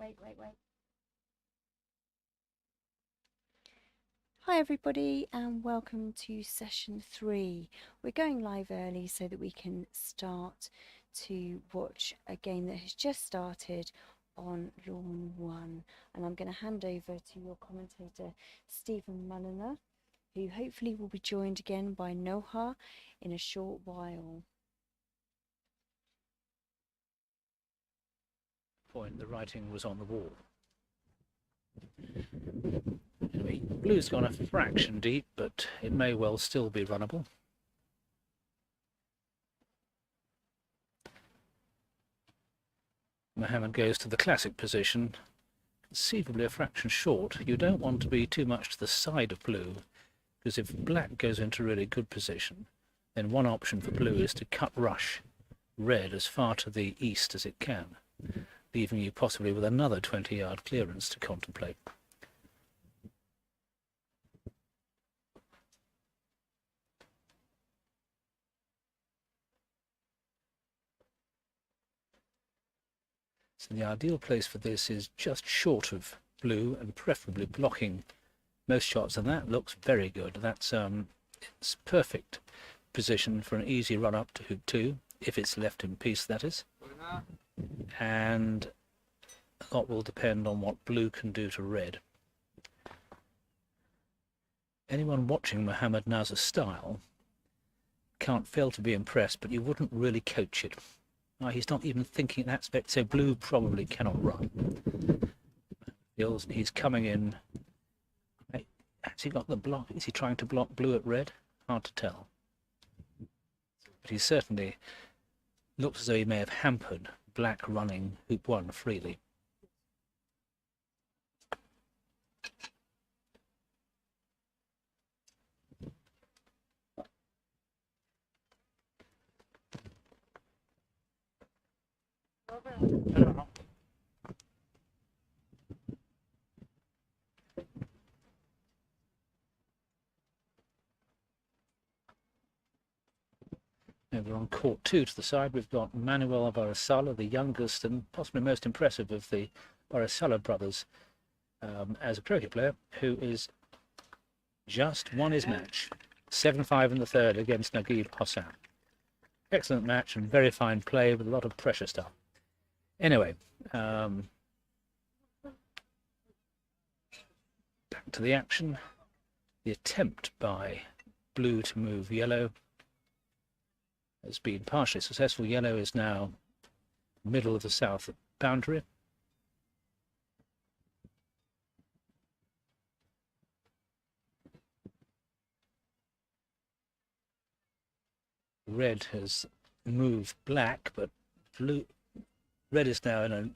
Wait. Hi everybody and welcome to session 3. We're going live early so that we can start to watch a game that has just started on Lawn 1, and I'm going to hand over to your commentator Stephen Mulliner, who hopefully will be joined again by Noha in a short while. Point the writing was on the wall. Anyway, blue's gone a fraction deep, but it may well still be runnable. Mohammed goes to the classic position, conceivably a fraction short. You don't want to be too much to the side of blue, because if black goes into a really good position, then one option for blue is to cut rush red as far to the east as it can, leaving you possibly with another 20-yard clearance to contemplate. So the ideal place for this is just short of blue and preferably blocking most shots, and that looks very good. That's it's perfect position for an easy run up to hoop 2, if it's left in peace, that is. And a lot will depend on what blue can do to red. Anyone watching Mohammed Nazar's style can't fail to be impressed, but you wouldn't really coach it. He's not even thinking in that aspect, so blue probably cannot run. He's coming in. Has he got the block? Is he trying to block blue at red? Hard to tell. But he certainly looks as though he may have hampered black running hoop 1 freely. Over on court 2 to the side, we've got Manuel Varasala, the youngest and possibly most impressive of the Varasala brothers as a croquet player, who is just won his match, 7-5 in the third against Naguib Hossain. Excellent match and very fine play with a lot of pressure stuff. Anyway, back to the action. The attempt by blue to move yellow has been partially successful. Yellow is now middle of the south boundary. Red has moved black, but red is now in a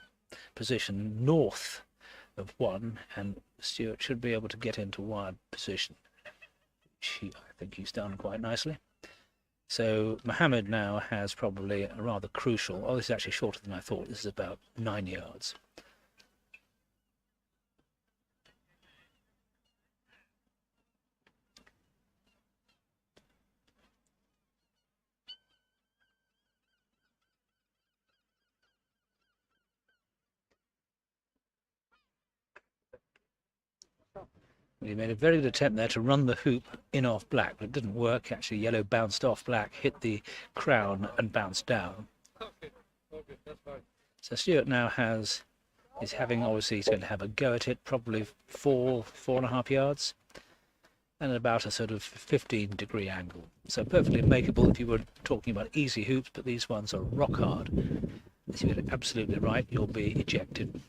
position north of 1, and Stuart should be able to get into wide position, which I think he's done quite nicely. So Mohammed now has probably a rather crucial, this is actually shorter than I thought, this is about 9 yards. He made a very good attempt there to run the hoop in off black, but it didn't work. Actually, yellow bounced off black, hit the crown and bounced down. So Stuart now is having, obviously he's going to have a go at it, probably 4.5 yards, and about a sort of 15-degree angle. So perfectly makeable if you were talking about easy hoops, but these ones are rock hard. If you get it absolutely right, you'll be ejected.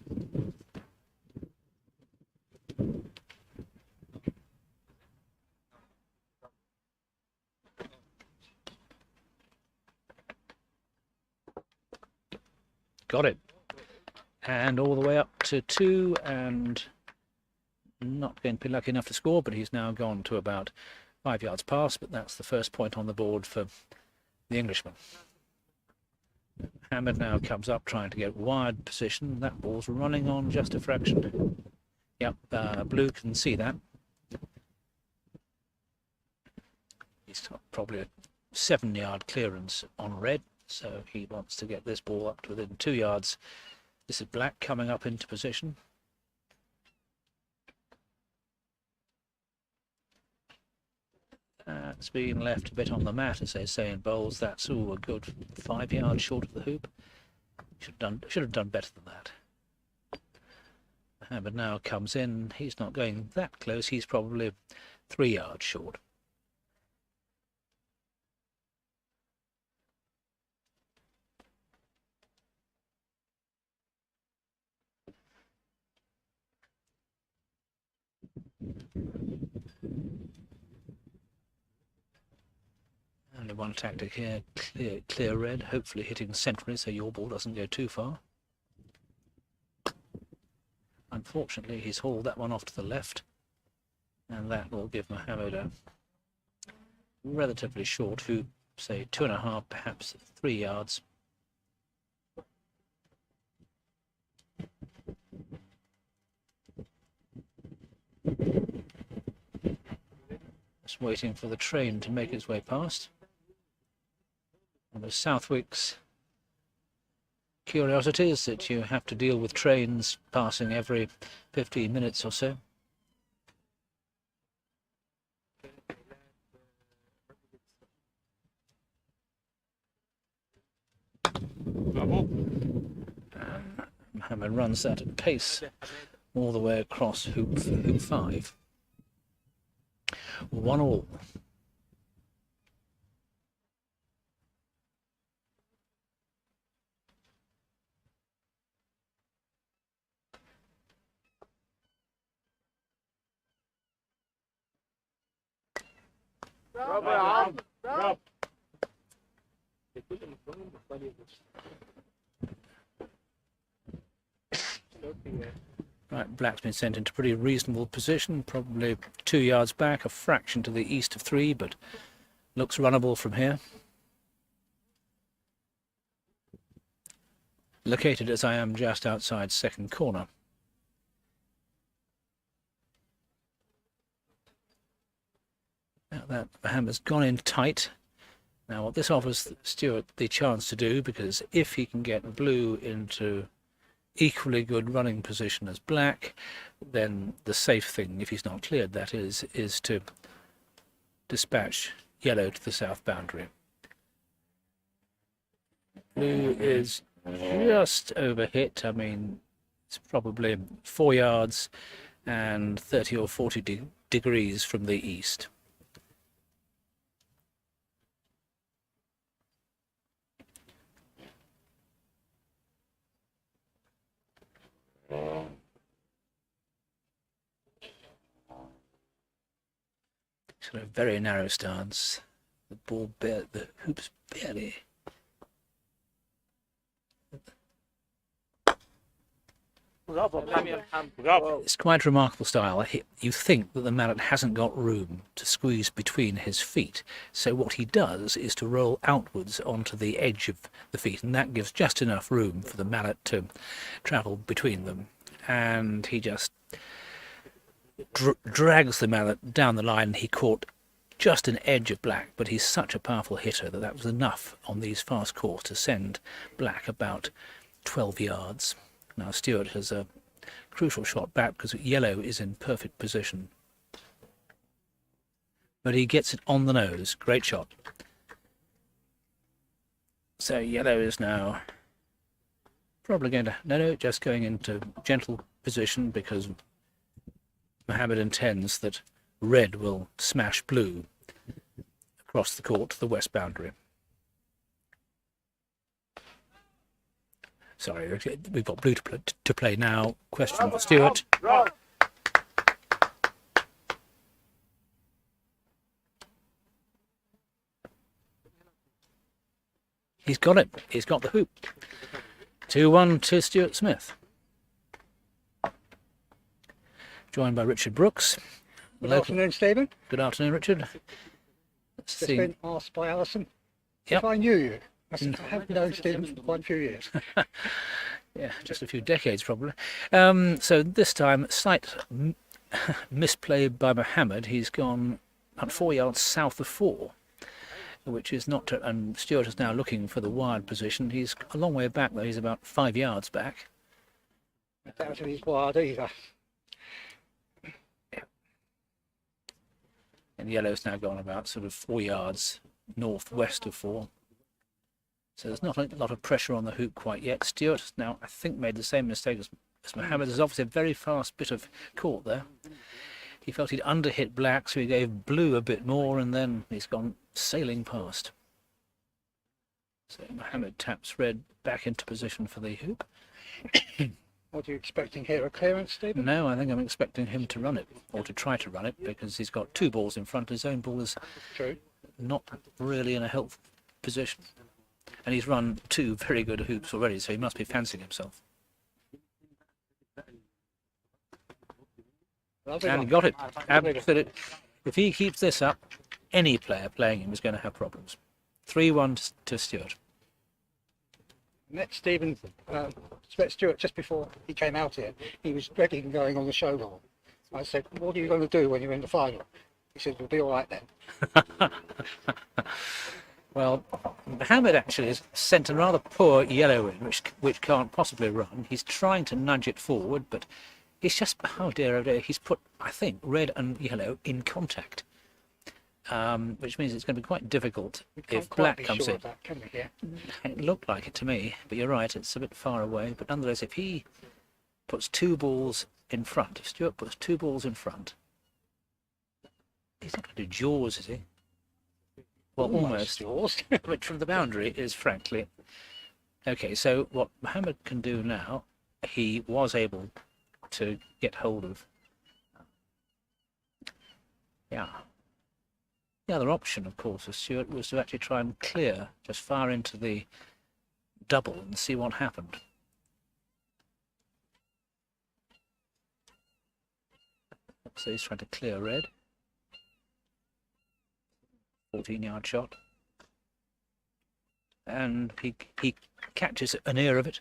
Got it. And all the way up to 2, and not going to be lucky enough to score, but he's now gone to about 5 yards past, but that's the first point on the board for the Englishman. Mohammed now comes up trying to get wide position. That ball's running on just a fraction. Yep, blue can see that. He's got probably a 7-yard clearance on red, so he wants to get this ball up to within 2 yards This is black coming up into position. It's been left a bit on the mat, as they say in bowls. That's a good 5 yards short of the hoop. Should have done better than that. Mohammed now comes in. He's not going that close. He's probably 3 yards short. Only one tactic here, clear red, hopefully hitting centrally so your ball doesn't go too far. Unfortunately, he's hauled that one off to the left, and that will give Mohammed a relatively short hoop, say 2.5, perhaps 3 yards. Just waiting for the train to make its way past. And the Southwick's curiosity is that you have to deal with trains passing every 15 minutes or so. Mohammed runs that at pace all the way across hoop for hoop 5. 1-1. Right, black's been sent into pretty reasonable position, probably 2 yards back, a fraction to the east of 3, but looks runnable from here. Located as I am just outside second corner. Now that Mohammed's gone in tight. Now what this offers Stuart the chance to do, because if he can get blue into equally good running position as black, then the safe thing, if he's not cleared that is to dispatch yellow to the south boundary. Blue is just over hit. I mean, it's probably 4 yards and 30 or 40 degrees from the east. Sort of very narrow stance. The hoop's barely. It's quite a remarkable style. You think that the mallet hasn't got room to squeeze between his feet, so what he does is to roll outwards onto the edge of the feet, and that gives just enough room for the mallet to travel between them. And he just drags the mallet down the line. He caught just an edge of black, but he's such a powerful hitter that was enough on these fast courts to send black about 12 yards. Now Stuart has a crucial shot back because yellow is in perfect position. But he gets it on the nose. Great shot. So yellow is now probably going to... just going into gentle position because Mohammed intends that red will smash blue across the court to the west boundary. Sorry, we've got blue to play now. Question for Stuart. He's got it. He's got the hoop. 2-1 to Stuart Smith. Joined by Richard Brooks. Good afternoon, Stephen. Good afternoon, Richard. Just been asked by Alison Yep. if I knew you. I said, I have known Stephen for quite a few years. Yeah, just a few decades probably. So this time, slight misplay by Mohammed. He's gone about 4 yards south of 4, which is not... and Stuart is now looking for the wired position. He's a long way back though. He's about 5 yards back. Down to his wide either. And yellow's now gone about sort of 4 yards northwest of 4. So there's not a lot of pressure on the hoop quite yet. Stewart has now, I think, made the same mistake as Mohammed. There's obviously a very fast bit of court there. He felt he'd underhit black, so he gave blue a bit more, and then he's gone sailing past. So Mohammed taps red back into position for the hoop. What are you expecting here? A clearance, Stephen? No, I think I'm expecting him to run it, or to try to run it, because he's got 2 balls in front. His own ball is True. not really in a helpful position. And he's run 2 very good hoops already, so he must be fancying himself. Lovely And one. he got it. Lovely. Absolutely. If he keeps this up, any player playing him is going to have problems. 3-1 to Stewart. Met Stephen Stewart just before he came out here. He was ready and going on the show ball. I said, "What are you going to do when you're in the final?" He said, "We'll be all right then." Well, Mohammed actually has sent a rather poor yellow in, which can't possibly run. He's trying to nudge it forward, but he's just, oh dear, he's put, I think, red and yellow in contact, which means it's going to be quite difficult We can't if quite black be comes sure in. of that, can we? Yeah. It looked like it to me, but you're right, it's a bit far away. But nonetheless, if he puts 2 balls in front, if Stewart puts 2 balls in front, he's not going to do jaws, is he? Well, almost. Yours. Which from the boundary is frankly... Okay, so what Mohammed can do now, he was able to get hold of... Yeah. The other option, of course, of Stewart was to actually try and clear just far into the double and see what happened. So he's trying to clear red. 14-yard shot. And he catches an ear of it,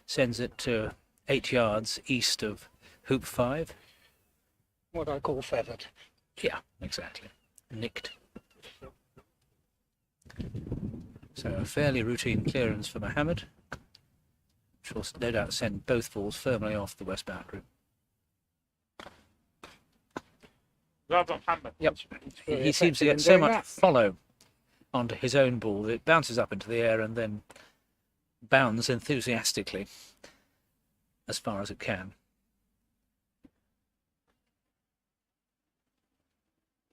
sends it to 8 yards east of hoop 5. What I call feathered. Yeah, exactly. Nicked. So a fairly routine clearance for Mohammed, which will no doubt send both balls firmly off the west boundary. Yep. Very He seems to effective in get so doing much that. follow onto his own ball that it bounces up into the air and then bounds enthusiastically as far as it can.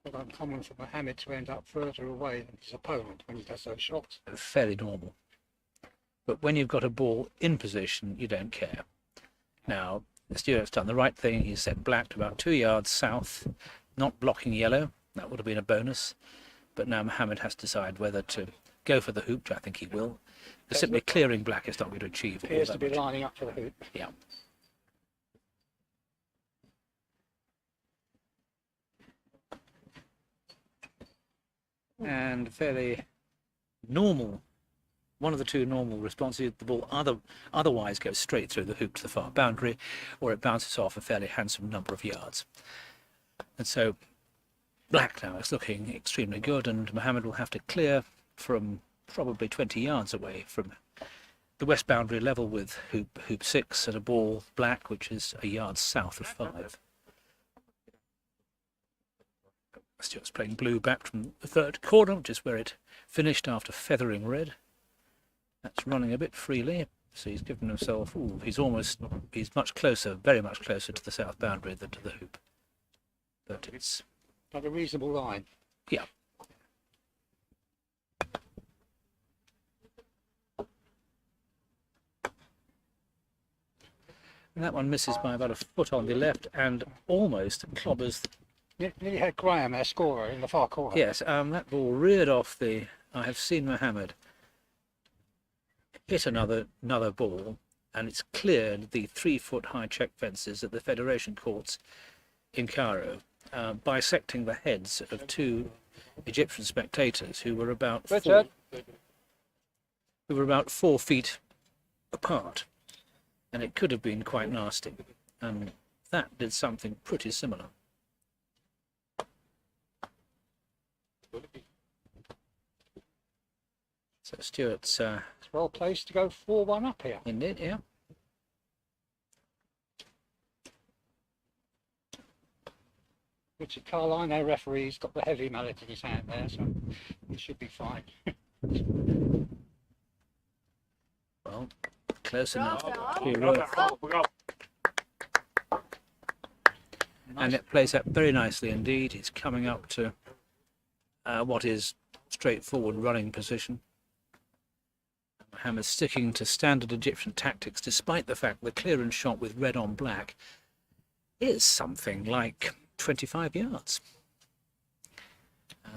Not uncommon for Mohammed to end up further away than his opponent when he does those shots. Fairly normal. But when you've got a ball in position, you don't care. Now, Stewart's done the right thing. He's set black to about 2 yards south, not blocking yellow. That would have been a bonus. But now Mohammed has to decide whether to go for the hoop, which I think he will. Because simply clearing black is not going to achieve all Appears that to be much. lining up for the hoop. Yeah. And fairly normal, one of the 2 normal responses, the ball otherwise goes straight through the hoop to the far boundary, or it bounces off a fairly handsome number of yards. And so black now is looking extremely good, and Mohammed will have to clear from probably 20 yards away from the west boundary level with hoop 6 and a ball black, which is a yard south of 5. Stewart's playing blue back from the 3rd corner, which is where it finished after feathering red. That's running a bit freely, so he's given himself, he's much closer, very much closer to the south boundary than to the hoop. But it's, Like a reasonable line. yeah. And that one misses by about a foot on the left and almost clobbers. Nearly had Graham, our scorer, in the far corner. Yes, that ball reared off the... I have seen Mohammed hit another ball, and it's cleared the 3-foot high check fences at the Federation courts in Cairo, bisecting the heads of 2 Egyptian spectators who were about 4 feet apart, and it could have been quite nasty, and that did something pretty similar. So Stewart's It's well placed to go 4-1 up here. indeed, yeah. Richard Carline, our referee's got the heavy mallet in his hand there, so it should be fine. Well, close enough to work. And it plays out very nicely indeed. It's coming up to what is straightforward running position. Mohammed's sticking to standard Egyptian tactics, despite the fact the clearance shot with red on black is something like 25 yards.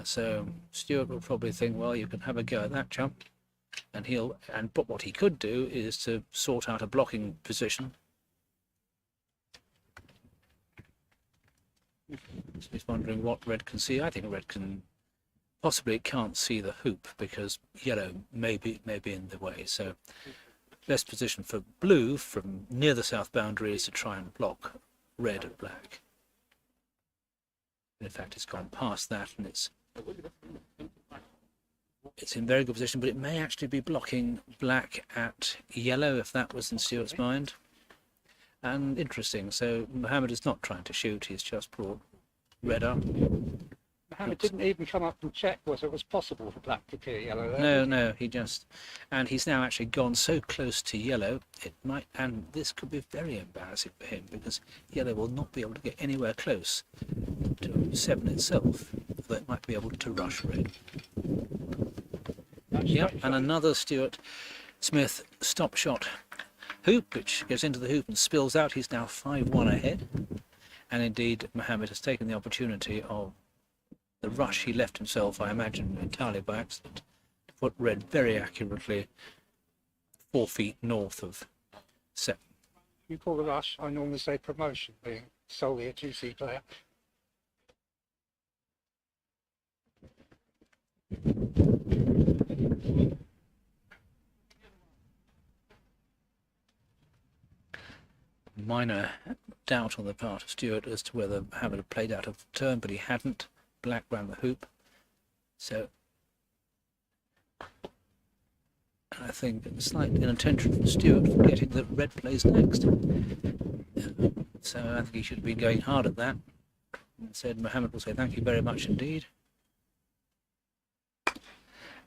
So Stuart will probably think, well, you can have a go at that chump, but what he could do is to sort out a blocking position. So he's wondering what red can see. I think red can possibly can't see the hoop because yellow may be in the way. So best position for blue from near the south boundary is to try and block red at black. In fact, it's gone past that, and it's in very good position, but it may actually be blocking black at yellow if that was in Stuart's mind. And interesting, so Mohammed is not trying to shoot, he's just brought red up. Mohammed didn't even come up and check whether it was possible for black to clear yellow there. No, and he's now actually gone so close to yellow, and this could be very embarrassing for him because yellow will not be able to get anywhere close to 7 itself, although it might be able to rush red. Yep, and another Stuart Smith stop shot hoop, which goes into the hoop and spills out. He's now 5-1 ahead, and indeed Mohammed has taken the opportunity of the rush he left himself, I imagine entirely by accident, to put red very accurately 4 feet north of 7. You call the rush, I normally say promotion, being solely a 2C player. Minor doubt on the part of Stuart as to whether Mohammed had played out of turn, but he hadn't. Black ran the hoop, so I think a slight inattention from Stuart forgetting that red plays next. So I think he should have been going hard at that. Instead, Mohammed will say thank you very much indeed.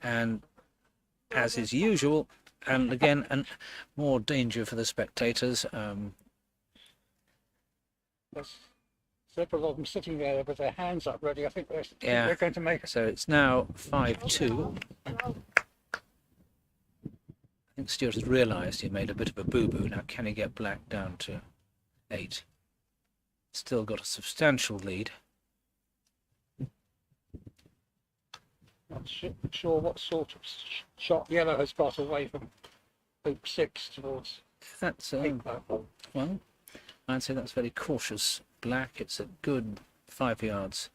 And as is usual, and again, and more danger for the spectators. There's several of them sitting there with their hands up ready. I think they're going to make it. So it's now 5-2. I think Stuart has realised he made a bit of a boo-boo. Now can he get black down to 8? Still got a substantial lead. Not sure what sort of shot yellow has got away from hoop 6 towards That's 8. well, I'd say that's very cautious black. It's a good 5 yards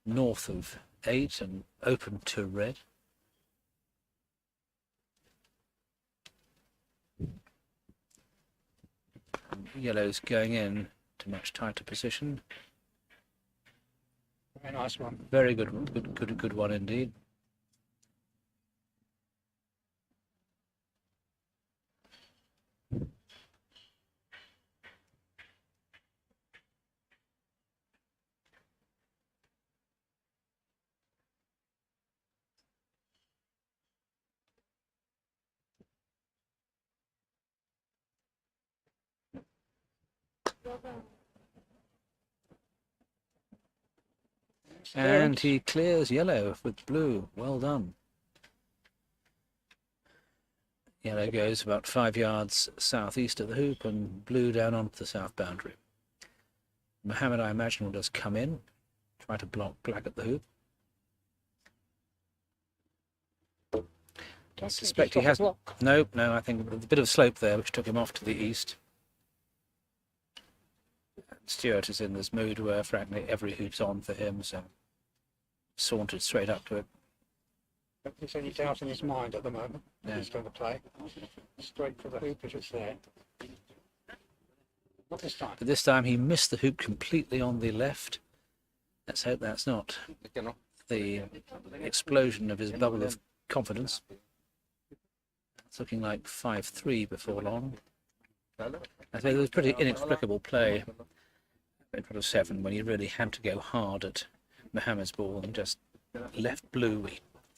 north of 8 and open to red. And yellow's going in to much tighter position. Very nice one. Very good one indeed. And he clears yellow with blue. Well done. Yellow goes about 5 yards southeast of the hoop and blue down onto the south boundary. Mohammed, I imagine, will just come in, try to block black at the hoop. I suspect he hasn't. No, I think a bit of slope there which took him off to the east. Stuart is in this mood where, frankly, every hoop's on for him, so sauntered straight up to it. Don't think there's any doubt in his mind at the moment. Yeah. He's going to play straight for the hoop if it's there. Not this time. But this time he missed the hoop completely on the left. Let's hope that's not the explosion of his bubble of confidence. It's looking like 5-3 before long. I think it was pretty inexplicable play. in front of 7 when he really had to go hard at Mohammed's ball and just left blue.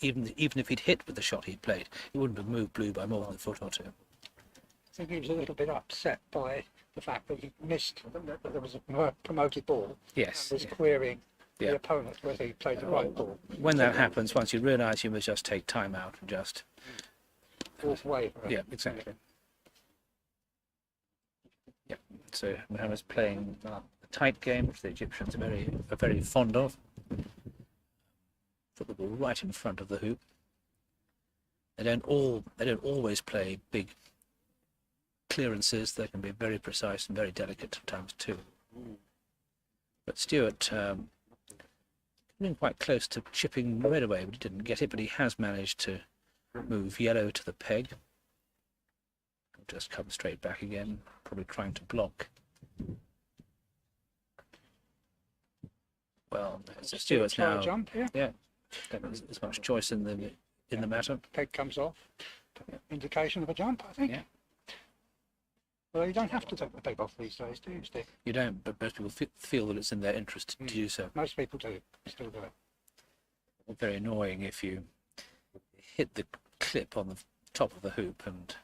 Even if he'd hit with the shot he'd played, he wouldn't have moved blue by more than a foot or two. I think he was a little bit upset by the fact that he missed, that there was a promoted ball. Yes. And was querying Yeah. the opponent whether he played the right ball. When that happens, once you realise, you must just take time out and just Walk away. yeah, exactly. Yeah. So Mohammed's playing a tight game, which the Egyptians are very fond of. Put the ball right in front of the hoop. They don't always play big clearances. They can be very precise and very delicate sometimes too. But Stewart getting quite close to chipping red away, but he didn't get it. But he has managed to move yellow to the peg. Just come straight back again, probably trying to block. Well, so Stewart's now Jump, yeah. There's much choice in the matter. Peg comes off. Indication of a jump, I think. Yeah. Well, you don't have to take the peg off these days, do you, Steve? You don't, but most people feel that it's in their interest to do so. Most people do. Still do it. Very annoying if you hit the clip on the top of the hoop and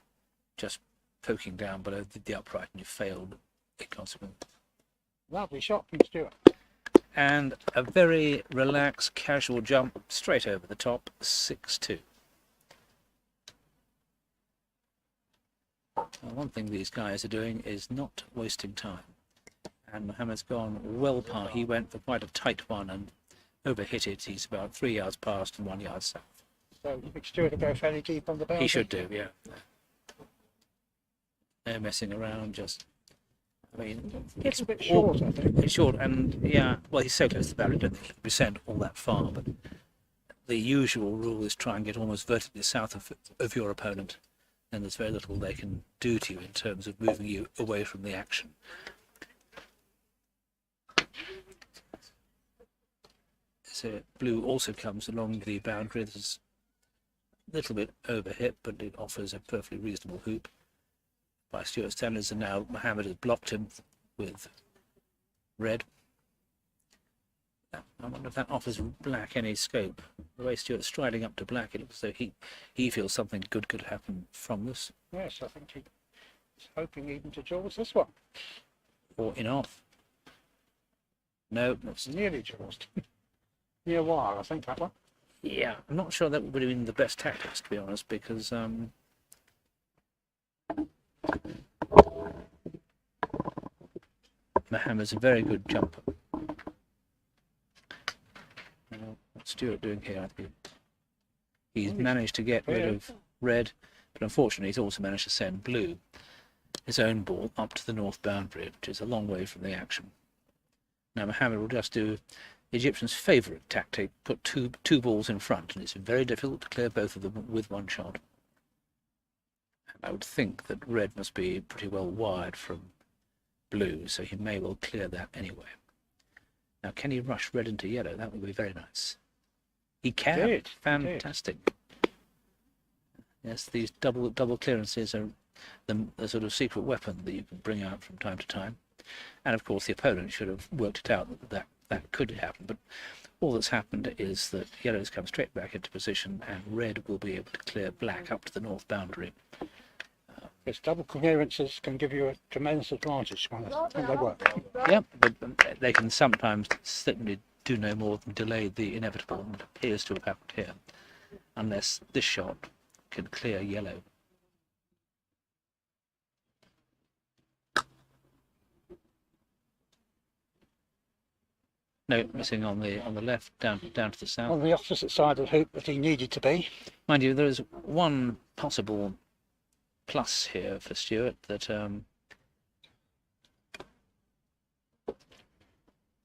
just poking down below the upright and you failed in consequence. Lovely shot from Stewart. And a very relaxed, casual jump straight over the top, 6-2. One thing these guys are doing is not wasting time. And Mohammed's gone well past. He went for quite a tight one and overhit it. He's about 3 yards past and 1 yard south. So you think Stewart will go fairly deep on the boundary? He should do, yeah. No messing around, just... I mean, It's a bit short, I think. it's short, and yeah, well, he's so close to the boundary, I don't think he can be sent all that far, but the usual rule is try and get almost vertically south of your opponent, and there's very little they can do to you in terms of moving you away from the action. So blue also comes along the boundary. There's a little bit overhit, but it offers a perfectly reasonable hoop by Stewart standards, and now Mohammed has blocked him with red. I wonder if that offers black any scope. The way Stewart's striding up to black, it looks as though he feels something good could happen from this. Yes, I think he's hoping even to jaws this one. Or in off. No, It's nearly jaws. Near wire, I think, that one. yeah, I'm not sure that would have been the best tactics, to be honest, because Mohammed's a very good jumper. What's Stewart doing here? I think he's managed to get rid of red, but unfortunately he's also managed to send blue, his own ball, up to the north boundary, which is a long way from the action. Now Mohammed will just do the Egyptians' favourite tactic, put two balls in front, and it's very difficult to clear both of them with one shot. And I would think that red must be pretty well wired from blue, so he may well clear that anyway. Now, can he rush red into yellow? That would be very nice. He can. Fantastic. Yes, these double clearances are the sort of secret weapon that you can bring out from time to time. And of course, the opponent should have worked it out that could happen. But all that's happened is that yellow's come straight back into position, and red will be able to clear black up to the north boundary. Yes, double clearances can give you a tremendous advantage when they work. Yeah, but they can sometimes certainly do no more than delay the inevitable, and it appears to have happened here, unless this shot can clear yellow. No, missing on the left, down to the south. On the opposite side of the hoop that he needed to be. Mind you, there is one possible plus here for Stewart, that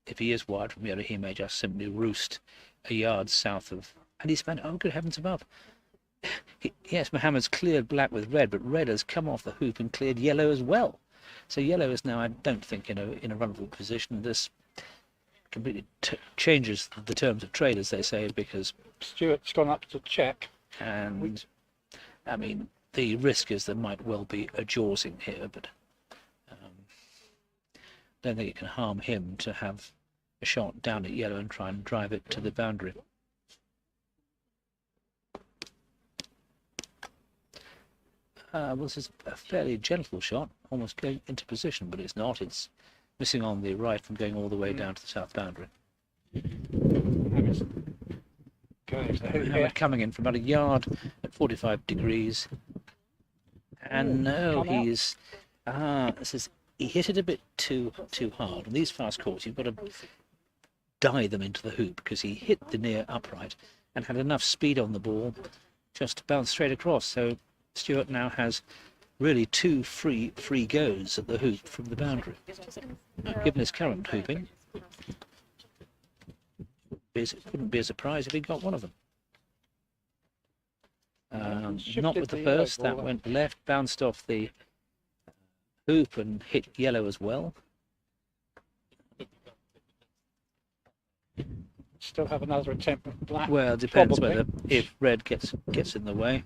if he is wide from yellow, he may just simply roost a yard south of, and he's found, oh good heavens above. Yes, Mohammed's cleared black with red, but red has come off the hoop and cleared yellow as well. So yellow is now, I don't think, in a runnable position. This completely changes the terms of trade, as they say, because Stewart's gone up to check. and I mean, the risk is there might well be a jawsing here, but don't think it can harm him to have a shot down at yellow and try and drive it to the boundary. Well, this is a fairly gentle shot, almost going into position, but it's not. It's missing on the right from going all the way down to the south boundary. Hamid coming in from about a yard at 45 degrees. And no, he's... he hit it a bit too hard. On these fast courts, you've got to dive them into the hoop, because he hit the near upright and had enough speed on the ball just to bounce straight across. So Stuart now has really two free goes at the hoop from the boundary. Given his current hooping, it wouldn't be a surprise if he got one of them. Not with the first, that went left, bounced off the hoop and hit yellow as well. Still have another attempt with black. Well, it depends probably. whether if red gets in the way.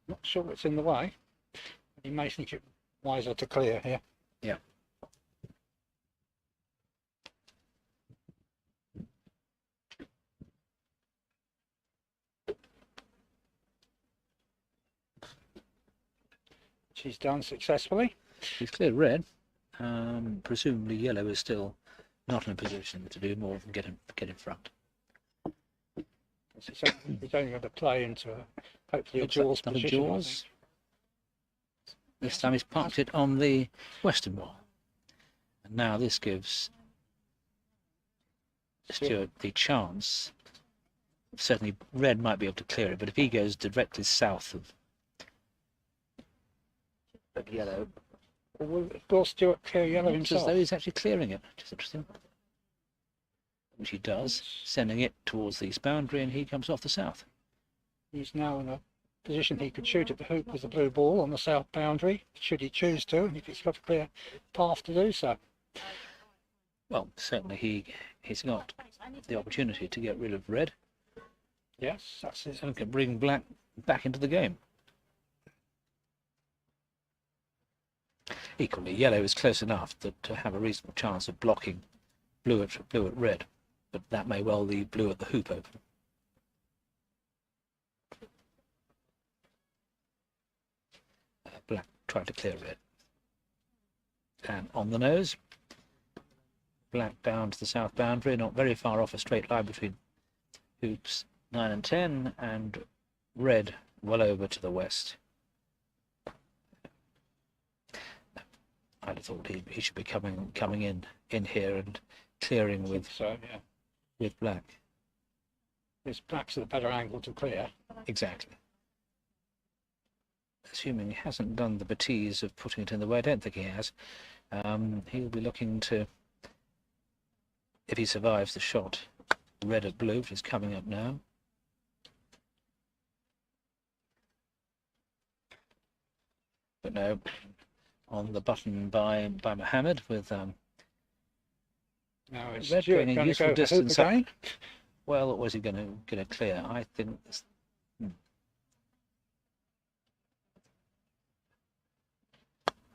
Not sure what's in the way. You may think it wiser to clear here. Yeah. She's done successfully. He's cleared red. Presumably yellow is still not in a position to do more than get in front. He's only going to play into hopefully a Looks like jaws another position. I jaws. think. This time he's parked it on the western wall. And now this gives Stuart the chance. Certainly red might be able to clear it, but if he goes directly south of yellow, Will Stuart clear yellow looks as himself? though he's actually clearing it, which is interesting. Which he does, sending it towards the east boundary, and he comes off the south. He's now in a position he could shoot at the hoop with the blue ball on the south boundary, should he choose to, and if he's got a clear path to do so. Well, certainly he's got the opportunity to get rid of red Yes, that's it. and can bring black back into the game. Equally, yellow is close enough to have a reasonable chance of blocking blue at red, but that may well leave blue at the hoop open. Black trying to clear red. And on the nose, black down to the south boundary, not very far off a straight line between hoops 9 and 10, and red well over to the west. I'd have thought he should be coming in here and clearing with So yeah, with black. this black's at a better angle to clear. Exactly. Assuming he hasn't done the betise of putting it in the way, I don't think he has. He'll be looking to, if he survives the shot, red at blue, which is coming up now. But no, on the button by Mohammed with Now it's red Stuart going a going to useful go for hoop distance up. again. Well, what was he going to clear? I think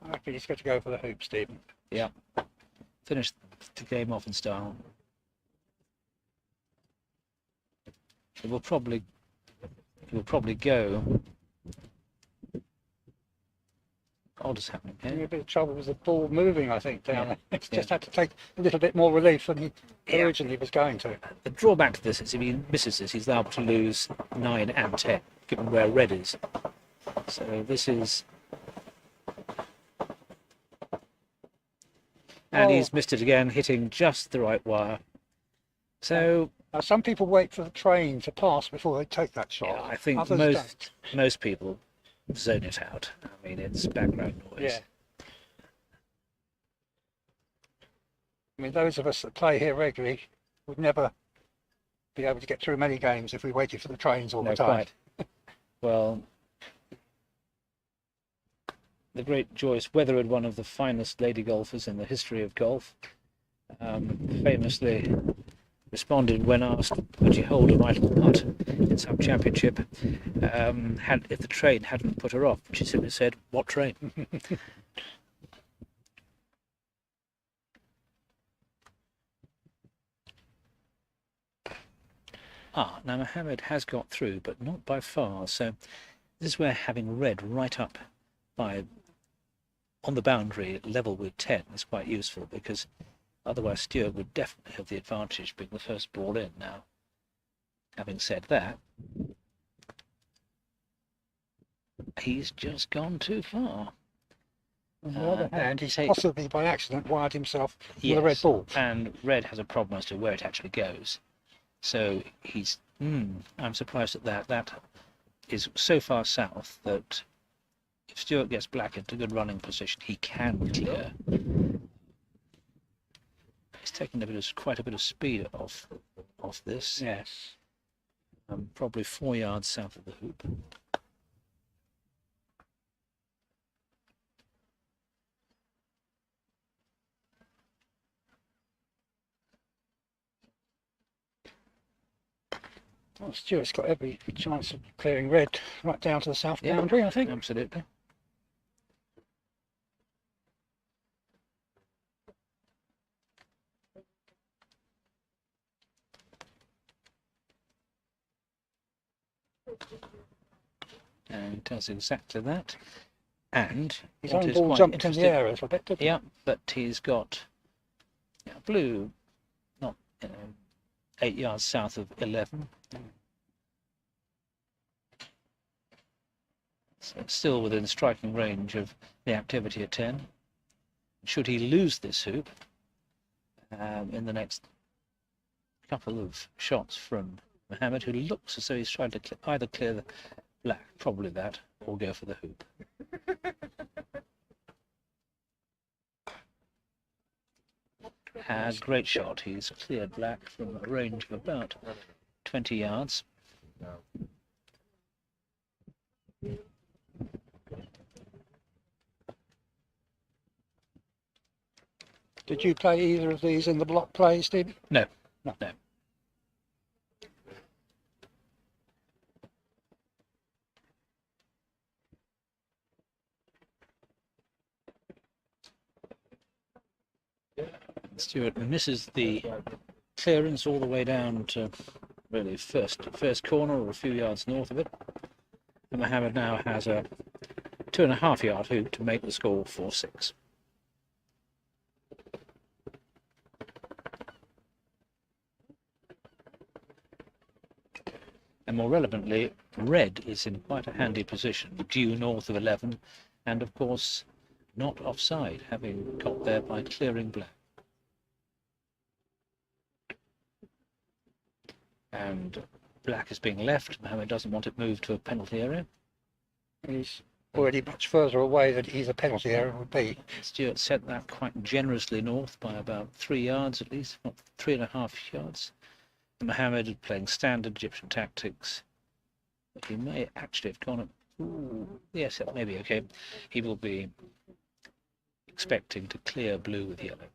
I reckon he's got to go for the hoop, Stephen. yeah, finish the game off in style. It will probably go. Odd is happening Having here. a bit of trouble with the ball moving, I think, down Yeah, there. It's yeah. just had to take a little bit more relief than he Yeah. originally was going to. The drawback to this is if he misses this, he's liable to lose 9 and 10, given where red is. So this is... And he's missed it again, hitting just the right wire. So Now, some people wait for the train to pass before they take that shot. yeah, I think Others most people zone it out. I mean, it's background don't. noise. Yeah. I mean, those of us that play here regularly would never be able to get through many games if we waited for the trains all No, the time. quite. Well, the great Joyce Weatherwood, one of the finest lady golfers in the history of golf, famously responded when asked, would you hold a vital putt in some championship, if the train hadn't put her off? She simply said, what train? Now Mohammed has got through, but not by far. So this is where having red right up on the boundary level with 10 is quite useful, because otherwise Stuart would definitely have the advantage being the first ball in. Now, having said that, he's just gone too far. On the other hand, he's take- possibly by accident wired himself with Yes, a red ball. and red has a problem as to where it actually goes. So he's, I'm surprised at that. That is so far south that if Stuart gets black into good running position, he can clear. He's taking quite a bit of speed off this. Yes. Probably 4 yards south of the hoop. Well, Stuart's got every chance of clearing red right down to the south boundary, I think. Absolutely. And he does exactly that. And His what own is ball quite jumped in the interesting- air a little bit, didn't Yeah, but he's got blue, not 8 yards south of 11. So it's still within striking range of the activity at 10. Should he lose this hoop in the next couple of shots from Mohammed, who looks as though he's trying to either clear the black, probably that, or go for the hoop. Great shot. He's cleared black from a range of about 20 yards. Did you play either of these in the block play, Steve? No. No. No. Stuart misses the clearance all the way down to really first corner or a few yards north of it. And Mohammed now has a 2.5 yard hoop to make the score 4-6. And more relevantly, red is in quite a handy position, due north of 11, and of course not offside, having got there by clearing black. And black is being left. Mohammed doesn't want it moved to a penalty area. He's already much further away than either penalty area would be. Stuart sent that quite generously north by about 3 yards at least, not 3.5 yards. And Mohammed playing standard Egyptian tactics. But he may actually have gone up. Yes, that may be okay. He will be expecting to clear blue with yellow.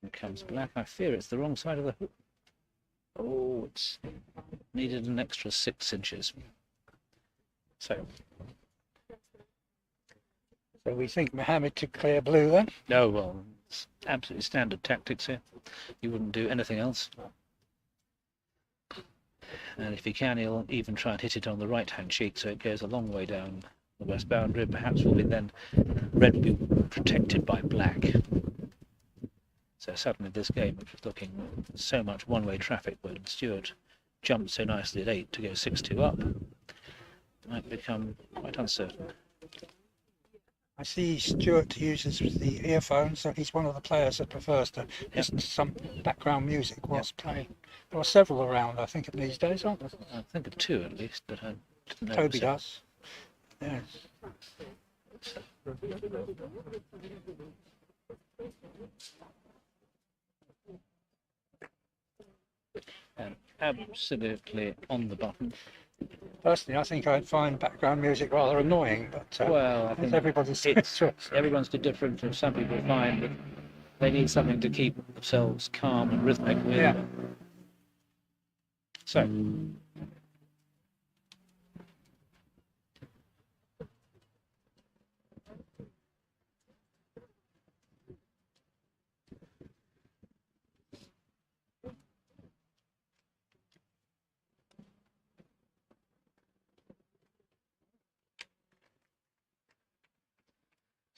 Here comes black. I fear it's the wrong side of the hoop. Oh, it's needed an extra 6 inches. So we think Mohammed to clear blue then? no, well, it's absolutely standard tactics here. You wouldn't do anything else. And if he can, he'll even try and hit it on the right-hand cheek, so it goes a long way down the west boundary. Perhaps will be then red will be protected by black. So suddenly this game, which was looking so much one-way traffic when Stuart jumped so nicely at 8 to go 6-2 up, might become quite uncertain. I see Stuart uses the earphones, so he's one of the players that prefers to listen to some background music whilst playing. There are several around, I think, in these days, aren't there? I think of 2 at least, but I didn't know. Toby does. Yes. Absolutely on the button. Personally, I think I'd find background music rather annoying, but Well, I it's think everybody's it's choice. everyone's different. And some people find that they need something to keep themselves calm and rhythmic with. Yeah. So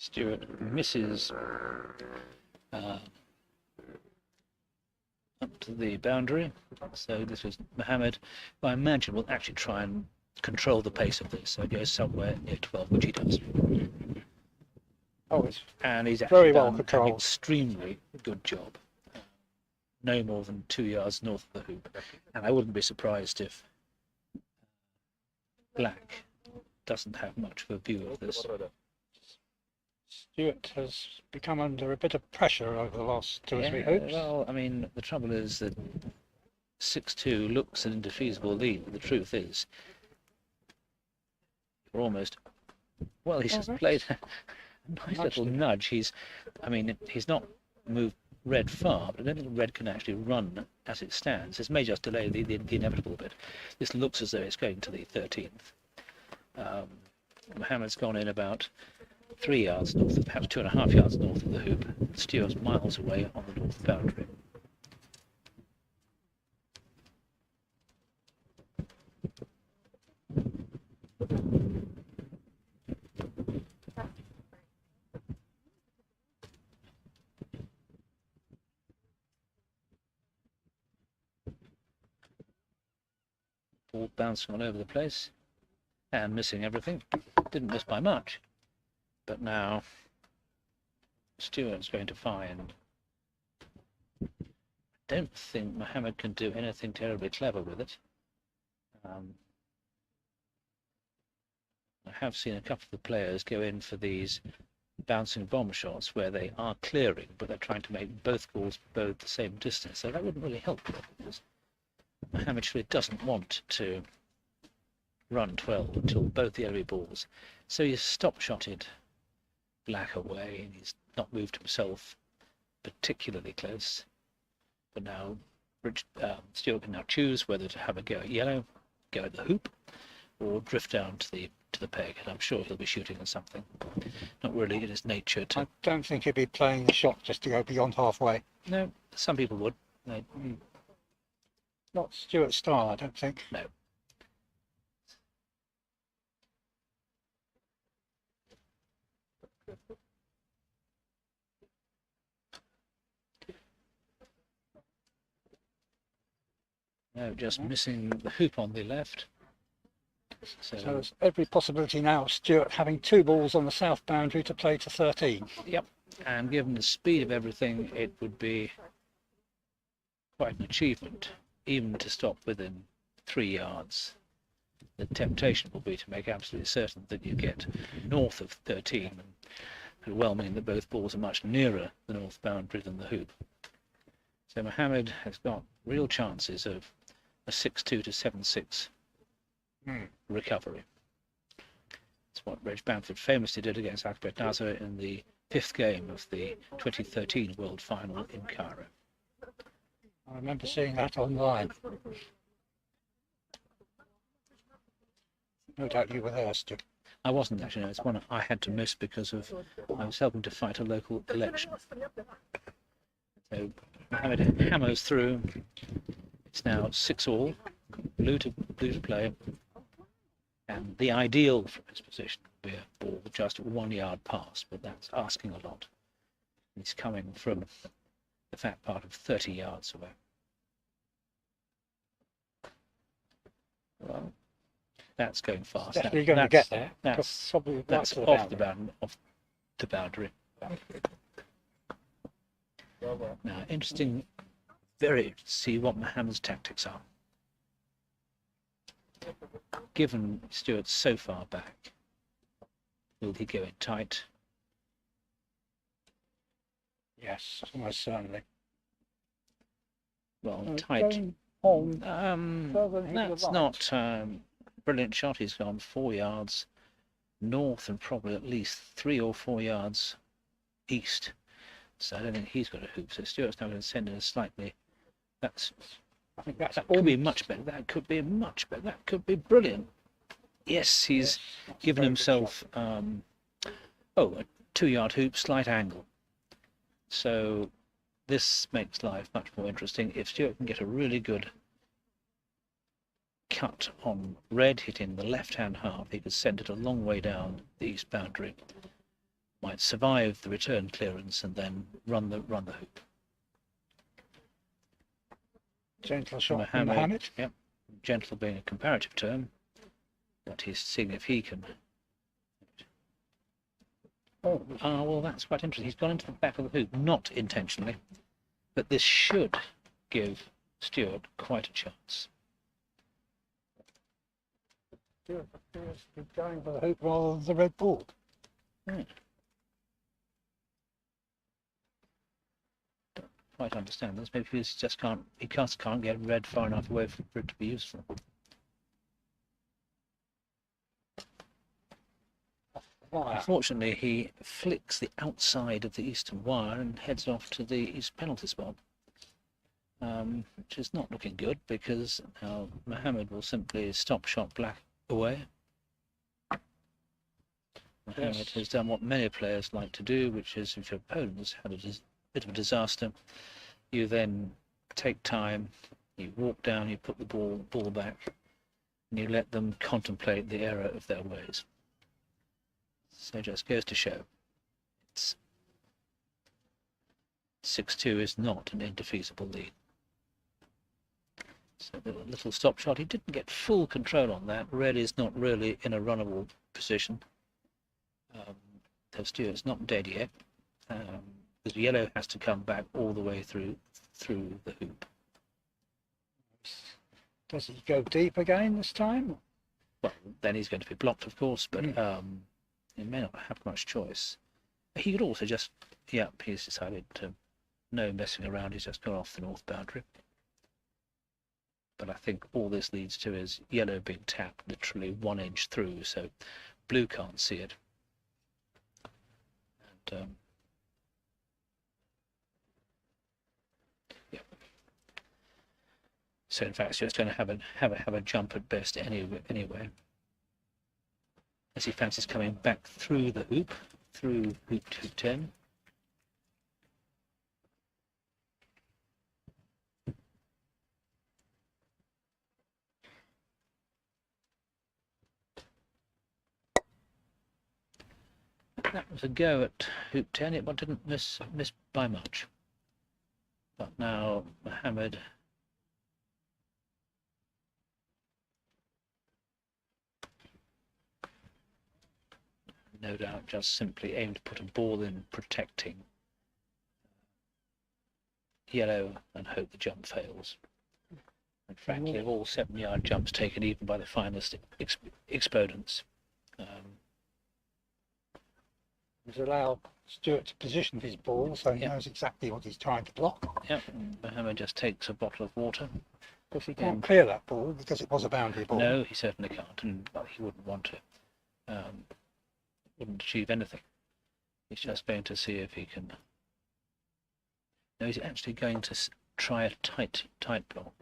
Stewart misses up to the boundary. So this was Mohammed, who I imagine will actually try and control the pace of this. So it goes somewhere near 12, which he does. Oh, it's And he's very actually well done an controlled. extremely good job. No more than 2 yards north of the hoop. And I wouldn't be surprised if Black doesn't have much of a view of this. Stewart has become under a bit of pressure over the last 2 or 3 hoops. Well, I mean, the trouble is that 6-2 looks an indefeasible lead, but the truth is, you're almost. Well, he's just played a nice little nudge. He's not moved Red far, but I don't think Red can actually run as it stands. This may just delay the inevitable bit. This looks as though it's going to the 13th. Mohammed's gone in about 3 yards north, perhaps 2.5 yards north of the hoop. Stewart's miles away on the north boundary. Ball bouncing all over the place and missing everything. Didn't miss by much, but now Stewart's going to find. I don't think Mohammed can do anything terribly clever with it. I have seen a couple of the players go in for these bouncing bomb shots where they are clearing, but they're trying to make both balls both the same distance, so that wouldn't really help. Mohammed really doesn't want to run 12 until both the enemy balls, so he's stop-shotted Black away, and he's not moved himself particularly close. But now Stewart can now choose whether to have a go at yellow, go at the hoop, or drift down to the peg, and I'm sure he'll be shooting at something. Not really in his nature to. I don't think he'd be playing the shot just to go beyond halfway. No, some people would. Not Stewart's style, I don't think. No. No, just missing the hoop on the left. So there's every possibility now of Stewart having 2 balls on the south boundary to play to 13. Yep, and given the speed of everything, it would be quite an achievement, even to stop within 3 yards. The temptation will be to make absolutely certain that you get north of 13, and could well mean that both balls are much nearer the north boundary than the hoop. So Mohammed has got real chances of a 6-2 to 7-6 recovery. It's what Reg Bamford famously did against Akbar Nazar in the 5th game of the 2013 World Final in Cairo. I remember seeing that online. No doubt you were there, Stu. I wasn't actually, no, it's one I had to miss because I was helping to fight a local election. So Mohammed hammers through. It's now 6-all, blue to play. And the ideal from his position would be a ball just 1 yard past, but that's asking a lot. He's coming from the fat part of 30 yards away. Well, that's going fast. Definitely going to get there. That's probably off the boundary. Now, interesting, very to see what Mohammed's tactics are. Given Stewart's so far back, will he go in tight? Yes, almost certainly. Well, tight. That's not a brilliant shot. He's gone 4 yards north and probably at least 3 or 4 yards east. So I don't think he's got a hoop. So Stewart's now going to send in a slightly. I think that could be much better. That could be much better. That could be brilliant. Yes, he's given himself a 2 yard hoop, slight angle. So this makes life much more interesting. If Stewart can get a really good cut on Red, hitting the left hand half, he could send it a long way down the east boundary. might survive the return clearance and then run the hoop. Gentle shot from Mohammed. Yep, gentle being a comparative term, but he's seeing if he can. Oh, well, that's quite interesting. He's gone into the back of the hoop, not intentionally, but this should give Stewart quite a chance. Stewart appears to be going for the hoop rather than the red ball. Right. Don't quite understand this. Maybe he just can't get red far enough away for it to be useful. Unfortunately, he flicks the outside of the eastern wire and heads off to the east penalty spot, which is not looking good because now Mohammed will simply stop shot black away. Mohammed has done what many players like to do, which is if your opponent has had a bit of a disaster, you then take time, you walk down, you put the ball back, and you let them contemplate the error of their ways. So it just goes to show, 6-2 is not an indefeasible lead. So the little stop shot, he didn't get full control on that. Red is not really in a runnable position. So Stewart's not dead yet, because yellow has to come back all the way through the hoop. Does he go deep again this time? Well, then he's going to be blocked, of course, but he may not have much choice. He could also just, he's decided to no messing around, he's just gone off the north boundary. But I think all this leads to is yellow being tapped literally 1 inch through, so blue can't see it. And so in fact, it's going to have a jump at best anyway. As he fancies coming back through the hoop, through hoop 210. That was a go at hoop 10. It didn't miss by much. But now Mohammed no doubt just simply aimed to put a ball in protecting yellow and hope the jump fails. And frankly, of all 7-yard jumps taken even by the finest exponents, He's allowed Stewart to position his ball so he knows exactly what he's trying to block. Yep, Mohammed just takes a bottle of water. Because he can't clear that ball because it was a boundary ball. No, he certainly can't, and he wouldn't want to. Wouldn't achieve anything. He's just going to see if he can. No, he's actually going to try a tight block.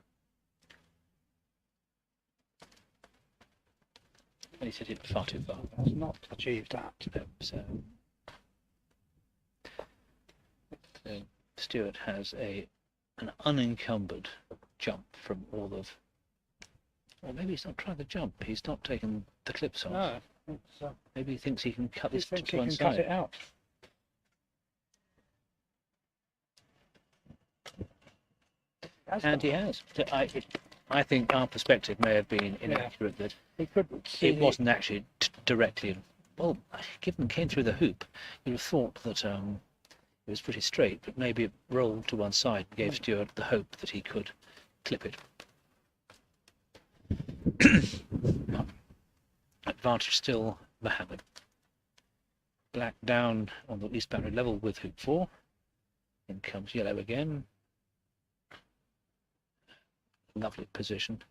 And he's hit it far too far. Has not achieved that. No, so Stewart has an unencumbered jump from all of. Or maybe he's not trying to jump. He's not taken the clips off. No. Maybe he thinks he can cut this to one can side. cut it out. And he has. So I think our perspective may have been inaccurate, that he couldn't see it wasn't actually directly. Well, given it came through the hoop, you'd have thought that it was pretty straight, but maybe it rolled to one side and gave Stewart the hope that he could clip it. Advantage still Mohammed. Black down on the east boundary level with hoop 4. In comes yellow again. Lovely position.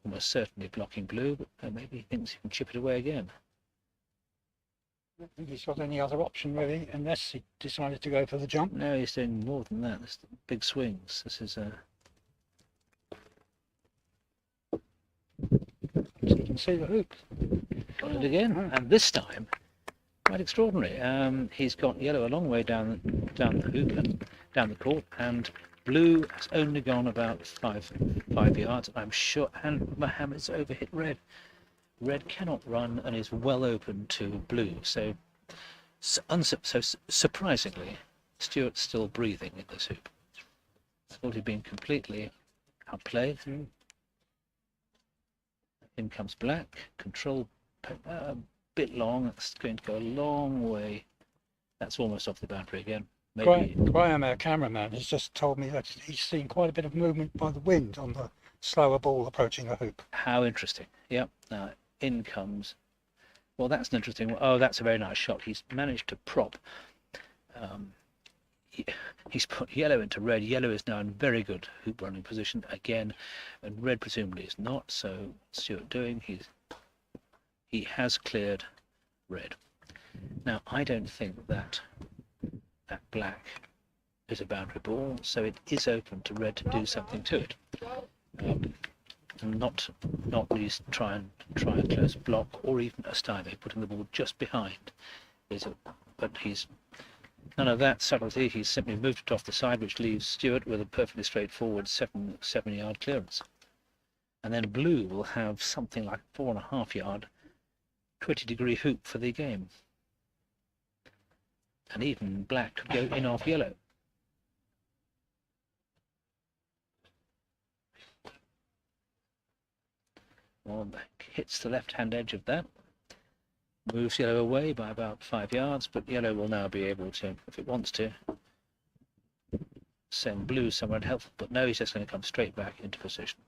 Almost certainly blocking blue, but maybe he thinks he can chip it away again. I don't think he's got any other option really, unless he decided to go for the jump. No, he's doing more than that. There's big swings. This is So you can see the hoop. got it again, and this time quite extraordinary. He's got yellow a long way down the hoop and down the court, and blue has only gone about five yards, I'm sure, and Mohammed's overhit red. Red cannot run and is well open to blue, so Surprisingly, Stuart's still breathing in this hoop. Thought he'd been completely outplayed. In comes black. Control a bit long. That's going to go a long way. That's almost off the boundary again. Maybe. Graham, our cameraman, has just told me that he's seen quite a bit of movement by the wind on the slower ball approaching the hoop. How interesting. Yep. Now in comes. Well, that's an interesting one. Oh, that's a very nice shot. He's managed to prop. He's put yellow into red. Yellow is now in very good hoop running position again, and red presumably is not. So what's Stuart doing? He has cleared red. Now I don't think that black is a boundary ball, so it is open to red to do something to it. And not least try a close block or even a stymie, putting the ball just behind. But he's none of that subtlety. He's simply moved it off the side, which leaves Stuart with a perfectly straightforward 7-yard clearance. And then blue will have something like 4.5-yard 20-degree hoop for the game. And even black could go in off yellow. Well, hits the left-hand edge of that. Moves yellow away by about 5 yards, but yellow will now be able to, if it wants to, send blue somewhere and help. But no, he's just going to come straight back into position.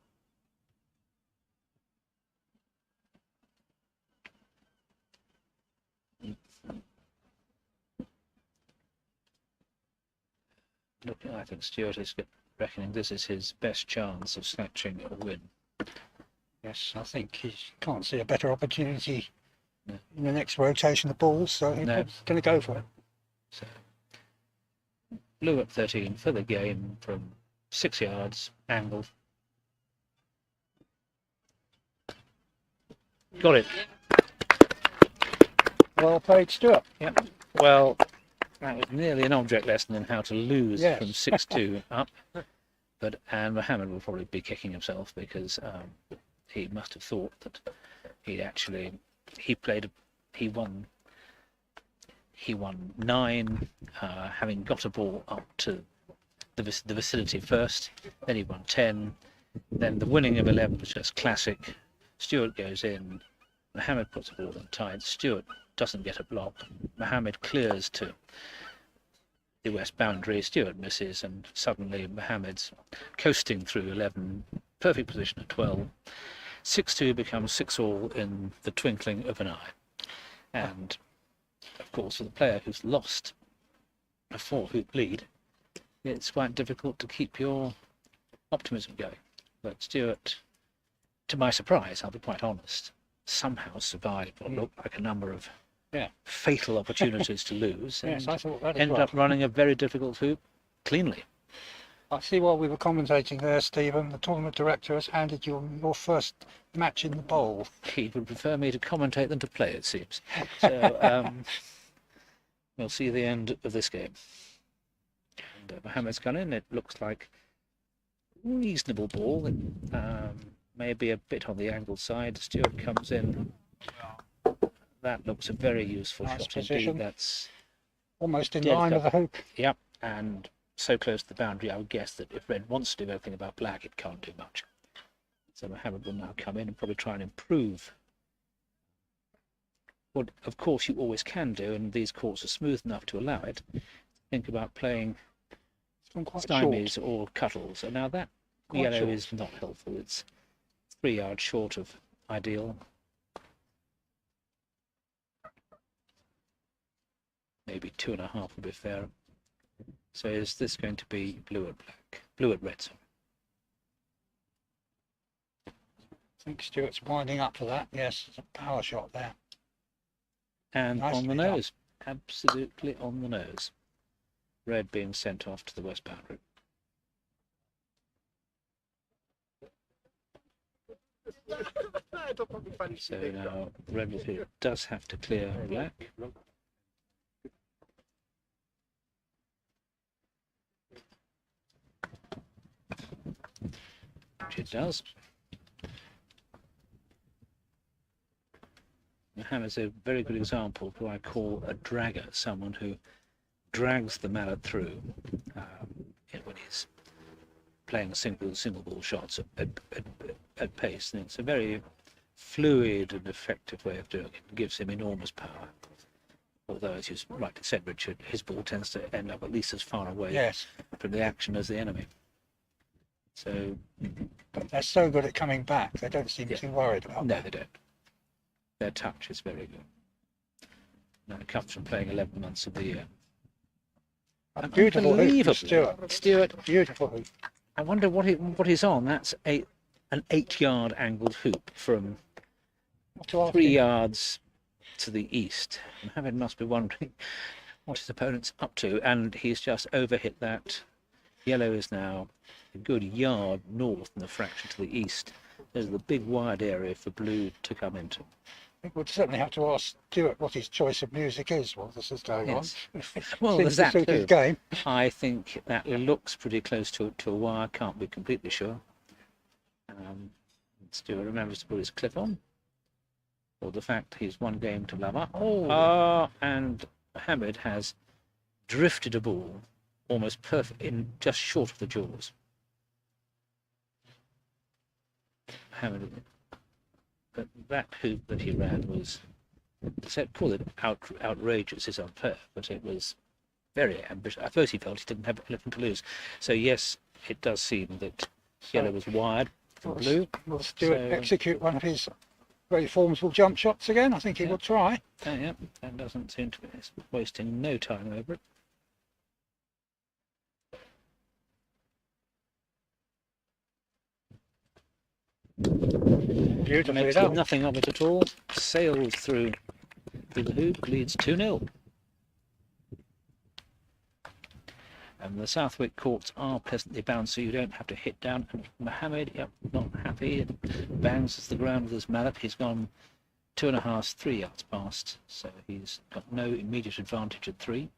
I think Stuart is reckoning this is his best chance of snatching a win. Yes, I think he can't see a better opportunity in the next rotation of balls, so he's going to go for it. So, blue at 13 for the game from 6 yards, angle. Got it. Well played, Stuart. Yep. Well, that was nearly an object lesson in how to lose from 6-2 up. And Mohammed will probably be kicking himself because he must have thought that he won 9, having got a ball up to the vicinity first. Then he won 10. Then the winning of 11 was just classic. Stuart goes in. Mohammed puts a ball in tight. Stuart doesn't get a block. Mohammed clears to the west boundary. Stuart misses, and suddenly Mohammed's coasting through 11. Perfect position at 12. 6-2 becomes 6-all in the twinkling of an eye. And of course, for the player who's lost a 4-hoop lead, it's quite difficult to keep your optimism going. But Stuart, to my surprise, I'll be quite honest, somehow survived what looked like a number of fatal opportunities to lose, and I thought that ended up running a very difficult hoop cleanly. I see while we were commentating there, Stephen, the tournament director has handed you your first match in the bowl. He would prefer me to commentate than to play, it seems. So we'll see the end of this game. And Mohammed's gone in. It looks like a reasonable ball. Maybe a bit on the angled side. Stuart comes in. That looks a very useful Nice shot position. indeed. That's almost in line with the hoop. Yep, and so close to the boundary, I would guess that if red wants to do anything about black, it can't do much. So Mohammed will now come in and probably try and improve. What, of course, you always can do, and these courts are smooth enough to allow it. Think about playing stymies or cuttles. And now that yellow is not helpful. It's 3 yards short of ideal. Maybe 2.5 would be fair. So is this going to be blue at black? Blue at red, sorry. I think Stuart's winding up for that. Yes, it's a power shot there. And on the nose. Absolutely on the nose. Red being sent off to the west boundary. So now red does have to clear black. Which it does. Mohammed's a very good example of what I call a dragger, someone who drags the mallet through when he's playing single ball shots at pace. And it's a very fluid and effective way of doing it. It gives him enormous power. Although, as you rightly said, Richard, his ball tends to end up at least as far away Yes. from the action as the enemy. So, But they're so good at coming back, they don't seem too worried about no, that. they don't. Their touch is very good. And it comes from playing 11 months of the year. A beautiful hoop, Stuart. Beautiful hoop. I wonder what he's on. That's an 8-yard angled hoop from 3 yards to the east. Mohammed must be wondering what his opponent's up to, and he's just overhit that. Yellow is now a good yard north and a fraction to the east. There's the big wide area for blue to come into. I think we'll certainly have to ask Stuart what his choice of music is while this is going on. Well, Seems there's to that suit his too. game. I think that looks pretty close to a wire. Can't be completely sure. Stuart remembers to put his clip on, or the fact he's one game to love up. And Mohammed has drifted a ball almost perfect, in just short of the jaws. Mohammed, but that hoop that he ran was, call it outrageous is unfair, but it was very ambitious. At first he felt he didn't have anything to lose. So yes, it does seem that yellow was wired for blue. Will Stuart execute one of his very formidable jump shots again? I think he will try. Yeah, that doesn't seem to be wasting no time over it. Beautifully Makes done. nothing of it at all. Sails through the hoop, leads 2-0. And the Southwick courts are pleasantly bouncy. You don't have to hit down. And Mohammed, not happy. It bangs the ground with his mallet. He's gone 2.5, 3 yards past. So he's got no immediate advantage at 3.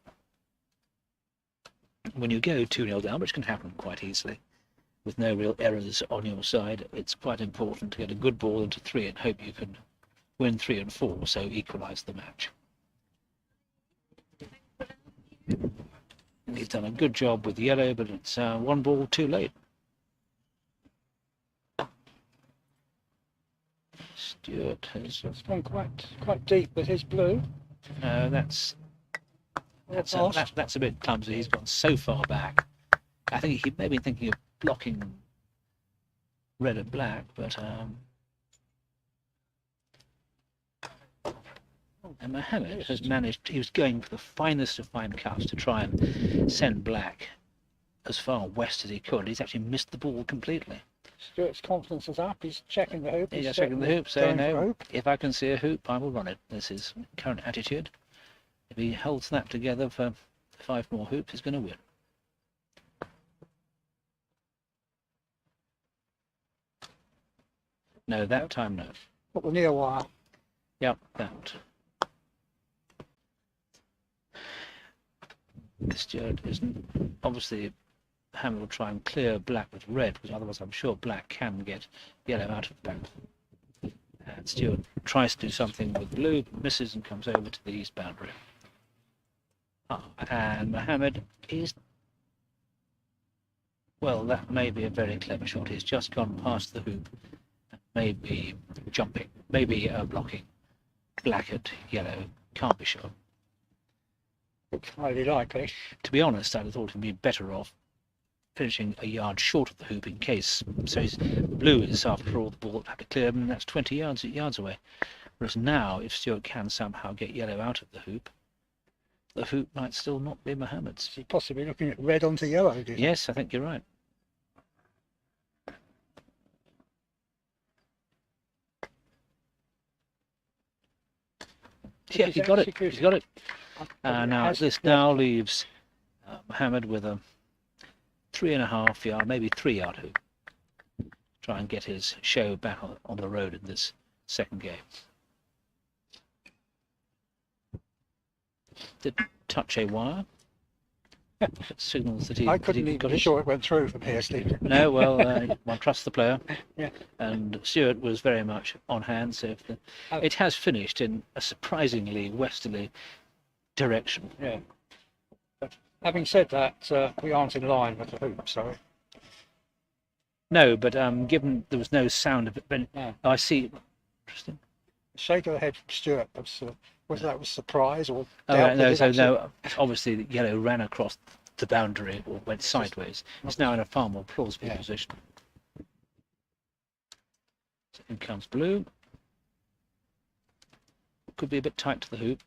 When you go 2-0 down, which can happen quite easily, with no real errors on your side, it's quite important to get a good ball into 3 and hope you can win 3 and 4, so equalise the match. He's done a good job with yellow, but it's 1 ball too late. Stuart has gone quite deep with his blue. No, that's a bit clumsy. He's gone so far back. I think he may be thinking of blocking red and black, but and Mohammed has managed. He was going for the finest of fine cuts to try and send black as far west as he could. He's actually missed the ball completely. Stuart's confidence is up. He's checking the hoop. He's checking the hoop, saying, no, if I can see a hoop, I will run it. This is his current attitude. If he holds that together for 5 more hoops, he's going to win. No, that time, no. Got the near wire. Yep, that. Stuart isn't. Obviously, Hammer will try and clear black with red, because otherwise I'm sure black can get yellow out of black. And Stuart tries to do something with blue, misses and comes over to the east boundary. And Mohammed is... Well, that may be a very clever shot. He's just gone past the hoop. Maybe jumping, maybe blocking. Black at yellow, can't be sure. Looks highly likely. To be honest, I'd have thought he'd be better off finishing a yard short of the hoop in case. So his blue is, after all, the ball that had to clear, and that's 20 yards away. Whereas now, if Stuart can somehow get yellow out of the hoop might still not be Mohammed's. Is he possibly looking at red onto yellow? Yes, I think you're right. Yeah, he got it. He's got it. Now this now leaves Mohammed with a 3.5 yard, maybe 3 yard hoop. Try and get his show back on the road in this second game. Did touch a wire. signals that he I that couldn't he even got be it. sure it went through from here, Steve. No, well, one trusts the player. Yeah. And Stuart was very much on hand. So Oh. it has finished in a surprisingly westerly direction. Yeah. But having said that, we aren't in line with the hoop, so No, but given there was no sound of it, but no. I see. Interesting. The shake of the head from Stuart was whether that was surprise or Oh, doubt right, that no, it so actually- no, obviously the yellow ran across the boundary or went sideways. It's now in a far more plausible Yeah. position. So in comes blue. Could be a bit tight to the hoop.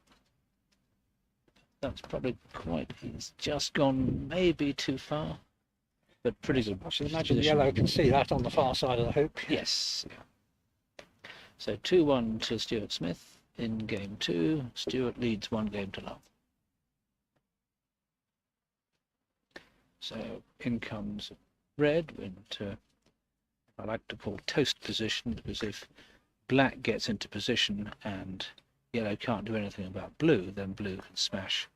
That's probably quite, he's just gone maybe too far, but pretty good. I should imagine position. yellow can see that on the far side of the hoop. Yes. So 2-1 to Stuart Smith in game 2. Stuart leads 1 game to love. So in comes red into, I like to call toast position, because if black gets into position and yellow can't do anything about blue, then blue can smash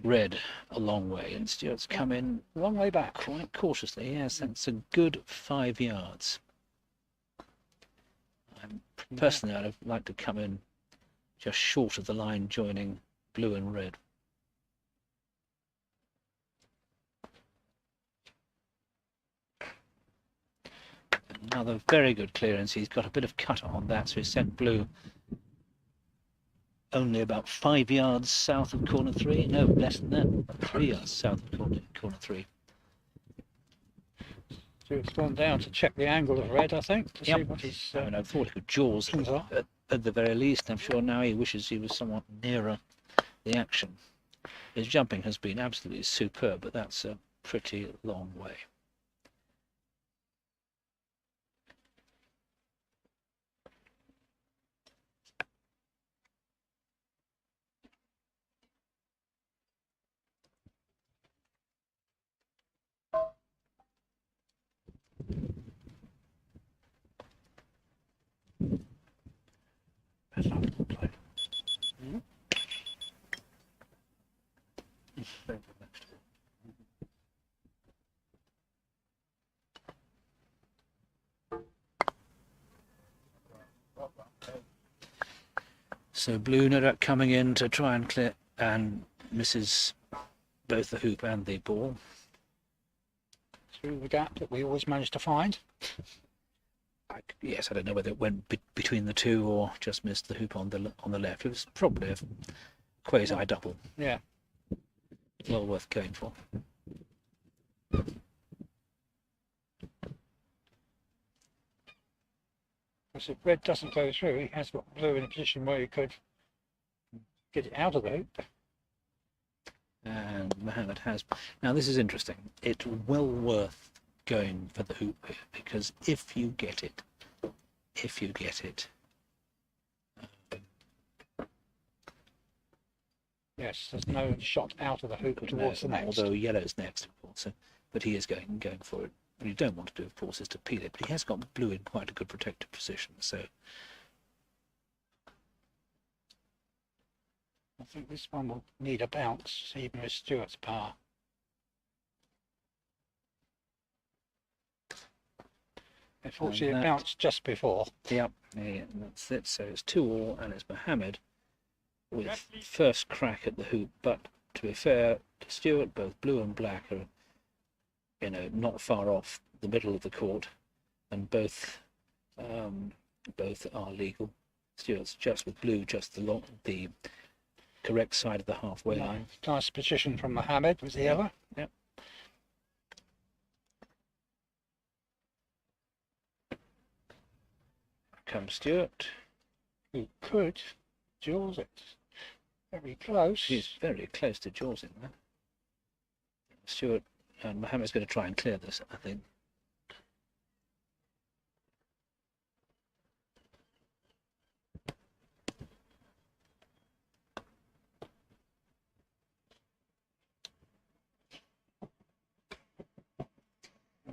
red a long way. And Stuart's come in Long way back. quite cautiously. Yes, that's a good 5 yards. Personally, I'd like to come in just short of the line joining blue and red. Another very good clearance. He's got a bit of cut on that, so he sent blue only about 5 yards south of corner 3. No, less than that. 3 yards south of corner 3. Stuart's gone down to check the angle of red, I think, to Yep. see what his I mean, I thought he could jaws options are. at the very least. I'm sure now he wishes he was somewhat nearer the action. His jumping has been absolutely superb, but that's a pretty long way. So blue no doubt coming in to try and clear, and misses both the hoop and the ball. Through the gap that we always manage to find. Yes, I don't know whether it went between the two or just missed the hoop on the left. It was probably a quasi double. Yeah. Well worth going for. Because if red doesn't go through, he has got blue in a position where he could get it out of the hoop. And Mohammed has. Now this is interesting. It's well worth going for the hoop here, because if you get it, Yes, there's no shot out of the hoop towards the next. although yellow's next, of course. So, but he is going for it. What you don't want to do, of course, is to peel it. But he has got blue in quite a good protective position. So I think this one will need a bounce, even with Stuart's par. Unfortunately, it bounced just before. yep, yeah, that's it. So it's 2-2, and it's Mohammed with first crack at the hoop. But to be fair to Stuart, both blue and black are, not far off the middle of the court, and both are legal. Stuart's just with blue, just the correct side of the halfway line. Nice position from Mohammed with the yellow. Yep. Comes Stuart. Who could jaws it. Very close. He's very close to jaws in there. Stuart and Mohammed's going to try and clear this, I think.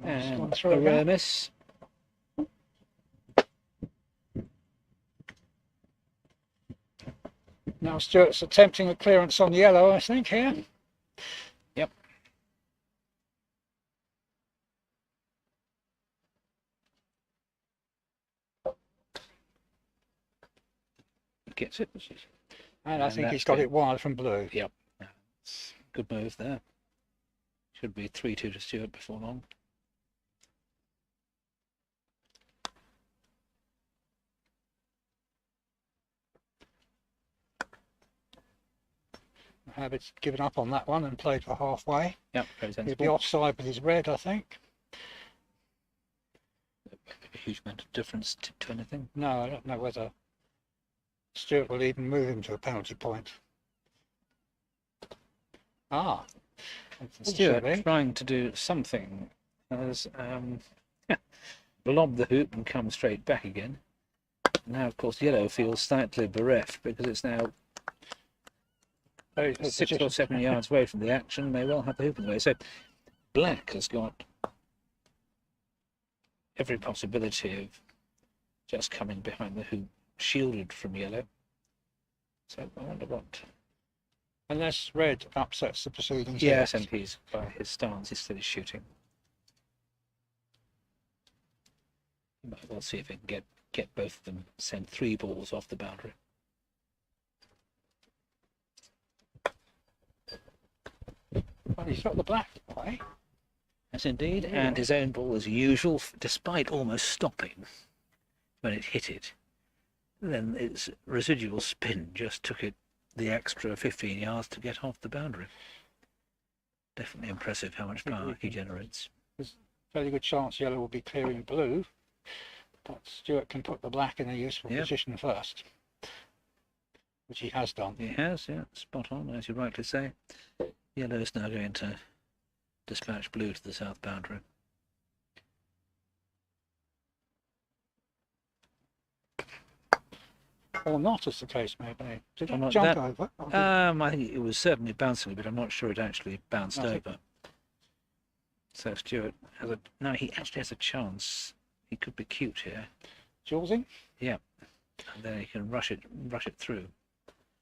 And a rare miss. Now Stuart's attempting a clearance on yellow, I think, here. gets it. And I And think he's that's got good. it wide from blue. Yep. Good move there. Should be 3-2 to Stewart before long. Habit's given up on that one and played for halfway. Yep, very He'll be sensible. offside with his red, I think. A huge amount of difference to anything. No, I don't know whether Stewart will even move him to a penalty point. Ah, Stewart unfortunately, trying to do something has lobbed the hoop and come straight back again. Now, of course, yellow feels slightly bereft because it's now very good 6 or position. 7 yards away from the action. They will have the hoop in the way. So black has got every possibility of just coming behind the hoop, shielded from yellow. So I wonder what. Unless red upsets the proceedings. Yes, here. and he's by his stance instead of shooting. You might well see if he can get both of them, send 3 balls off the boundary. Well, he's got the black way. Yes, indeed, Yeah. and his own ball as usual, despite almost stopping when it hit it. Then its residual spin just took it the extra 15 yards to get off the boundary. Definitely impressive how much power he generates. Fairly good chance yellow will be clearing blue, but Stewart can put the black in a useful Yep. position first, which he has done. He has, yeah, spot on, as you rightly say. Yellow is now going to dispatch blue to the south boundary. Or not, as the case may be. Did Or it not jump that- over? Or did- I think it was certainly bouncing, but I'm not sure it actually bounced I think- over. So Stewart has a no. He actually has a chance. He could be cute here, Julesing? and then he can rush it through.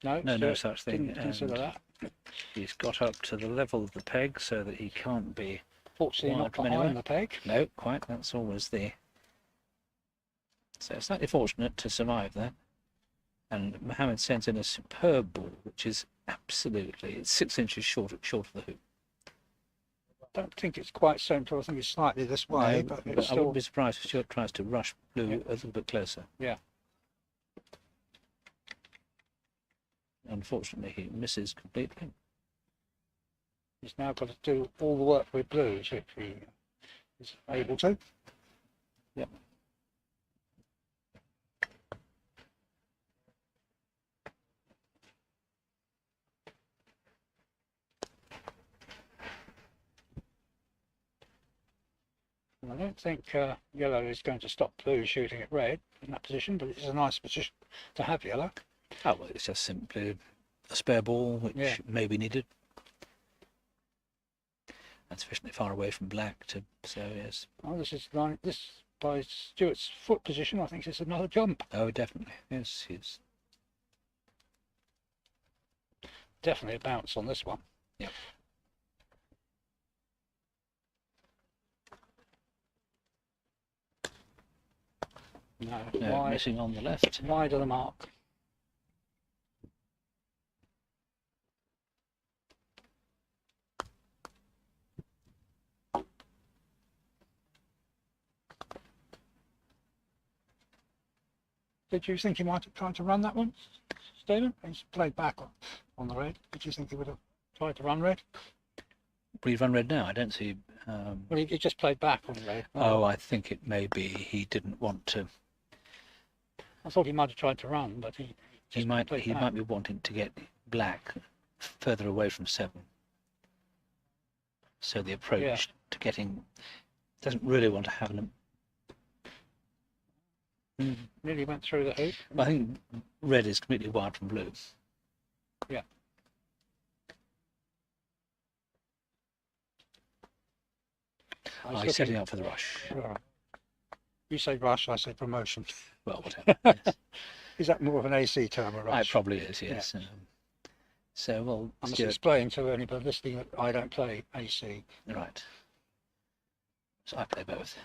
No, No Stewart such thing. didn't consider and that. He's got up to the level of the peg so that he can't be. Fortunately, not wide from behind anywhere. the peg. No, quite. That's always the. So slightly fortunate to survive that. And Mohammed sends in a superb ball, which is absolutely 6 inches short of the hoop. Don't think it's quite central. I think it's slightly this way, No, but but it's I wouldn't still. be surprised if Stewart tries to rush blue Yeah. a little bit closer. Yeah. Unfortunately, he misses completely. He's now got to do all the work with blue if he is able to. Yep. And I don't think yellow is going to stop blue shooting at red in that position, but it's a nice position to have yellow. Oh, well, it's just simply a spare ball, which Yeah. may be needed. And sufficiently far away from black to, so yes. Oh, this by Stewart's foot position. I think it's another jump. Oh, definitely. Yes, yes. Definitely a bounce on this one. Yep. No, No, missing on the left. wide of the mark. Did you think he might have tried to run that one, Stephen? He's played back on the red. Did you think he would have tried to run red? We've run red now. I don't see. Well, he just played back on the red. Oh, I think it may be he didn't want to. I thought he might have tried to run, but he He just might. played He back. might be wanting to get black further away from 7. So the approach to getting doesn't really want to have an. Nearly went through the hoop. I think red is completely wide from blue. Yeah. I was Oh, he's setting looking- up for the rush. Right. You say rush, I say promotion. Well, whatever. Yes. Is that more of an AC term, a It rush? probably is, yes. So, well, I must Stewart, explain to anybody listening that I don't play AC. right. So I play both.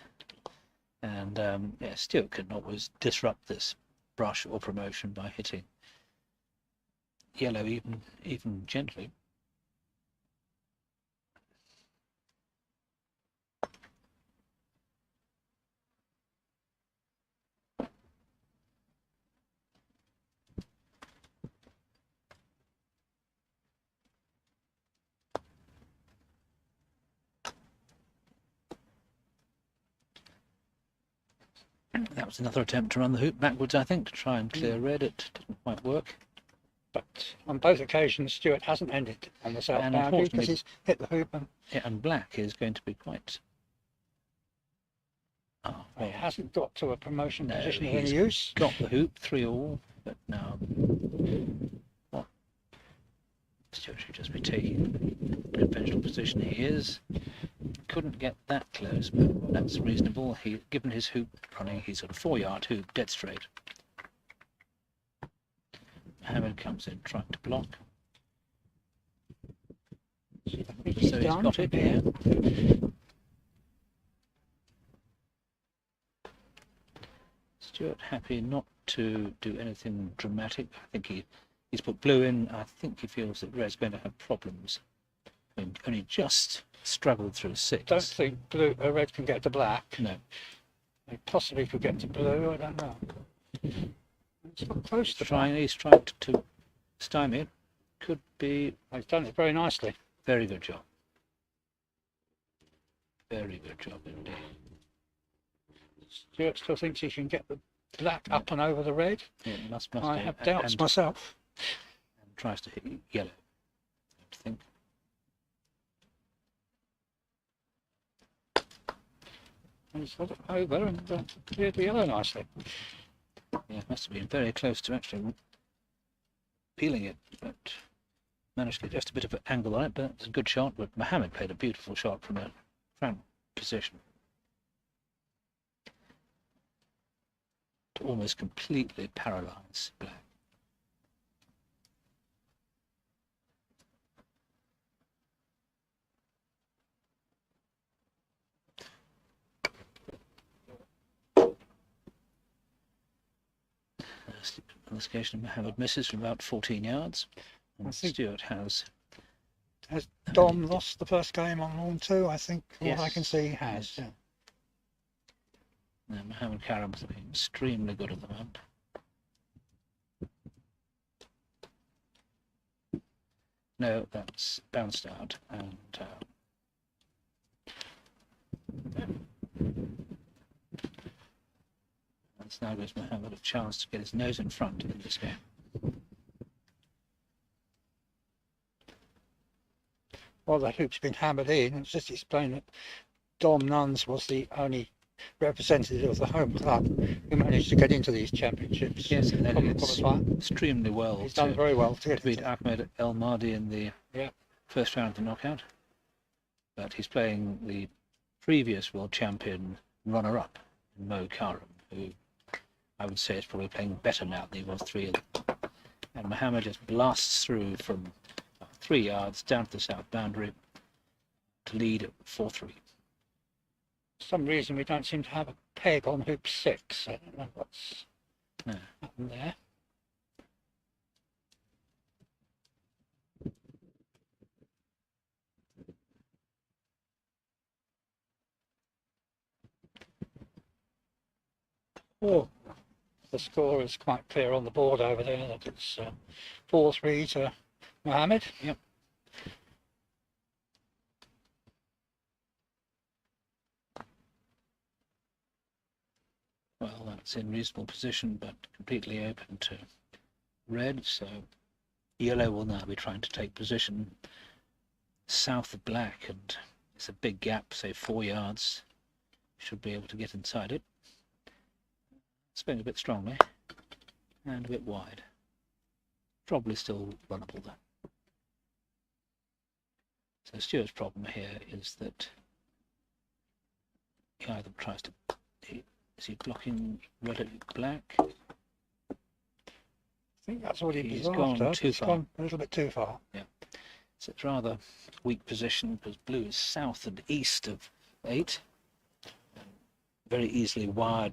And yeah, Stewart can always disrupt this brush or promotion by hitting yellow even gently. That was another attempt to run the hoop backwards, I think, to try and clear red. It didn't quite work. But on both occasions, Stuart hasn't ended on the south And boundary because unfortunately- he's hit the hoop and Yeah, and black is going to be quite... Oh, he well, hasn't got to a promotion no, position of any he's use. got the hoop, 3-all, but now what? Stuart should just be taking conventional position. He is. Couldn't get that close, but that's reasonable. Given his hoop running, he's got a 4-yard hoop, dead straight. Mohammed comes in trying to block. I think So he's he's done got from it here. here. Stuart happy not to do anything dramatic. I think he's put blue in. I think he feels that red's going to have problems. I mean, only just struggled through 6. Don't think red can get to black. No. He possibly could get to blue. I don't know. It's not close to black. He's trying to stymie it. Could be. He's done it very nicely. Very good job. Very good job indeed. Stuart still thinks he can get the black up and over the red. Yeah, must I do. have doubts And myself. tries to hit yellow, I think. And he's got it over and cleared the yellow nicely. Yeah, must have been very close to actually peeling it, but managed to get just a bit of an angle on it. But it's a good shot. But Mohammed played a beautiful shot from a front position to almost completely paralyze black. On this occasion, Mohammed misses from about 14 yards, and Stuart has. Has Dom lost the first game on lawn 2? I think, from what I Yes. can see, he has. Yes. Now, Mohammed Karam's looking extremely good at the moment. No, that's bounced out, and this now gives Mohammed a chance to get his nose in front in this game. Well, the hoop's been hammered in. It's just explained that Dom Nuns was the only representative of the home club who managed to get into these championships. Yes, and then From it's qualifying. extremely well. He's done very well to get to beat into. Ahmed El Mahdi in the Yeah. first round of the knockout. But he's playing the previous world champion runner-up, Mo Karam, who I would say is probably playing better now than he was 3 years ago. And Mohammed just blasts through from 3 yards down to the south boundary to lead at 4-3. For some reason, we don't seem to have a peg on hoop 6. I don't know what's No. happened there. Oh, the score is quite clear on the board over there that it's 4-3 to Mohammed. Yep. Well, that's in reasonable position, but completely open to red. So yellow will now be trying to take position south of black, and it's a big gap, say 4 yards. Should be able to get inside it. Spinning a bit strongly and a bit wide. Probably still runnable though. So Stuart's problem here is that he either tries to... Is he blocking red at black? I think that's what He's was gone after. too He's far. gone a little bit too far. So it's rather weak position because blue is south and east of 8. Very easily wired,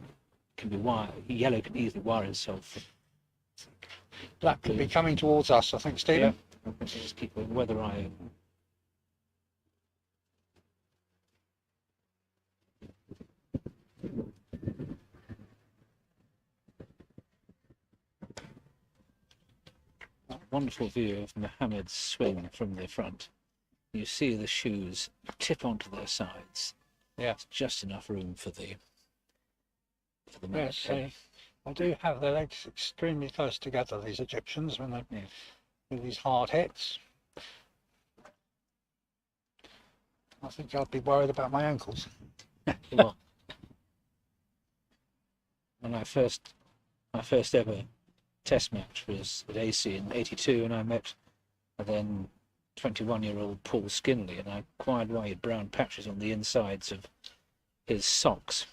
can be wired. Yellow can easily wire itself Black could be coming towards us, I think, Stephen. Yeah. Let's just keep a weather eye. Wonderful view of Mohammed's swing from the front. You see the shoes tip onto their sides. Yeah. It's just enough room for the Yes, they do have their legs extremely close together, these Egyptians, when they do these hard hits. I think I'd be worried about my ankles. Well, when my first ever test match was at AC in '82, and I met a then 21-year-old Paul Skinley, and I acquired wide brown patches on the insides of his socks.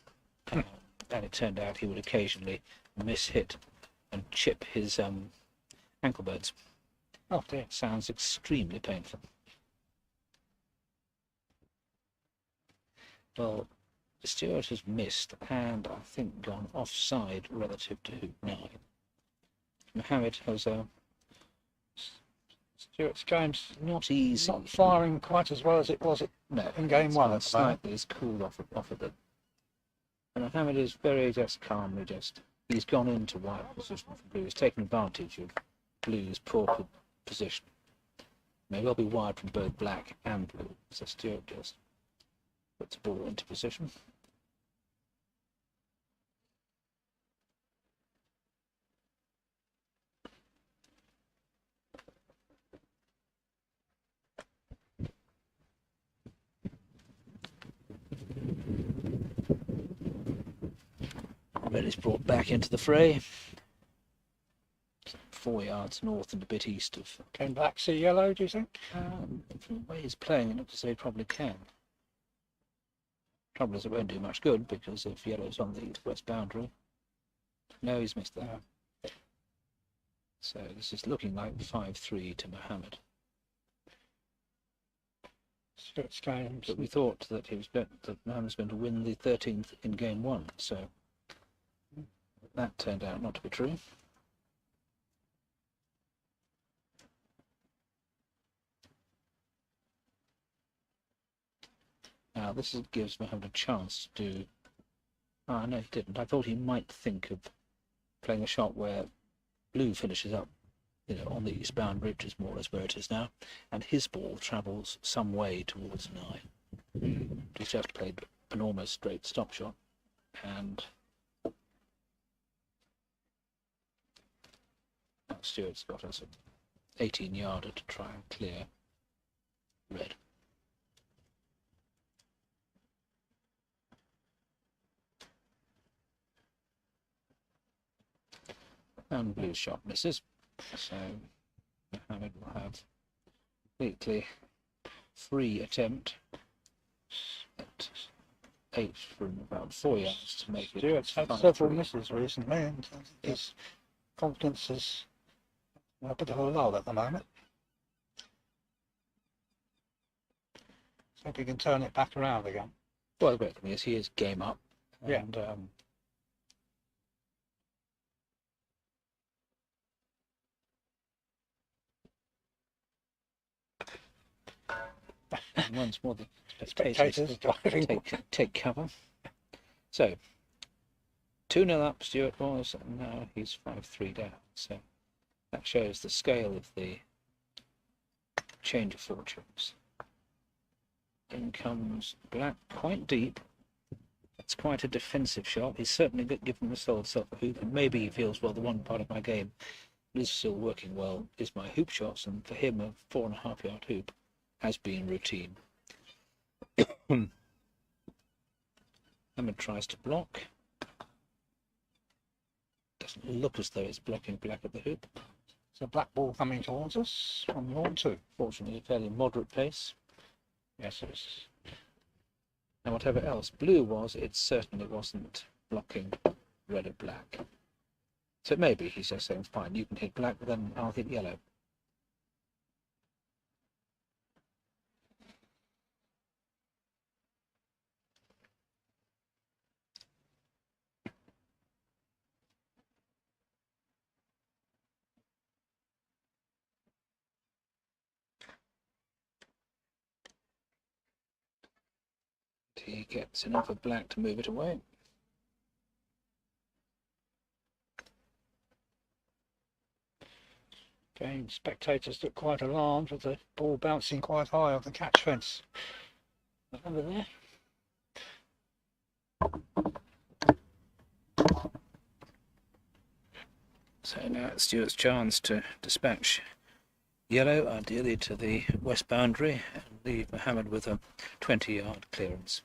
And it turned out he would occasionally miss-hit and chip his ankle birds. Oh dear. Sounds extremely painful. Well, Stewart has missed and I think gone offside relative to hoop 9. Mohammed has Stewart's game's not easy. not firing quite as well as it was in game one at the moment. Slightly is cooled off of it. And Mohammed is very just calmly he's gone into white position for blue. He's taken advantage of blue's poor position. May well be wide from both black and blue. So Stewart just puts the ball into position. Red is brought back into the fray. 4 yards north and a bit east of. Can black see yellow, do you think? From the way he's playing, it looks as though he probably can. Trouble is, it won't do much good because if yellow's on the west boundary. No, he's missed that. So this is looking like 5-3 to Mohammed. Stewart's game. But we thought that that Mohammed's going to win the 13th in game 1, so that turned out not to be true. Now this gives Mohammed a chance to do. Ah, no, he didn't. I thought he might think of playing a shot where blue finishes up, on the east boundary, which is more or less where it is now, and his ball travels some way towards 9. He's just played an almost straight stop shot, and Stewart's got us an 18-yarder to try and clear red. And blue shot misses, so Mohammed will have completely free attempt at 8 from about 4 yards to make it. Stewart's had several misses recently, and his confidence is a bit of a lull at the moment. So if he can turn it back around again. Well, the great thing is he is game up, and and once more the Spectators driving. take cover. So 2-0 up Stewart was, and now he's 5-3 down. So that shows the scale of the change of fortunes. In comes black quite deep. It's quite a defensive shot. He's certainly given himself a hoop, and maybe he feels, well, the one part of my game is still working well is my hoop shots, and for him a 4.5-yard hoop has been routine. Mohammed tries to block. Doesn't look as though it's blocking black at the hoop. So black ball coming towards us on lawn 2. Fortunately, a fairly moderate pace. Yes, it's. And whatever else blue was, it certainly wasn't blocking red or black. So maybe he's just saying, fine, you can hit black, but then I'll hit yellow. He gets enough of black to move it away. Again, spectators look quite alarmed with the ball bouncing quite high off the catch fence. Under there. So now it's Stuart's chance to dispatch yellow, ideally to the west boundary, and leave Mohammed with a 20-yard clearance.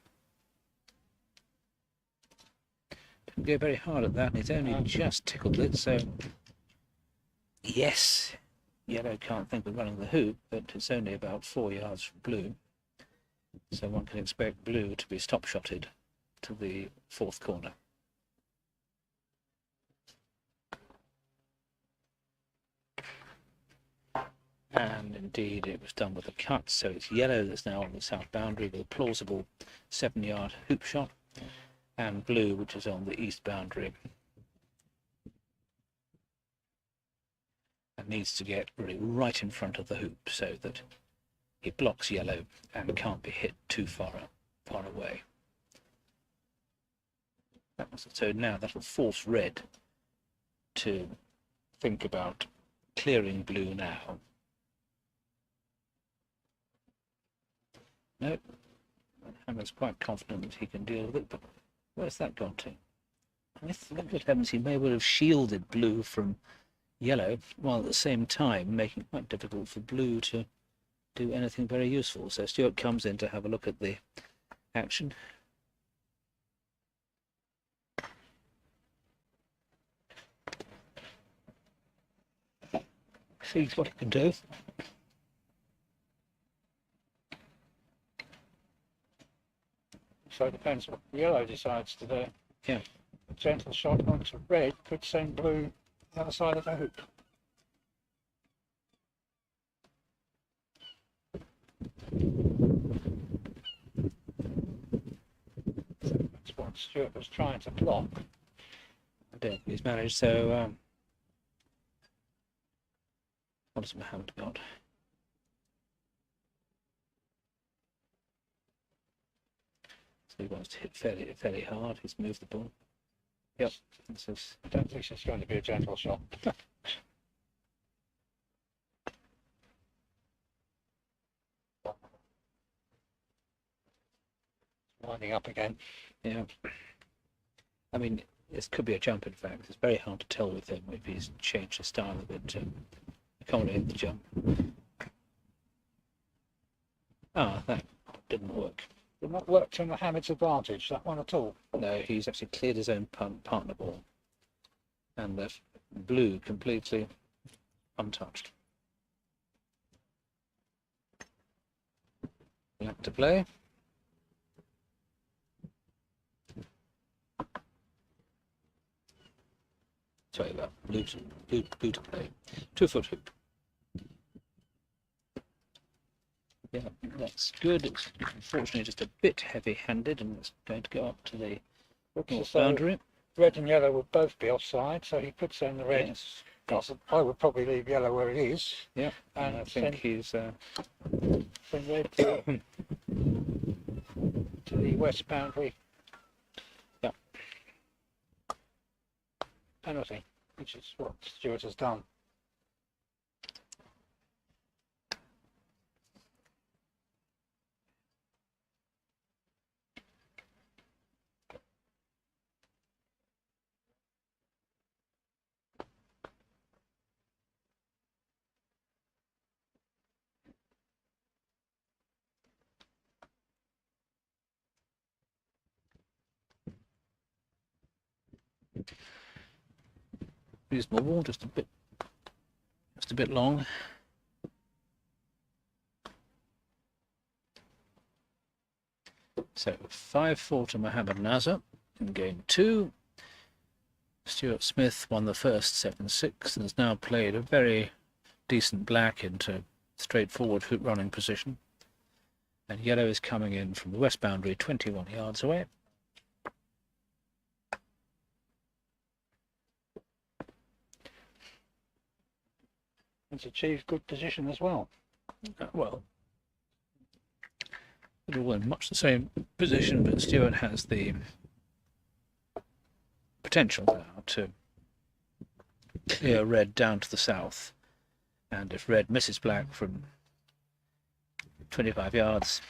Didn't go very hard at that, and he's only just tickled it, so yes, yellow can't think of running the hoop, but it's only about 4 yards from blue, so one can expect blue to be stop-shotted to the fourth corner. And indeed it was done with a cut, so it's yellow that's now on the south boundary with a plausible 7-yard hoop shot, and blue which is on the east boundary and needs to get really right in front of the hoop so that he blocks yellow and can't be hit too far away. So now that'll force red to think about clearing blue now. No, Hammer's quite confident that he can deal with it, but where's that gone to? I think, good heavens, he may well have shielded blue from yellow, while at the same time making it quite difficult for blue to do anything very useful. So Stuart comes in to have a look at the action. Sees what he can do. So it depends what yellow decides to do. Yeah. A gentle shot onto red could send blue the other side of the hoop. So that's what Stuart was trying to block. I don't think he's managed, so what has Mohammed got? So he wants to hit fairly hard. He's moved the ball. Yep. I don't think it's going to be a gentle shot. Winding up again. Yeah. I mean, this could be a jump, in fact. It's very hard to tell with him if he's changed his style a bit to accommodate the jump. Ah, that didn't work. Did not work to Mohammed's advantage, that one at all. No, he's actually cleared his own partner ball and left blue completely untouched. Black to play. Sorry about blue to play. 2-foot hoop. Yeah, that's good. It's unfortunately just a bit heavy-handed, and it's going to go up to the north boundary. Red and yellow would both be offside, so he could send the red. Yes. I would probably leave yellow where it is. Yeah, and I think he's send red to the west boundary. Yeah. Penalty, which is what Stuart has done. Reasonable ball, just a bit long. So 5-4 to Mohammed Nazar in game 2. Stuart Smith won the first 7-6 and has now played a very decent black into straightforward hoop running position. And yellow is coming in from the west boundary, 21 yards away. It's achieved good position as well. Well, They're all in much the same position, but Stuart has the potential now to clear red down to the south, and if red misses black from 25 yards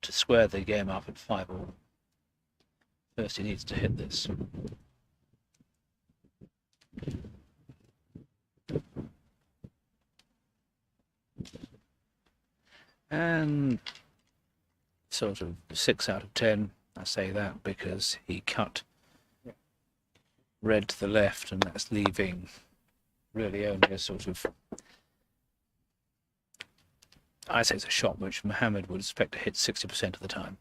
to square the game up at 5-all, first he needs to hit this. And sort of 6 out of 10. I say that because he cut red to the left, and that's leaving really only a sort of, I say it's a shot which Mohammed would expect to hit 60% of the time,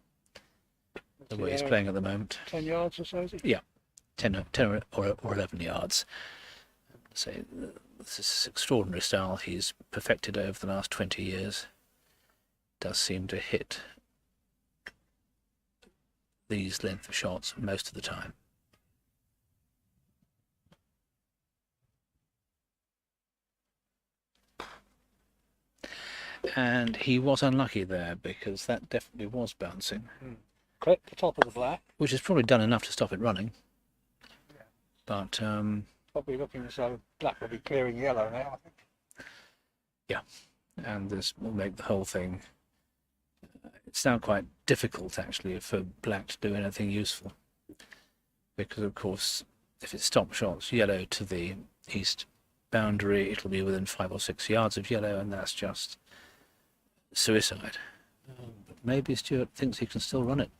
the way he's playing at the moment. 10 yards or so, is it? Yeah, 10 or 11 yards. So this is extraordinary style he's perfected over the last 20 years. Does seem to hit these length of shots most of the time. And he was unlucky there because that definitely was bouncing. Clip the top of the black. Which has probably done enough to stop it running. Yeah. But Probably looking as though black will be clearing yellow now, I think. Yeah, and this will make the whole thing. It's now quite difficult actually for black to do anything useful, because of course if it stop shots yellow to the east boundary, it'll be within 5 or 6 yards of yellow, and that's just suicide. But maybe Stuart thinks he can still run it.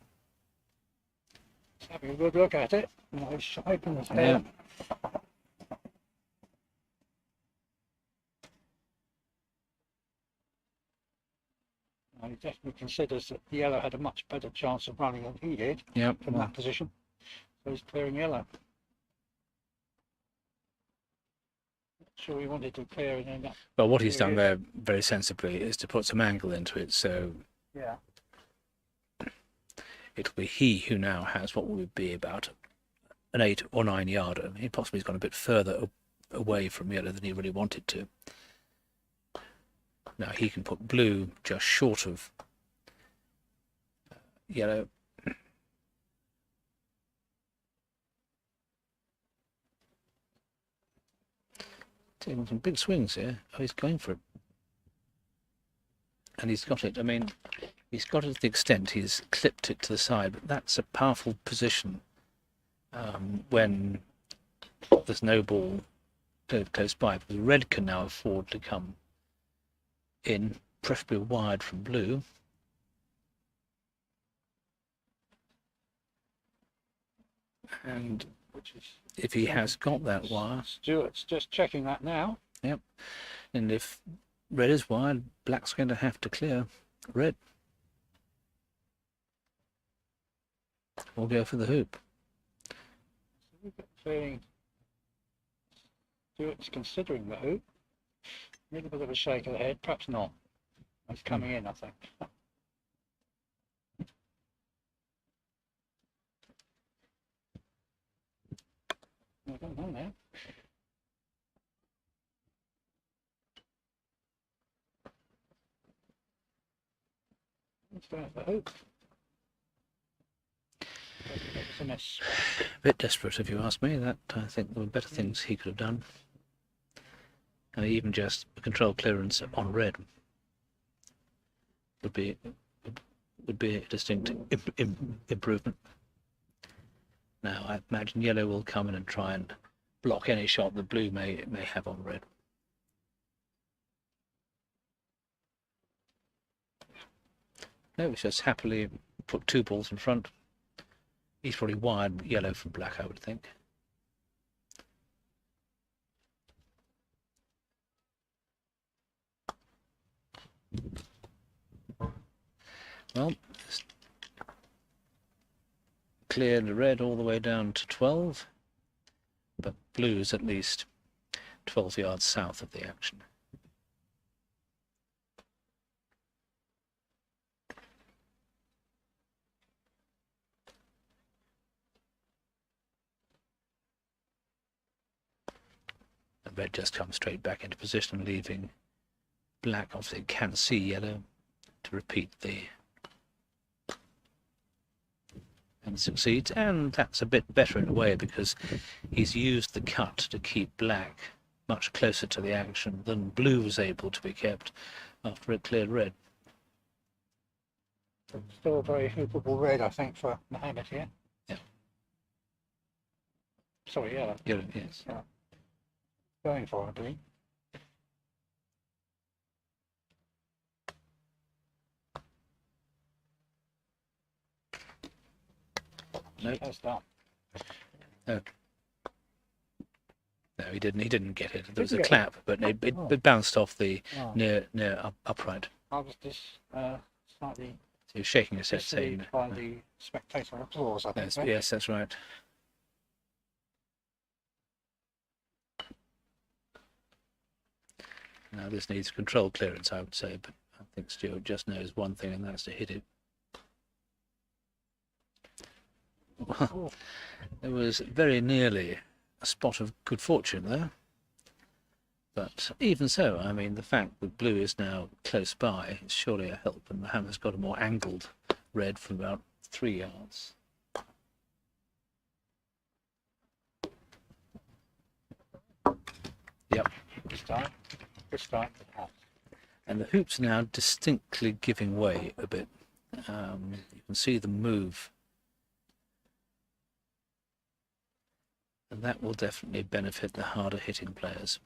He's having a good look at it. Nice shape in his hair. He definitely considers that yellow had a much better chance of running than he did from that position. So he's clearing yellow. Not sure he wanted to clear it in that. Well, what he's done there very sensibly is to put some angle into it, so yeah, it'll be he who now has what would be about an 8 or 9 yarder. He possibly has gone a bit further away from yellow than he really wanted to. Now he can put blue just short of yellow. Taking some big swings here. Oh, he's going for it. And he's got it. I mean, he's got it to the extent he's clipped it to the side, but that's a powerful position when there's no ball close by, because red can now afford to come in, preferably wide from blue. And if he has got that wire, Stuart's just checking that now. Yep. And if red is wide, black's going to have to clear red or go for the hoop. We've got the feeling Stuart's considering the hoop. A little bit of a shake of the head, perhaps not. It's coming in, I think. I don't know now. Let's go for the hoop. That's a miss. A bit desperate, if you ask me. That I think there were better things he could have done. And even just a control clearance on red would be a distinct improvement. Now I imagine yellow will come in and try and block any shot the blue may have on red. No, it's just happily put 2 balls in front. He's probably wired yellow from black, I would think. Well, cleared red all the way down to 12, but blue is at least 12 yards south of the action. And red just comes straight back into position, leaving black obviously can see yellow to repeat the and succeeds, and that's a bit better in a way because he's used the cut to keep black much closer to the action than blue was able to be kept after it cleared red. Still a very hoopable red, I think, for Mohammed here. Yeah. Sorry, yellow. Yellow, yes. Yeah. Going for, I believe. Nope. That's that. No, he didn't. He didn't get it. There was Didn't a get clap, but it bounced off the Oh. near upright. I was just slightly So he was shaking his head, saying, deceived by the spectator applause, I think. yes, right? yes, that's right. Now this needs control clearance, I would say, but I think Stuart just knows one thing, and that's to hit it. Well, there was very nearly a spot of good fortune there. But even so, I mean, the fact that blue is now close by is surely a help, and Mohammed's got a more angled red from about 3 yards. Yep. This time. And the hoop's now distinctly giving way a bit. You can see the move. And that will definitely benefit the harder hitting players.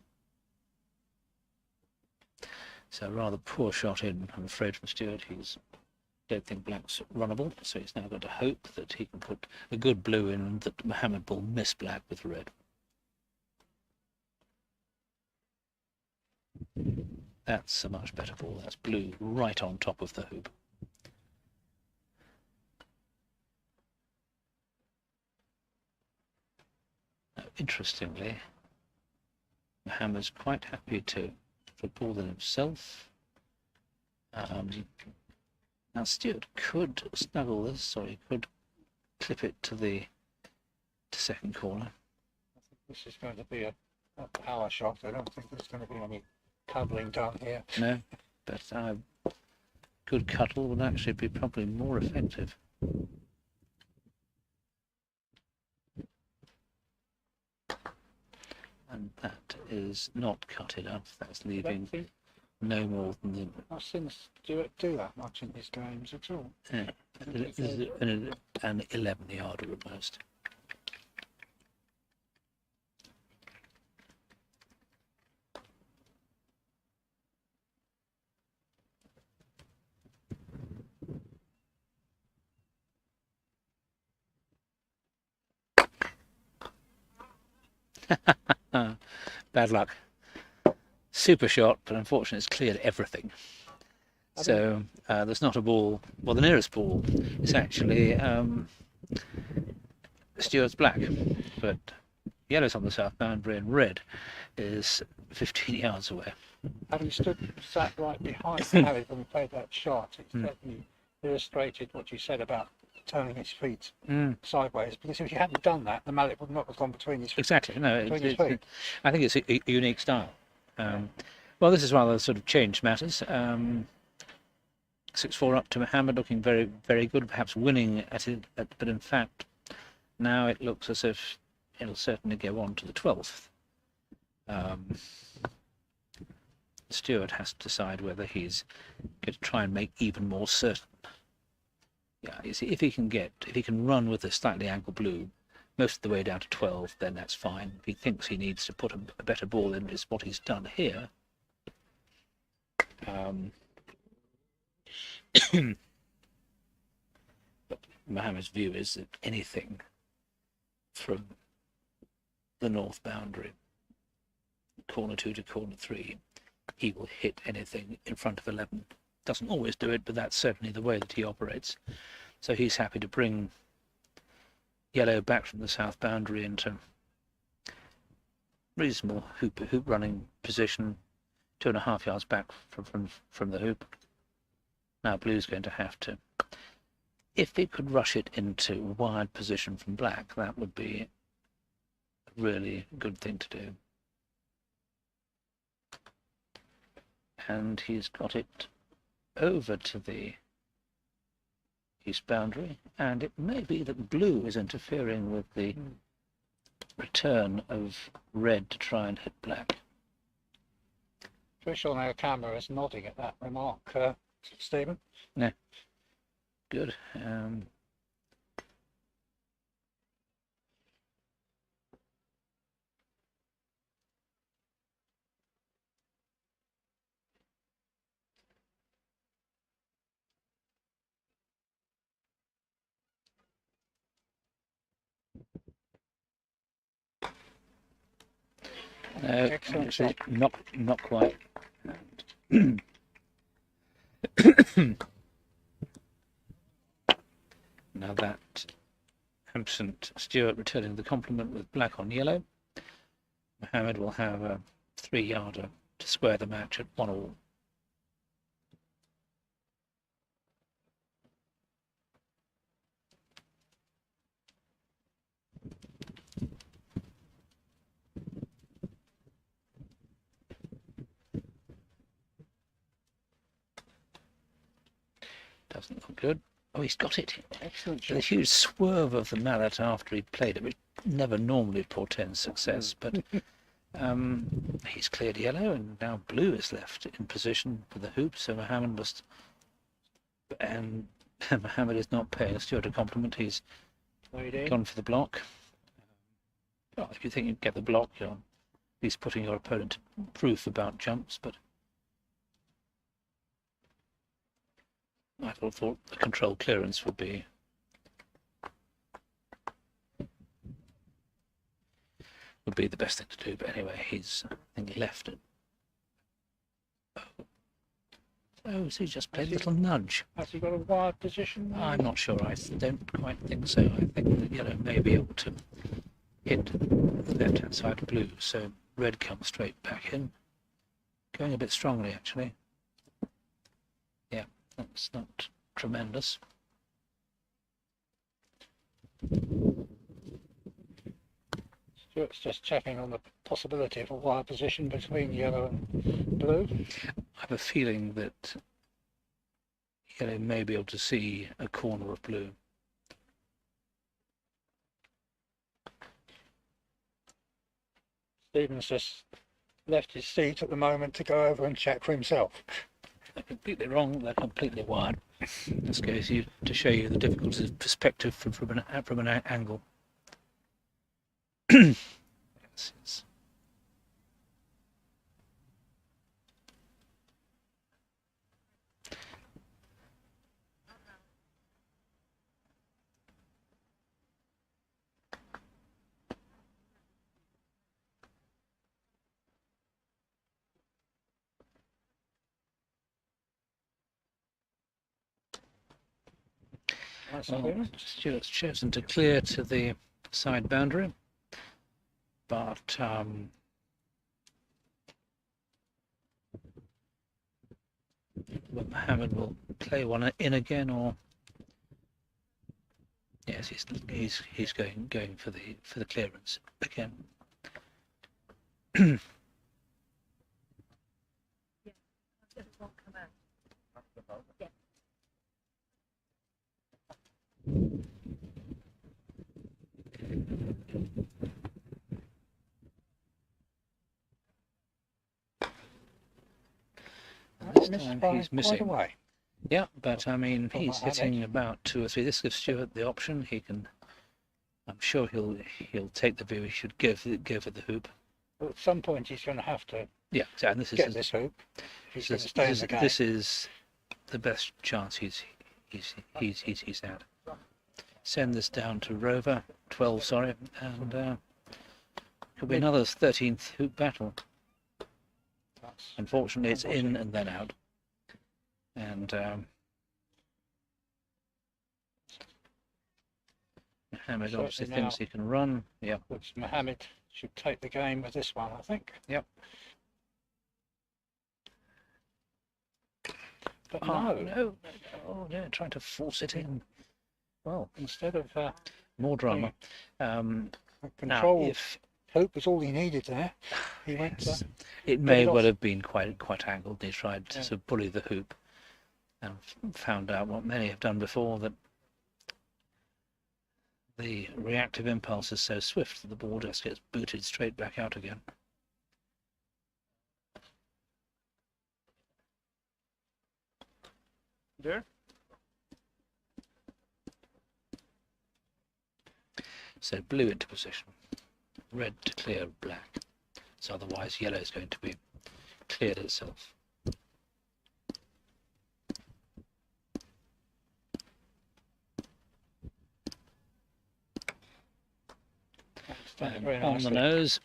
So a rather poor shot in, I'm afraid, from Stuart. Don't think black's runnable, so he's now got to hope that he can put a good blue in and that Mohammed will miss black with red. That's a much better ball. That's blue right on top of the hoop. Now, interestingly, Mohammed's quite happy to ball in himself. Now Stuart could snuggle this, or he could clip it to second corner. I think this is going to be a power shot. I don't think there's going to be any cuddling done here. No, but good cuddle would actually be probably more effective. And that is not cut enough. That's leaving no more than the. I've seen Stuart do that much in his games at all. An 11-yarder at most. Bad luck. Super shot, but unfortunately it's cleared everything. So there's not a ball. Well, the nearest ball is actually Stuart's black, but yellow's on the south boundary and red is 15 yards away. Having sat right behind Harry when we played that shot, it certainly illustrated what you said about turning his feet sideways, because if you hadn't done that, the mallet would not have gone between his feet. Exactly. No, His feet. I think it's a unique style. Well, this is rather sort of changed matters. 6-4 up to Mohammed, looking very, very good, perhaps winning at it, but in fact, now it looks as if it'll certainly go on to the 12th. Stuart has to decide whether he's going to try and make even more certain. Yeah, you see, if he can run with a slightly angled blue most of the way down to 12, then that's fine. If he thinks he needs to put a better ball in, is what he's done here. But Mohammed's view is that anything from the north boundary, corner 2 to corner 3, he will hit anything in front of 11. Doesn't always do it, but that's certainly the way that he operates. So he's happy to bring yellow back from the south boundary into reasonable hoop running position, 2.5 yards back from the hoop. Now blue's going to have to, if he could rush it into wide position from black, that would be a really good thing to do. And he's got it over to the east boundary, and it may be that blue is interfering with the return of red to try and hit black. Pretty sure our camera is nodding at that remark, Stephen. No. Good. No, Excellent actually, not quite. Now that absent Stewart returning the compliment with black on yellow, Mohammed will have a 3-yarder to square the match at 1-all. Doesn't look good. Oh, he's got it. Excellent The shot. huge swerve of the mallet after he'd played it, which never normally portends success, but he's cleared yellow, and now blue is left in position for the hoop, so Mohammed must... And Mohammed is not paying Stewart a compliment. He's gone for the block. Well, if you think you get the block, you're at least putting your opponent to proof about jumps, but I thought the control clearance would be the best thing to do. But anyway, he's, I think, left it. Oh, so he just played a little nudge. Has he got a wide position? I'm not sure. I don't quite think so. I think that yellow may be able to hit the left-hand side of blue, so red comes straight back in. Going a bit strongly, actually. Yeah, that's not tremendous. Stuart's just checking on the possibility of a wide position between yellow and blue. I have a feeling that yellow may be able to see a corner of blue. Stephen's just left his seat at the moment to go over and check for himself. They're completely wrong. They're completely wide. This goes to show you the difficulties of perspective from an angle. Yes, it's... Well, Stuart's chosen to clear to the side boundary, but Mohammed will play one in again, or yes, he's going for the clearance again. This time he's missing. Yeah, but I mean, he's hitting about 2 or 3. This gives Stuart the option. He can, I'm sure he'll take the view. He should go for the hoop. Well, at some point he's going to have to and this get is this hoop. He's going to stay in the game. This is the best chance he's had. Send this down to Rover 12, sorry, and could be another 13th hoop battle. Unfortunately, it's in and then out. And Mohammed obviously thinks he can run. Yep. Which Mohammed should take the game with this one, I think. Yep. But no, trying to force it in. Well, instead of more drama. control now, if hoop was all he needed there, he went. It may well have been quite angled. He tried to sort of bully the hoop, and found out what many have done before, that the reactive impulse is so swift that the ball just gets booted straight back out again. Yeah. So blue into position, red to clear black. So otherwise yellow is going to be cleared itself. Very On the nicely. nose.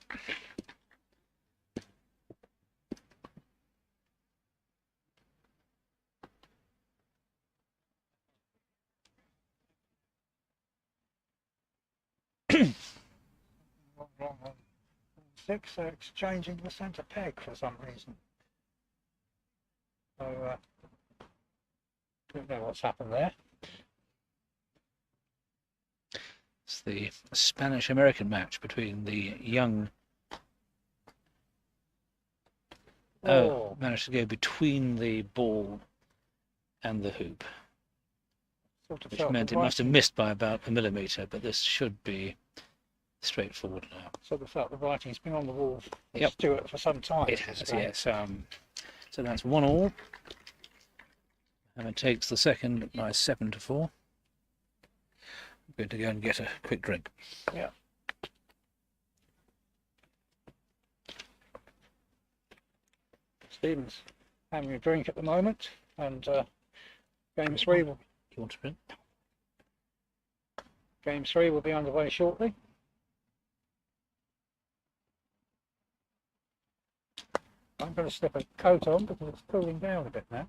Wrong on 6, so exchanging the centre peg for some reason. So, don't know what's happened there. It's the Spanish-American match between the young. Oh, managed to go between the ball and the hoop, Sort of which felt meant the it must have writing- missed by about a millimetre, but this should be straightforward now. Sort of felt the writing's been on the wall for Yep. Stewart for some time. It has, yes. So that's 1-1. And it takes the second by 7-4. I'm going to go and get a quick drink. Yeah. Stephen's having a drink at the moment, and game 3 will You want to drink? be underway shortly. I'm going to slip a coat on because it's cooling down a bit now.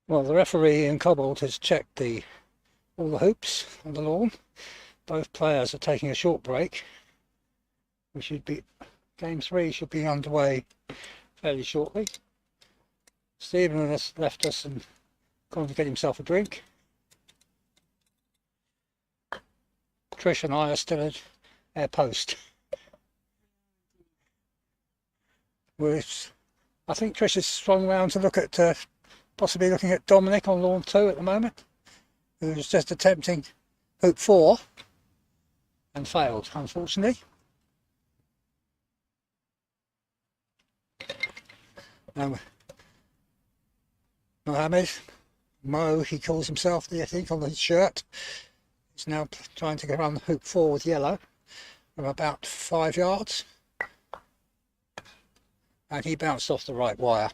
Well, the referee in Cobalt has checked all the hoops on the lawn. Both players are taking a short break. Game 3 should be underway fairly shortly. Stephen has left us and gone to get himself a drink. Trish and I are still at our post. I think Trish has swung round to look at possibly looking at Dominic on lawn 2 at the moment, who's just attempting hoop 4 and failed, unfortunately. Mohammed, Mo, he calls himself, I think, on his shirt. He's now trying to get on hoop 4 with yellow from about 5 yards. And he bounced off the right wire.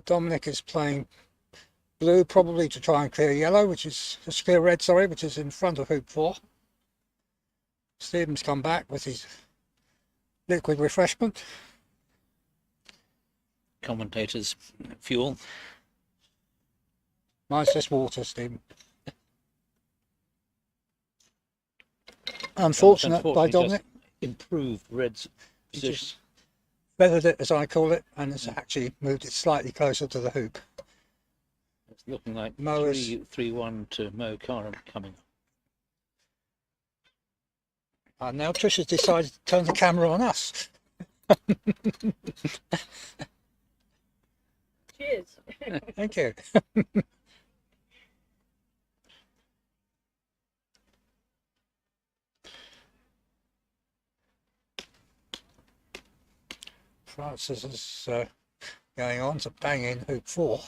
Dominic is playing blue, probably to try and clear yellow, clear red, sorry, which is in front of hoop 4. Stephen's come back with his liquid refreshment. Commentators' fuel. Mine's just water, Stephen. Unfortunate by Dominic. Improved red's He position. just feathered it, as I call it, and has actually moved it slightly closer to the hoop. It's looking like Mo is 3-1 to Mo Karam coming. And now Trish has decided to turn the camera on us. Cheers. Thank you. Francis is going on to bang in hoop 4.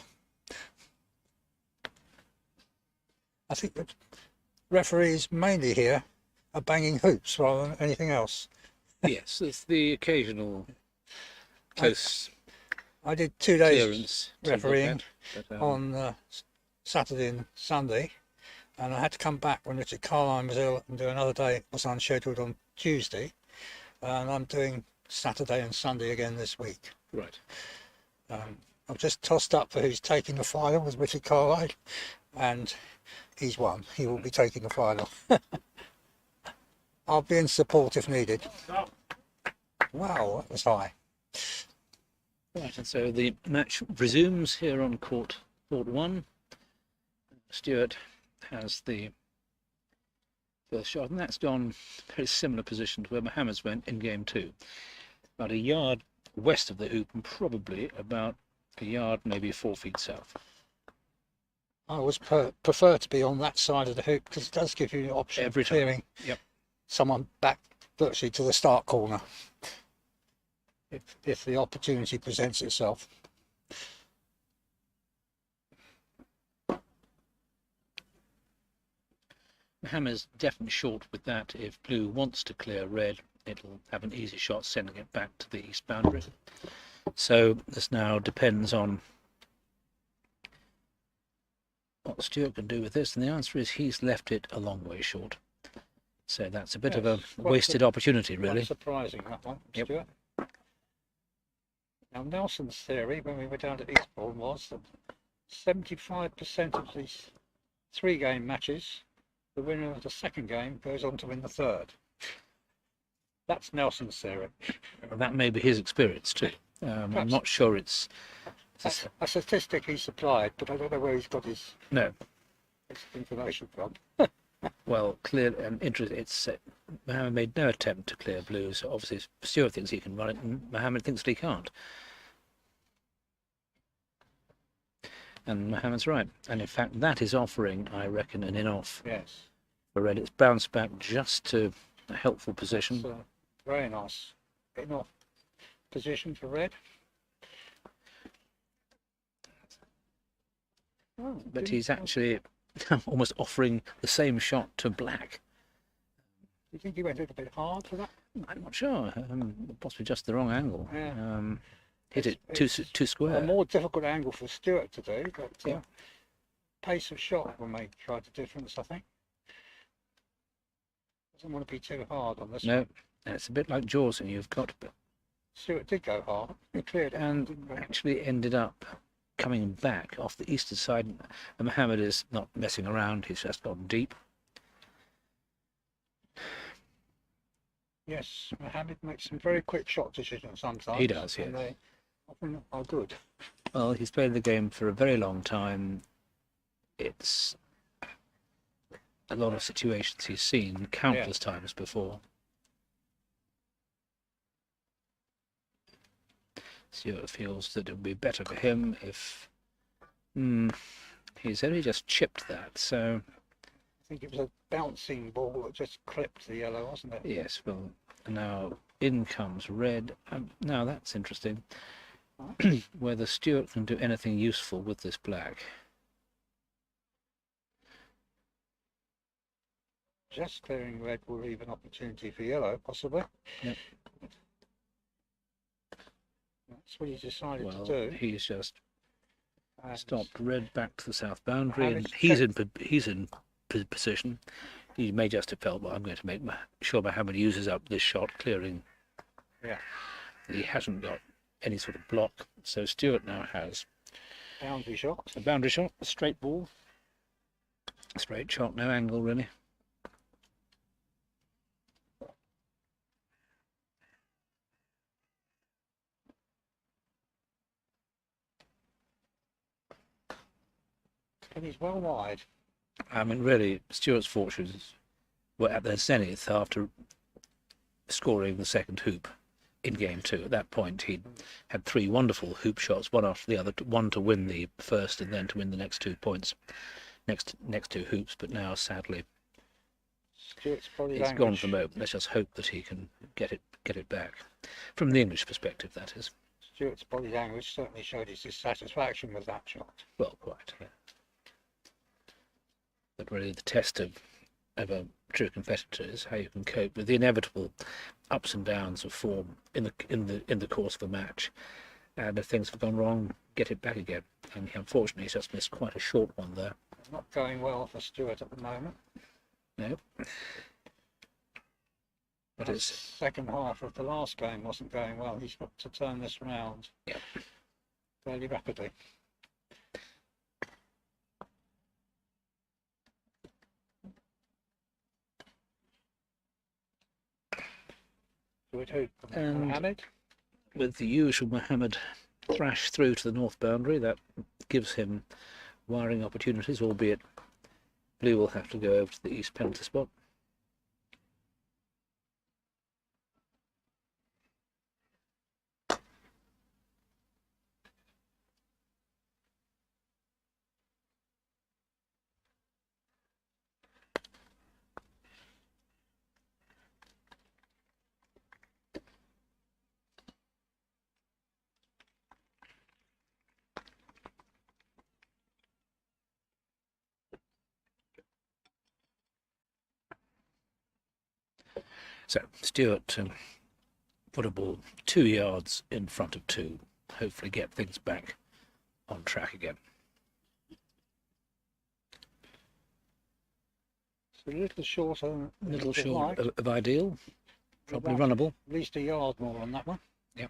I think the referees mainly here are banging hoops rather than anything else. Yes, there's the occasional close I did 2 days clearance to look refereeing at, but, on Saturday and Sunday, and I had to come back when Richard Carline was ill and do another day. It was unscheduled on Tuesday, and I'm doing Saturday and Sunday again this week. right. I've just tossed up for who's taking the final with Richard Carline, and he's won. He will be taking the final. I'll be in support if needed. Wow, that was high. Right, and so the match resumes here on court 1. Stuart has the first shot, and that's gone very similar position to where Mohammed's went in game 2. About a yard west of the hoop and probably about a yard, maybe 4 feet south. I always prefer to be on that side of the hoop because it does give you the option Every of time. clearing Yep. someone back virtually to the start corner if the opportunity presents itself. Mohammed's definitely short with that. If blue wants to clear red, it'll have an easy shot sending it back to the east boundary. So this now depends on what Stuart can do with this, and the answer is he's left it a long way short. So that's a bit of a wasted opportunity, really. Quite surprising, that one, Yep. Stuart. Now, Nelson's theory when we were down at Eastbourne was that 75% of these 3-game matches, the winner of the second game goes on to win the third. That's Nelson's theory. That may be his experience too. I'm not sure it's That's a statistic he supplied, but I don't know where he's got his no. information from. Well, clear and interesting. It's Mohammed made no attempt to clear blue, so obviously Stuart thinks he can run it, and Mohammed thinks that he can't. And Mohammed's right. And in fact, that is offering, I reckon, an in-off Yes. for red. It's bounced back just to a helpful position. It's a very nice in-off position for red. Oh, But he's actually almost offering the same shot to black. You think he went a little bit hard for that? I'm not sure. Possibly just the wrong angle. Yeah. Hit it It's too square. A more difficult angle for Stuart to do, but Yeah. pace of shot will make quite a difference, I think. Doesn't want to be too hard on this No, one. and it's a bit like jaws, and you've got, Stuart did go hard. He cleared it. and didn't he? actually ended up coming back off the eastern side. And Mohammed is not messing around; he's just gone deep. Yes, Mohammed makes some very quick shot decisions sometimes. He does, and yes. they often are good. Well, he's played the game for a very long time. It's a lot of situations he's seen countless times before. Stuart feels that it would be better for him if he's only just chipped that. So I think it was a bouncing ball that just clipped the yellow, wasn't it? yes, well, now in comes red. Now that's interesting. Whether Stuart can do anything useful with this black. Just clearing red will leave an opportunity for yellow, possibly. Yep. That's what he decided Well, to do. he's just And stopped red back to the south boundary, and Mohammed's he's in position. He may just have felt, well, I'm going to make sure Mohammed uses up this shot, clearing. Yeah. He hasn't got any sort of block, so Stuart now has boundary shot. a boundary shot, a straight ball, straight shot, no angle really. And he's well wide. I mean, really, Stuart's fortunes were at their zenith after scoring the second hoop in game 2. At that point, he'd had 3 wonderful hoop shots, one after the other, one to win the first and then to win the next 2 points, next 2 hoops. But now, sadly, Stuart's body it's language. gone for the moment. Let's just hope that he can get it back, from the English perspective, that is. Stuart's body language certainly showed his dissatisfaction with that shot. Well, quite. Yeah. But really, the test of of a true competitor is how you can cope with the inevitable ups and downs of form in the course of a match, and if things have gone wrong, get it back again. And unfortunately, he's just missed quite a short one there. Not going well for Stuart at the moment. No, but The it's second half of the last game wasn't going well. He's got to turn this round fairly rapidly. And Mohammed. with the usual Mohammed thrash through to the north boundary, that gives him wiring opportunities, albeit blue will have to go over to the east penalty spot. So Stuart put a ball 2 yards in front of 2, hopefully get things back on track again. It's a little shorter. A little than short like. of ideal, probably About runnable. At least a yard more on that one. Yep.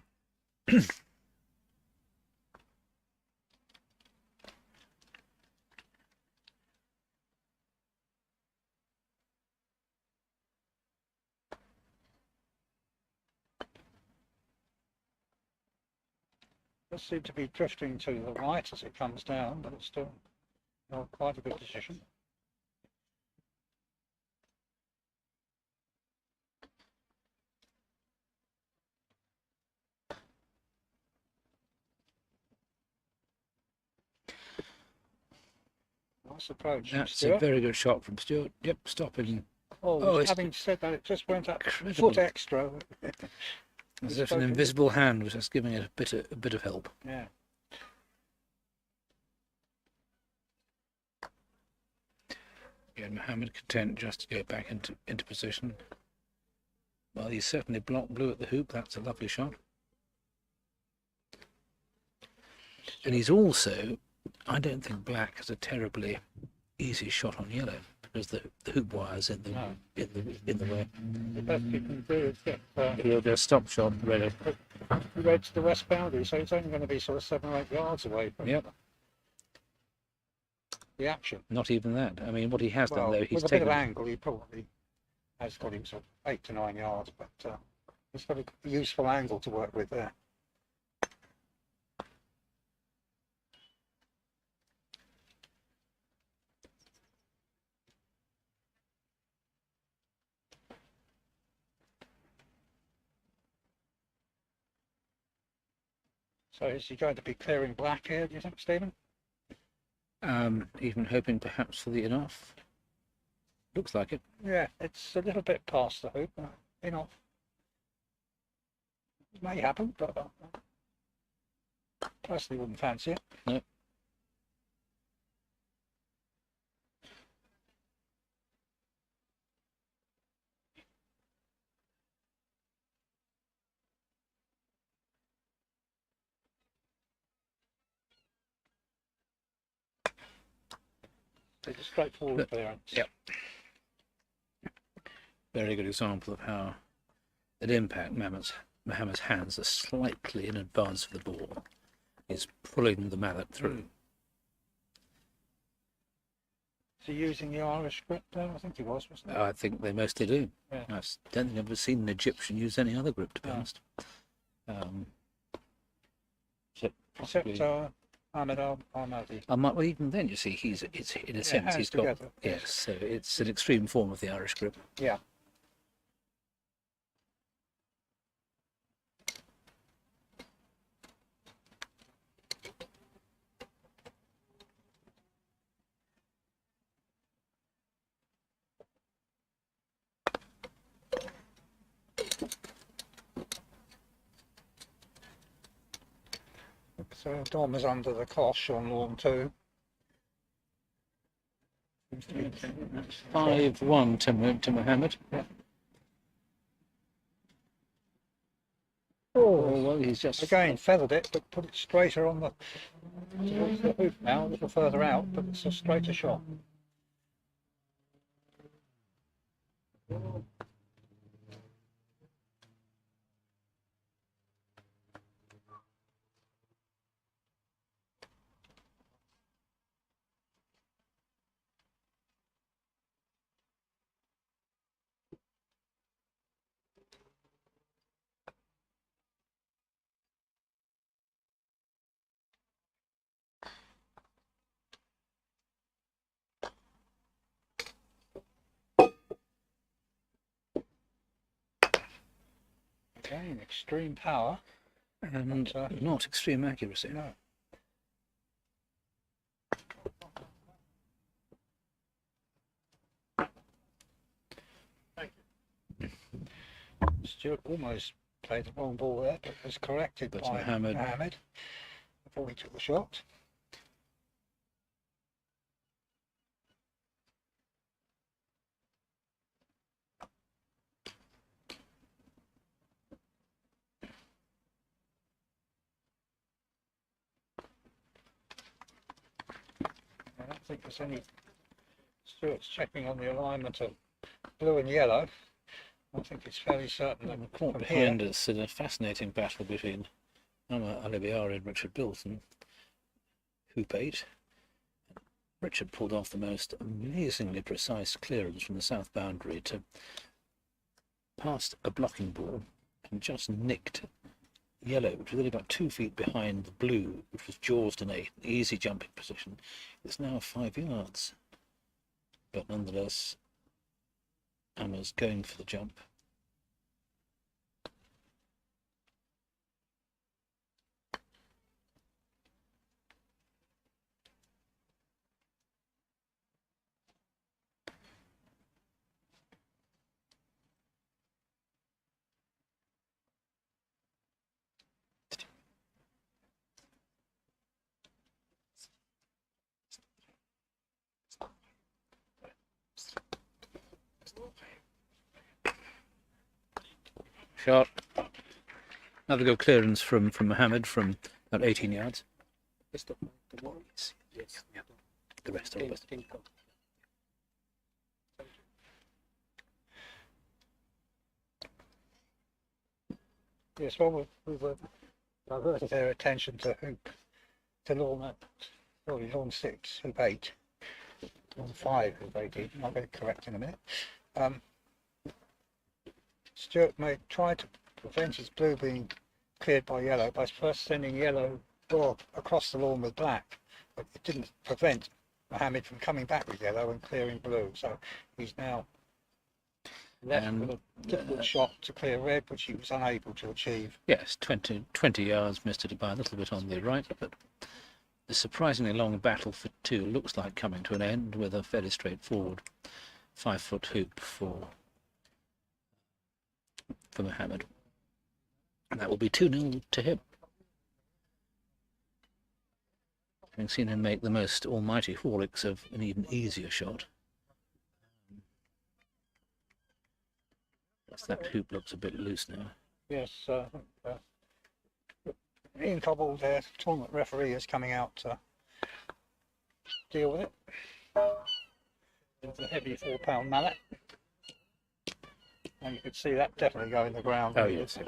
Does seem to be drifting to the right as it comes down, but it's still quite a good position. Nice approach. That's Stuart. a very good shot from Stuart. Yep, stopping Oh, it's having said that, it just went up a incredible. foot extra. as if an invisible hand was just giving it a bit of help. Yeah. Again, Mohammed content just to go back into position. Well, he's certainly blocked blue at the hoop. That's a lovely shot. And he's also, I don't think black has a terribly easy shot on yellow because the hoop wire's in the way. The best you can do is get He'll just stop shot ready. red to the west boundary, so it's only going to be sort of 7 or 8 yards away from the action. Not even that. I mean, what he has done Well, though, he's with a bit taken of angle, he probably has got him sort of 8 to 9 yards, but he's got a useful angle to work with there. So is he going to be clearing black here, do you think, Stephen? even hoping perhaps for the enough. Looks like it. Yeah, it's a little bit past the hoop. Enough. It may happen, but personally wouldn't fancy it. No. It's a straightforward clearance. Yep. Very good example of how at impact Mohammed's hands are slightly in advance of the ball. He's pulling the mallet through. Is he using the Irish grip there? I think he was, wasn't he? I think they mostly do. Yeah. I don't think I've ever seen an Egyptian use any other grip, to be honest. Except Ahmed Ahmadi. Well, even then, you see, it's in a sense, hands he's together. got, yes, so it's an extreme form of the Irish grip. Yeah. So Dom is under the cosh on lawn 2. Seems to be 5-1 to Mohammed. Yeah. Oh, well, he's just Again, feathered it, but put it straighter on towards the hoop now, a little further out, but it's a straighter shot. Again, extreme power. and But, not extreme accuracy. No. Stuart almost played the wrong ball there, but was corrected But by Mohammed. Mohammed before he took the shot. I don't think there's any. Stuart's checking on the alignment of blue and yellow. I think it's fairly certain that And the court from behind here, us in a fascinating battle between Omar Alibiari and Richard Bilton. Hoop 8. Richard pulled off the most amazingly precise clearance from the south boundary to past a blocking ball and just nicked yellow, which was only about 2 feet behind the blue, which was jawsed in a easy jumping position. It's now 5 yards, but nonetheless Emma's going for the jump. Shot. Another good clearance from Mohammed from about 18 yards. The rest of it. yes, well, we were diverted their attention to hoop, to lawn 6, hoop 8, lawn 5, hoop 18. I'll get it correct in a minute. Stuart tried to prevent his blue being cleared by yellow by first sending yellow ball across the lawn with black, but it didn't prevent Mohammed from coming back with yellow and clearing blue. So he's now left with a difficult shot to clear red, which he was unable to achieve. Yes, 20 yards, missed it by a little bit on the right, but the surprisingly long battle for 2 looks like coming to an end with a fairly straightforward 5-foot hoop for Mohammed. And that will be 2-0 to him. Having seen him make the most almighty frolics of an even easier shot. Yes, that hoop looks a bit loose now. Yes, Ian Cobble, their tournament referee, is coming out to deal with it. It's a heavy 4-pound mallet. And you could see that definitely go in the ground. Oh, yes.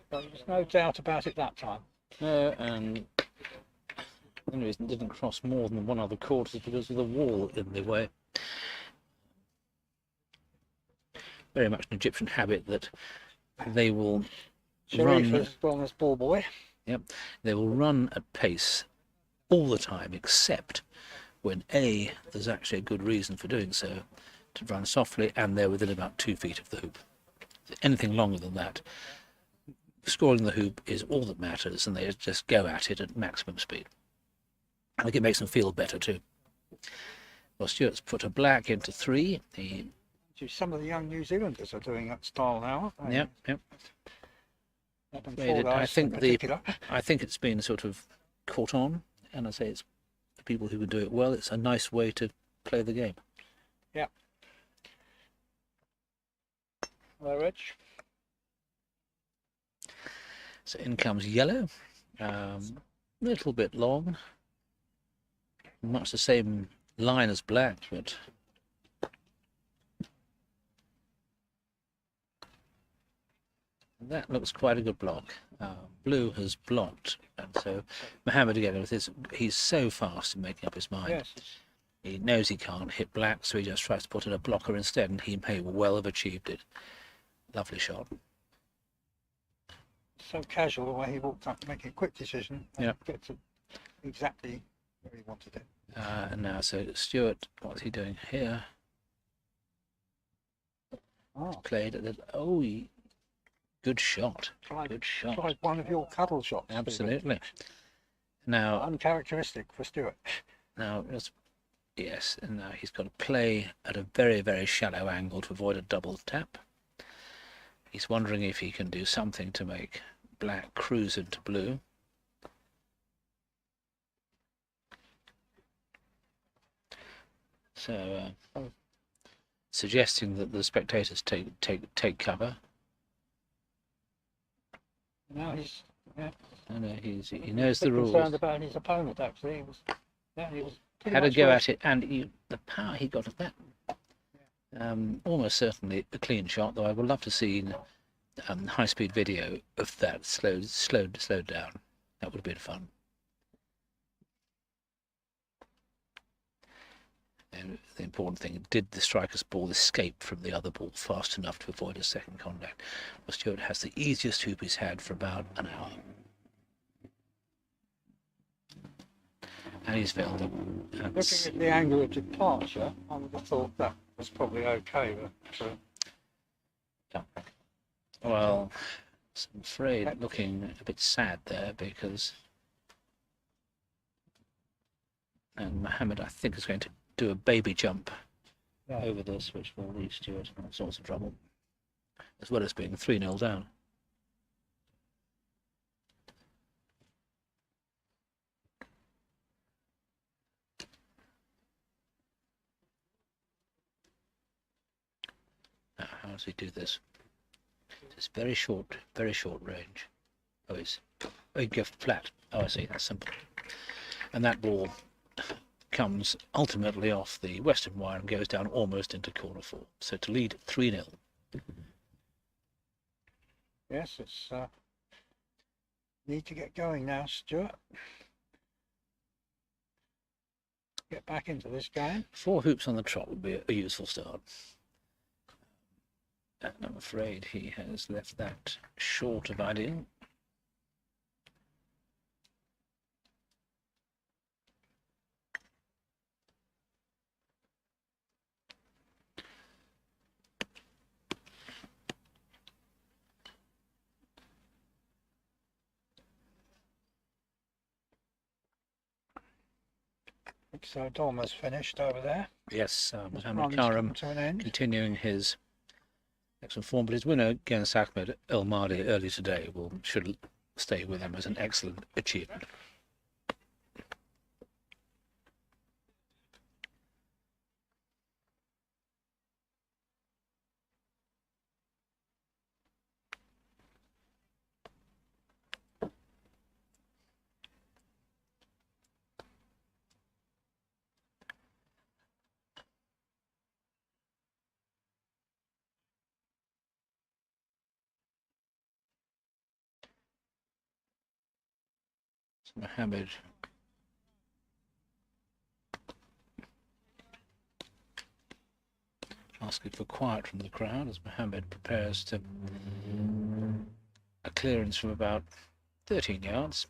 But there's no doubt about it that time. No, and the only reason it didn't cross more than one other court is because of the wall in the way. Very much an Egyptian habit that they will Sharif run. as well as ball boy. Yep, they will run at pace all the time, except when A, there's actually a good reason for doing so, to run softly, and they're within about 2 feet of the hoop. Anything longer than that, scoring the hoop is all that matters, and they just go at it at maximum speed. I think it makes them feel better too. Well, Stuart's put a black into 3. He Some of the young New Zealanders are doing that style now, aren't they? Yep, yep. Up in Made it- I Fordyce in think particular. I think it's been sort of caught on, and I say it's the people who can do it well. It's a nice way to play the game. Hello, Rich. So in comes yellow, a little bit long, much the same line as black, but that looks quite a good block. Blue has blocked, and so Mohammed again with his, he's so fast in making up his mind. Yes. He knows he can't hit black, so he just tries to put in a blocker instead, and he may well have achieved it. Lovely shot. So casual the way he walked up, making a quick decision and Yeah. get to exactly where he wanted it. And now, so Stuart, what's he doing here? Oh, Played at the, good shot. Good shot. tried one of your cuddle shots. Stephen. Absolutely. Now, Uncharacteristic for Stuart. yes, and now he's got to play at a very, very shallow angle to avoid a double tap. He's wondering if he can do something to make black cruise into blue. So, suggesting that the spectators take cover. Now he's He knows a bit the rules. concerned about his opponent. Actually, he was pretty Had a much go where- at it, and the power he got at that. Almost certainly a clean shot, though I would love to see high-speed video of that slowed down. That would have been fun. And the important thing, did the striker's ball escape from the other ball fast enough to avoid a second contact? Well, Stuart has the easiest hoop he's had for about an hour. And he's failed it. Looking at the angle of departure, I would have thought that was probably okay. But Well, I'm afraid looking a bit sad there because and Mohammed, I think, is going to do a baby jump over this, which will lead Stuart in all sorts of trouble, as well as being 3-0 down. Now, how does he do this? It's very short range. He goes flat. Oh, I see, that's simple. And that ball comes ultimately off the western wire and goes down almost into corner 4. So to lead 3-0. yes, it's need to get going now, Stuart. Get back into this game. 4 hoops on the trot would be a useful start. And I'm afraid he has left that short of ideal. So Dolma's finished over there. Yes, Mohammed Runs Karam to an end. continuing his excellent form, but his winner against Ahmed El Mahdi early today should stay with him as an excellent achievement. Mohammed asking for quiet from the crowd as Mohammed prepares to a clearance from about 13 yards.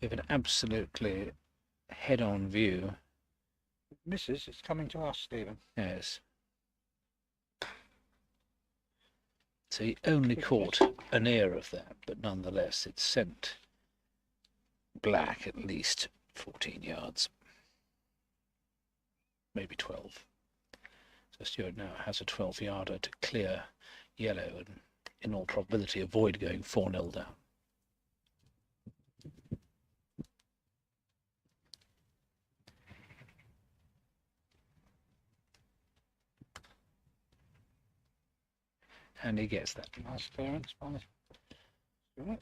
We have an absolutely head-on view. Misses, it's coming to us, Stephen. Yes. So he only caught an ear of that, but nonetheless it sent black at least 14 yards, maybe 12. So Stuart now has a 12-yarder to clear yellow and in all probability avoid going 4-0 down. And he gets that. Nice clearance by Stuart.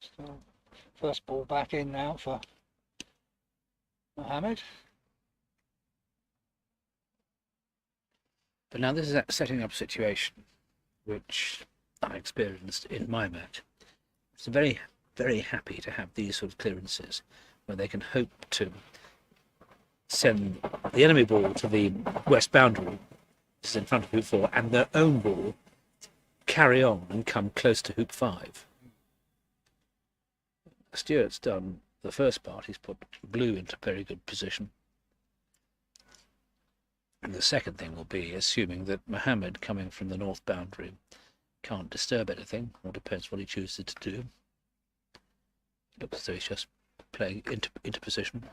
Still first ball back in now for Mohammed. But now this is setting up a situation which I experienced in my match. It's very, very happy to have these sort of clearances where they can hope to send the enemy ball to the west boundary, which is in front of hoop 4, and their own ball carry on and come close to hoop 5. Stuart's done the first part. He's put blue into very good position. And the second thing will be assuming that Mohammed, coming from the north boundary, can't disturb anything, or depends what he chooses to do. Looks as though he's just playing into position.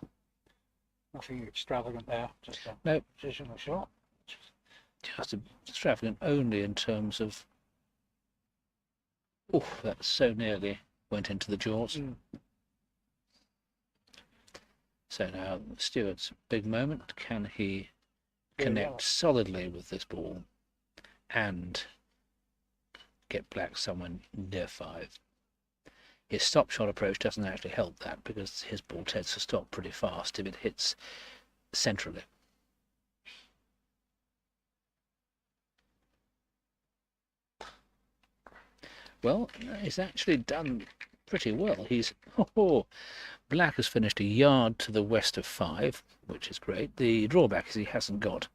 Nothing extravagant there, just a No. positional shot. Just extravagant only in terms of... Oh, that so nearly went into the jaws. So now Stuart's big moment. Can he connect solidly with this ball and get black somewhere near 5? His stop shot approach doesn't actually help that because his ball tends to stop pretty fast if it hits centrally. Well, he's actually done pretty well. Black has finished a yard to the west of 5, which is great. The drawback is he hasn't got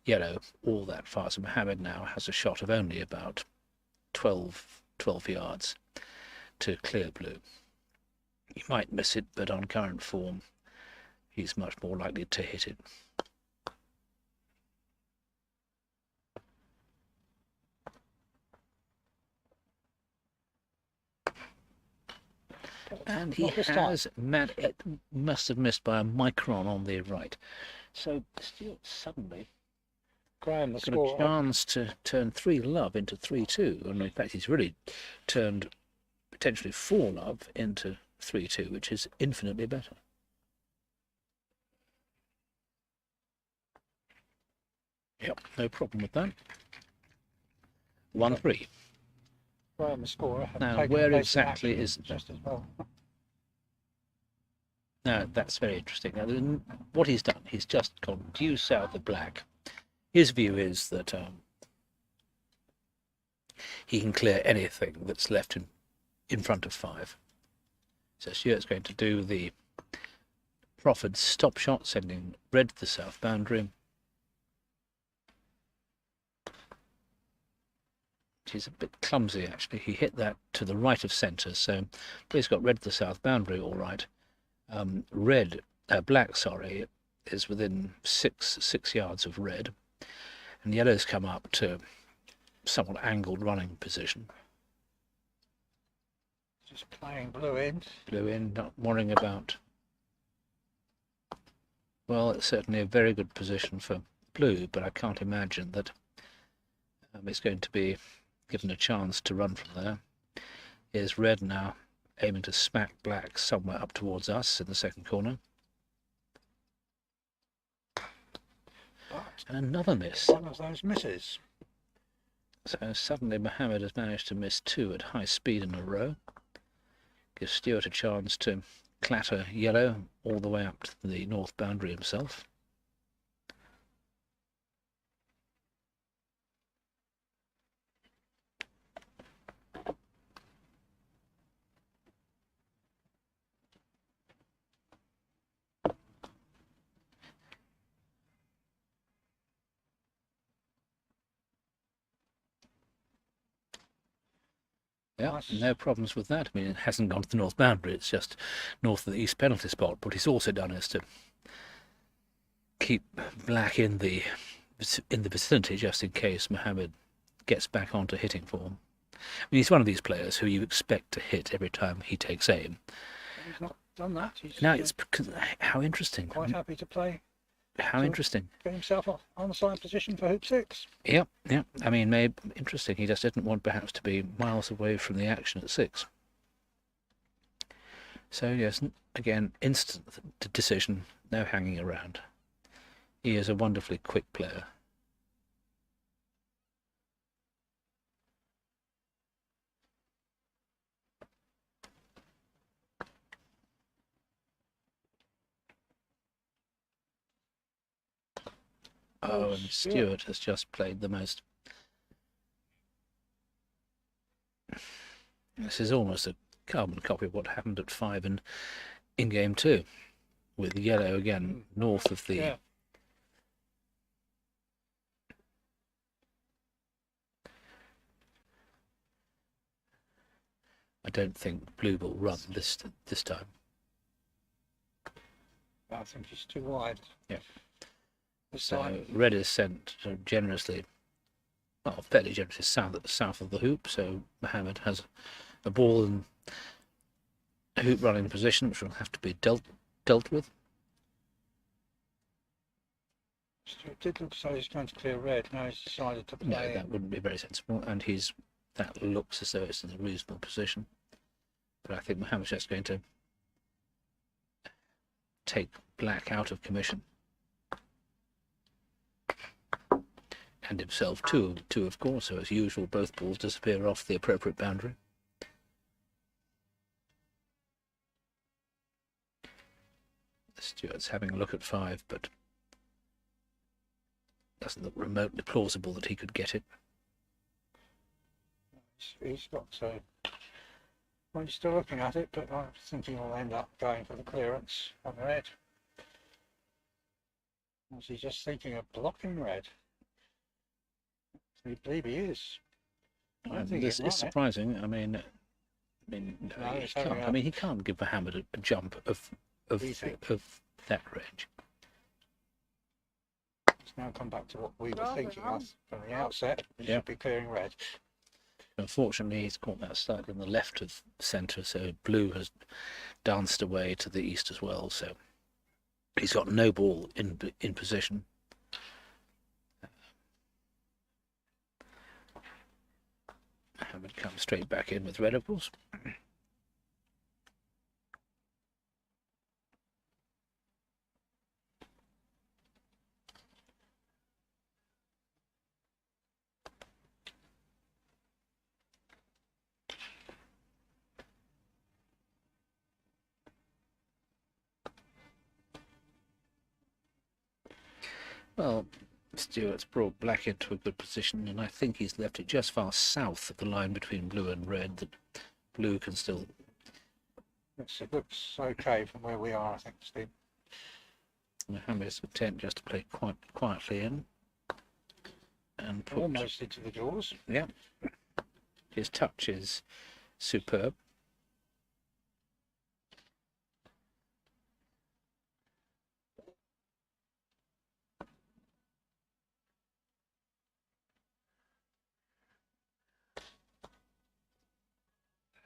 yellow all that far, so Mohammed now has a shot of only about 12 yards to clear blue. He might miss it, but on current form, he's much more likely to hit it. And he must have missed by a micron on the right. So Stuart suddenly Graham, the got a scorer. chance to turn 3-love into 3-2. And in fact, he's really turned potentially 4-love into 3-2, which is infinitely better. Yep, no problem with that. 1-3. Graham, the scorer. Now, where exactly is... Just as well. Now, that's very interesting. Now, what he's done, he's just gone due south of black. His view is that he can clear anything that's left in front of 5. So Stuart's going to do the proffered stop shot, sending red to the south boundary. He's a bit clumsy, actually. He hit that to the right of centre, so he's got red to the south boundary, all right. Black, sorry, is within six yards of red, and yellow's come up to somewhat angled running position. Just playing blue in. Blue in, not worrying about... Well, it's certainly a very good position for blue, but I can't imagine that it's going to be given a chance to run from there. Here's red now, aiming to smack black somewhere up towards us in the second corner. But And another miss. one of those misses. So suddenly Mohammed has managed to miss 2 at high speed in a row. Gives Stuart a chance to clatter yellow all the way up to the north boundary himself. Yeah, Nice. no problems with that. I mean, it hasn't gone to the north boundary, it's just north of the east penalty spot. What he's also done is to keep black in the vicinity, just in case Mohammed gets back onto hitting form. mean, he's one of these players who you expect to hit every time he takes aim. He's not done that. He's Now it's because how interesting. quite happy to play. How to interesting. Get himself on the side position for hoop 6. Yep, yep. I mean, maybe interesting. He just didn't want perhaps to be miles away from the action at 6. So yes, again, instant decision, no hanging around. He is a wonderfully quick player. Oh, and Stewart has just played the most. This is almost a carbon copy of what happened at 5 in game 2, with yellow again north of the. Yeah. I don't think blue will run this time. I think he's too wide. Yeah. This So time. red is sent generously, well, fairly generously south of the hoop. So Mohammed has a ball in a hoop running position, which will have to be dealt with. It did look so he's going to clear red. Now he's decided to play. No, that wouldn't be very sensible. And that looks as though it's in a reasonable position. But I think Mohammed's just going to take black out of commission. And himself too, of course. So as usual, both balls disappear off the appropriate boundary. Stewart's having a look at 5, but doesn't look remotely plausible that he could get it. He's got to. Well, he's still looking at it, but I think he will end up going for the clearance on red. Was he just thinking of blocking red? I believe he is. This is surprising. I mean, he can't. I mean, he can't give Mohammed a jump of that range. It's now come back to what we were thinking of from the outset. He should be clearing red. Unfortunately, he's caught that slightly on the left of centre, so blue has danced away to the east as well. So he's got no ball in position. Mohammed comes straight back in with red, of course. Well, Stewart's brought black into a good position, and I think he's left it just far south of the line between blue and red, that blue can still. It looks okay from where we are, I think, Steve. Mohammed's intent just to play quite quietly in and put almost into the jaws. Yeah, his touch is superb.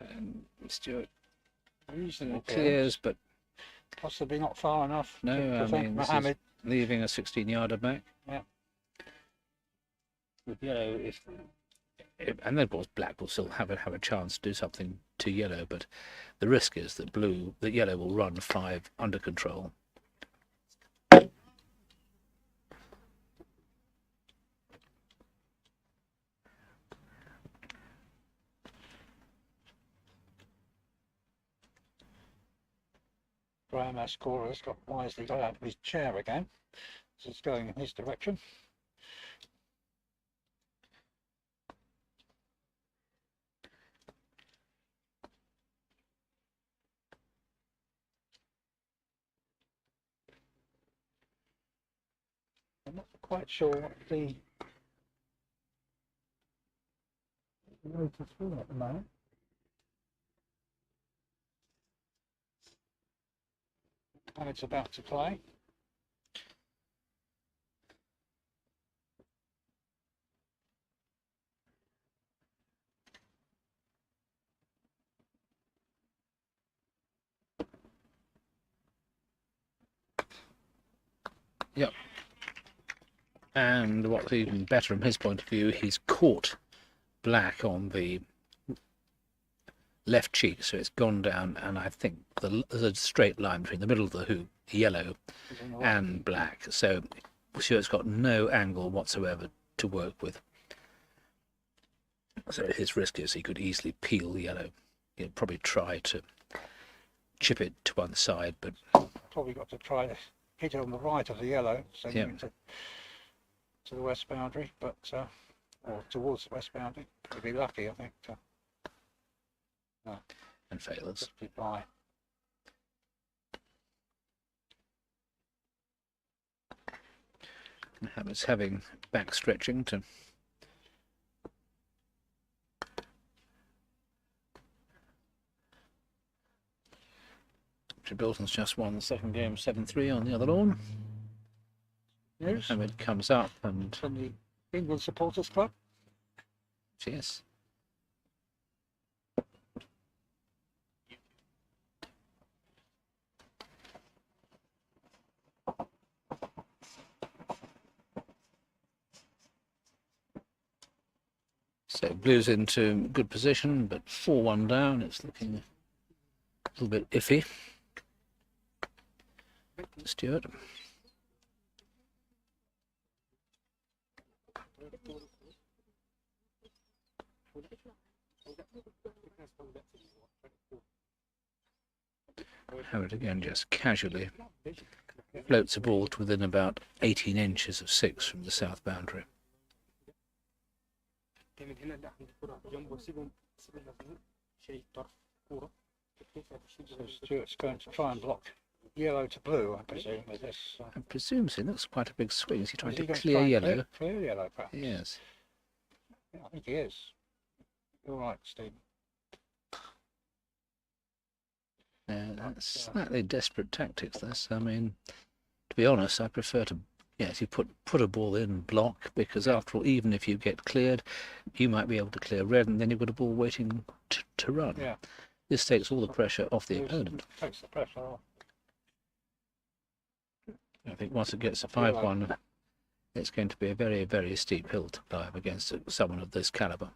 And Stewart Reasonably clears, but possibly not far enough no, to I prevent mean, Mohammed. Leaving a 16-yarder back. Yeah. With yellow, and then of course black will still have a chance to do something to yellow, but the risk is that yellow will run 5 under control. Graham, our scorer, has got wisely got out of his chair again. So it's going in his direction. I'm not quite sure what the notice for at the moment. And it's about to play. Yep. And what's even better from his point of view, he's caught black on the left cheek, so it's gone down, and I think there's a straight line between the middle of the hoop, yellow, and black. So Stuart's got no angle whatsoever to work with. So his risk is he could easily peel the yellow. He'll probably try to chip it to one side, but Probably got to try to hit it on the right of the yellow, so Yeah. to the west boundary, but or towards the west boundary. He'd be lucky, I think. and fails. Just be by. It's having back stretching to Bilton's just won the second game 7-3 on the other lawn. News Hamid comes up and from the England Supporters Club. yes. So blue's into good position, but 4-1 down. It's looking a little bit iffy. Stuart. Howard again just casually floats a ball to within about 18 inches of 6 from the south boundary. So Stuart's going to try and block yellow to blue, I presume, with this. I presume so. It looks quite a big swing. Is he trying Is he to going clear try and yellow? Clear yellow, perhaps. Yes. Yeah, I think he is. You're right, Stephen. That's slightly desperate tactics, this. I mean, to be honest, I prefer to, yes, you put a ball in block, because after all, even if you get cleared, you might be able to clear red, and then you've got a ball waiting to run. Yeah. This takes all the pressure off the opponent. Takes the pressure off. I think once it gets to 5-1, it's going to be a very, very steep hill to climb against someone of this calibre.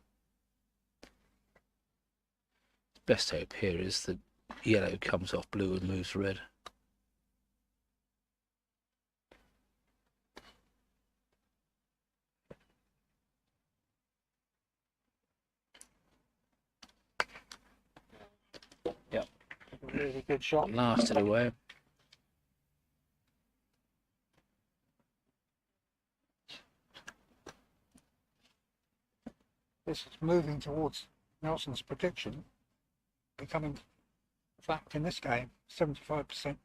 Best hope here is that yellow comes off blue and moves red. Yep. A really good shot. Blasted away. This is moving towards Nelson's prediction, becoming fact in this game. 75%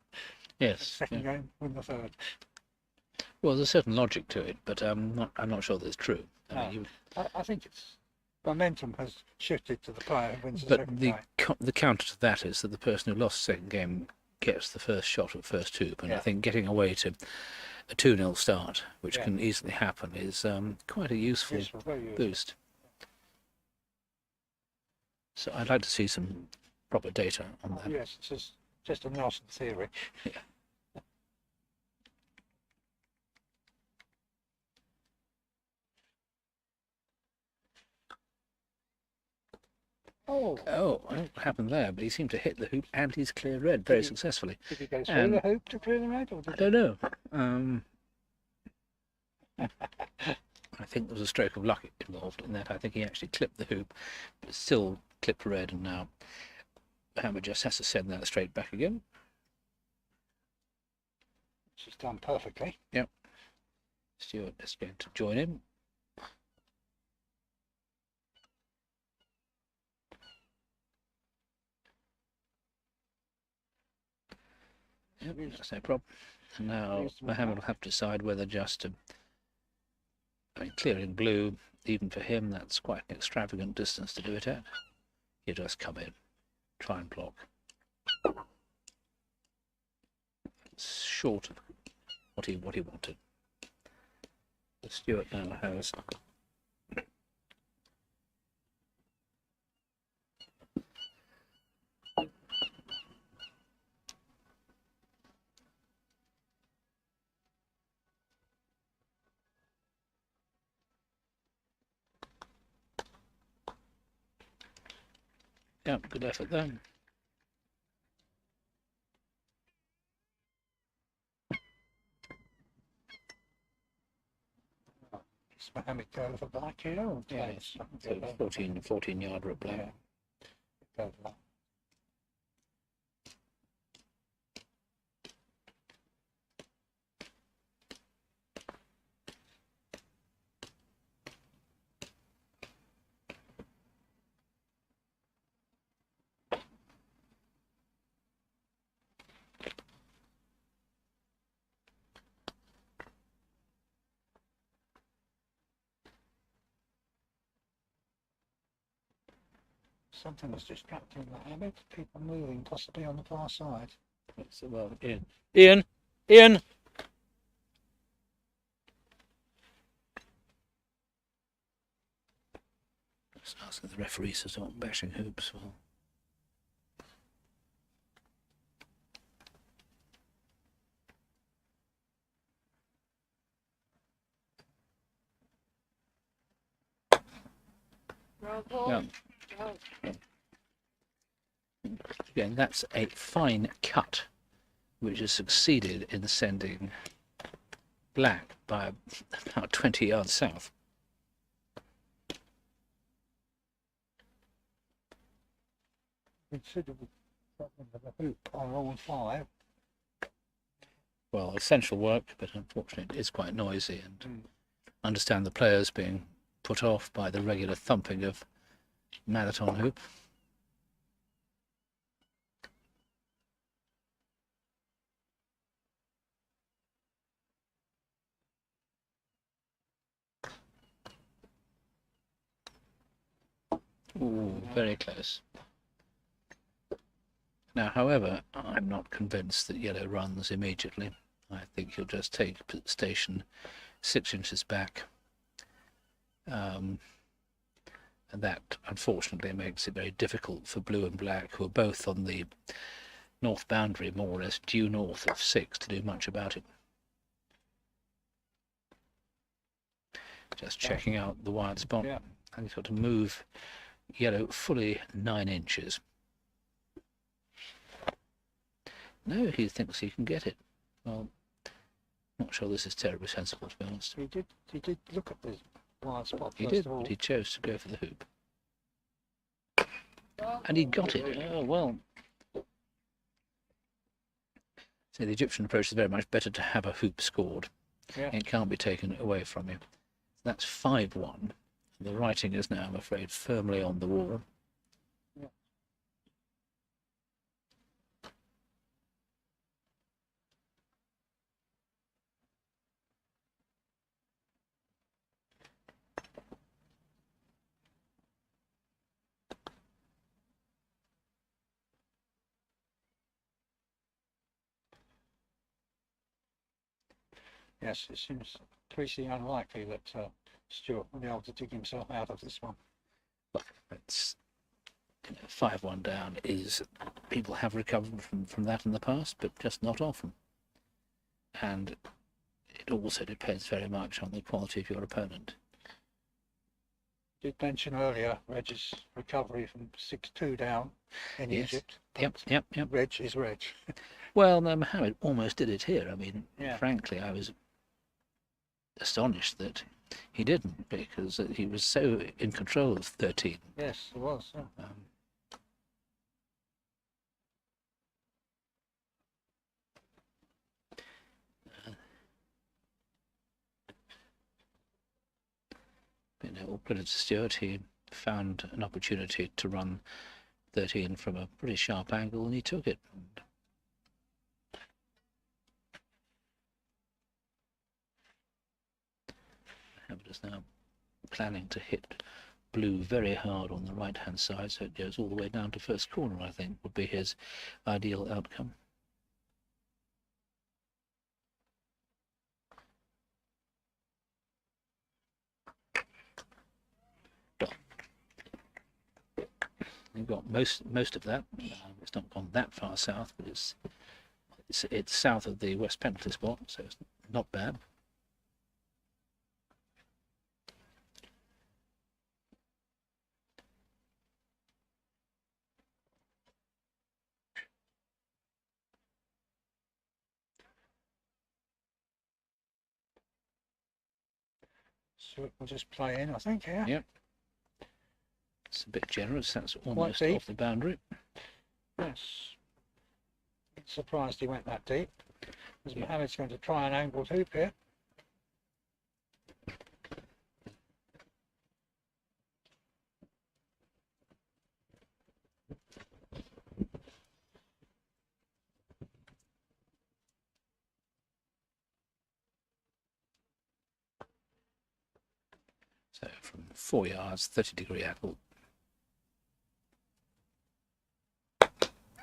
Yes. second Yeah. game, win the third. Well, there's a certain logic to it, but I'm not sure that it's true. No. mean, I think it's momentum has shifted to the player who wins the but second the game. the counter to that is that the person who lost the second game gets the first shot at first hoop, and I Yeah. think getting away to a 2-0 start, which Yeah. can easily happen, is quite a useful Useful, very useful. boost. So I'd like to see some proper data on that. Yes, it's just a Nelson theory. Yeah. Oh, What happened there? But he seemed to hit the hoop and he's clear red very successfully. did he go through And- the hoop to clear the red? Or I did don't know. I think there was a stroke of luck involved in that. I think he actually clipped the hoop, but still clipped red, and now Hammer just has to send that straight back again. she's done perfectly. Stuart is going to join him. Yep, that's no problem. And now Reasonable Mohammed match. will have to decide whether just to, I mean, clearing blue, even for him, that's quite an extravagant distance to do it at. You just come in, try and block. It's short of what he wanted. The Stuart now has Yep, good effort there. Does Mohammed go for black here? Or Yeah, plays? so 14 yarder at black. Yeah. Go for that. Something was distracting Mohammed. People moving, possibly on the far side. So, well, Ian! Ian! Just asking the referees to stop bashing hoops. Well, yeah. Again, that's a fine cut, which has succeeded in sending black by about 20 yards south. Considerable problem with the hoop on all 5. Well, essential work, but unfortunately it's quite noisy, and understand the players being put off by the regular thumping of marathon hoop. Ooh, very close. Now, however, I'm not convinced that yellow runs immediately. I think he'll just take station 6 inches back. And that, unfortunately, makes it very difficult for blue and black, who are both on the north boundary, more or less due north of 6, to do much about it. Just checking out the wide spot. Yeah. And he's got to move yellow fully 9 inches. No, he thinks he can get it. Well, not sure this is terribly sensible, to be honest. He did look at the wide spot He first did, of all. but he chose to go for the hoop. And he got it. Oh, well. So the Egyptian approach is very much better to have a hoop scored. Yeah. It can't be taken away from you. That's 5-1. The writing is now, I'm afraid, firmly on the wall. Yeah. Yes, it seems increasingly unlikely that Stuart will be able to dig himself out of this one. But it's 5-1 down is, people have recovered from that in the past, but just not often. And it also depends very much on the quality of your opponent. Did mention earlier Reg's recovery from 6-2 down in Yes. Egypt. Yep. Reg is Reg. Well, no, Mohammed almost did it here. I mean, Yeah. frankly, I was astonished that he didn't, because he was so in control of 13. Yes, it was. Yeah. All credit to Stuart, he found an opportunity to run 13 from a pretty sharp angle, and he took it. Mohammed is now planning to hit blue very hard on the right hand side, so it goes all the way down to first corner, I think, would be his ideal outcome. You've got most of that. It's not gone that far south, but it's south of the West Penalty spot, so it's not bad. So we'll just play in, I think, here. Yep. It's a bit generous. That's almost deep. off the boundary. Yes. Surprised he went that deep. As Mohammed's going to try an angled hoop here. So from 4 yards, 30-degree angle.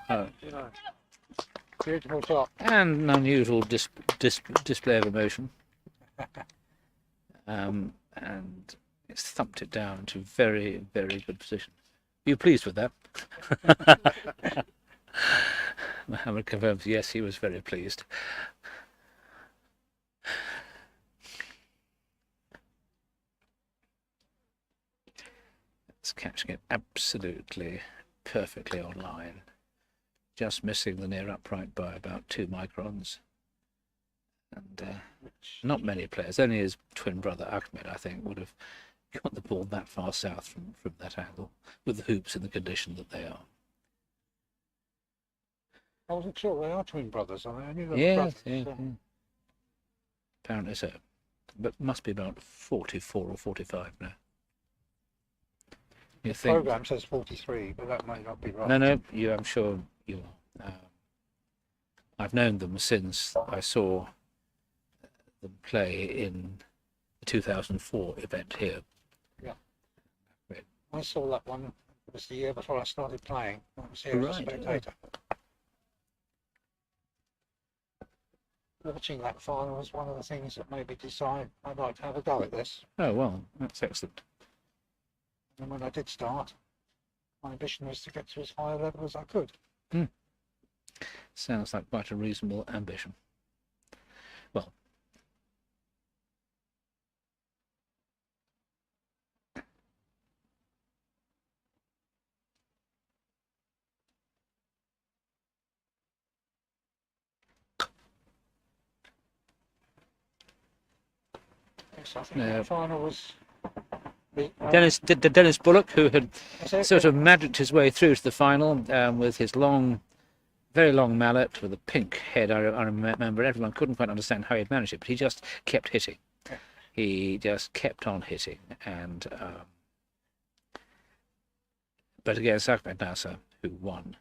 Oh. Beautiful shot. And an unusual display of emotion. And it's thumped it down into very, very good position. Are you pleased with that? Mohammed confirms yes, he was very pleased. It's catching it absolutely perfectly on line. Just missing the near upright by about 2 microns. And not many players, only his twin brother Ahmed, I think, would have got the ball that far south from that angle, with the hoops in the condition that they are. I wasn't sure they are twin brothers. I knew they were Yes, brothers. yeah. Apparently so. But must be about 44 or 45 now. You The think? programme says 43, but that might not be right. No, I'm sure you are. I've known them since I saw them play in the 2004 event here. Yeah. I saw that one. It was the year before I started playing. I was here as a spectator. Watching that final was one of the things that made me decide I'd like to have a go at this. Oh, well, that's excellent. And when I did start, my ambition was to get to as high a level as I could. Sounds like quite a reasonable ambition. Well, Yes, I think the final was Dennis Bullock, who had it? sort of magicked his way through to the final with his very long mallet with a pink head. I remember everyone couldn't quite understand how he'd managed it, but he just kept hitting. Yeah. He just kept on hitting, and but against Ahmed Nasser, who won.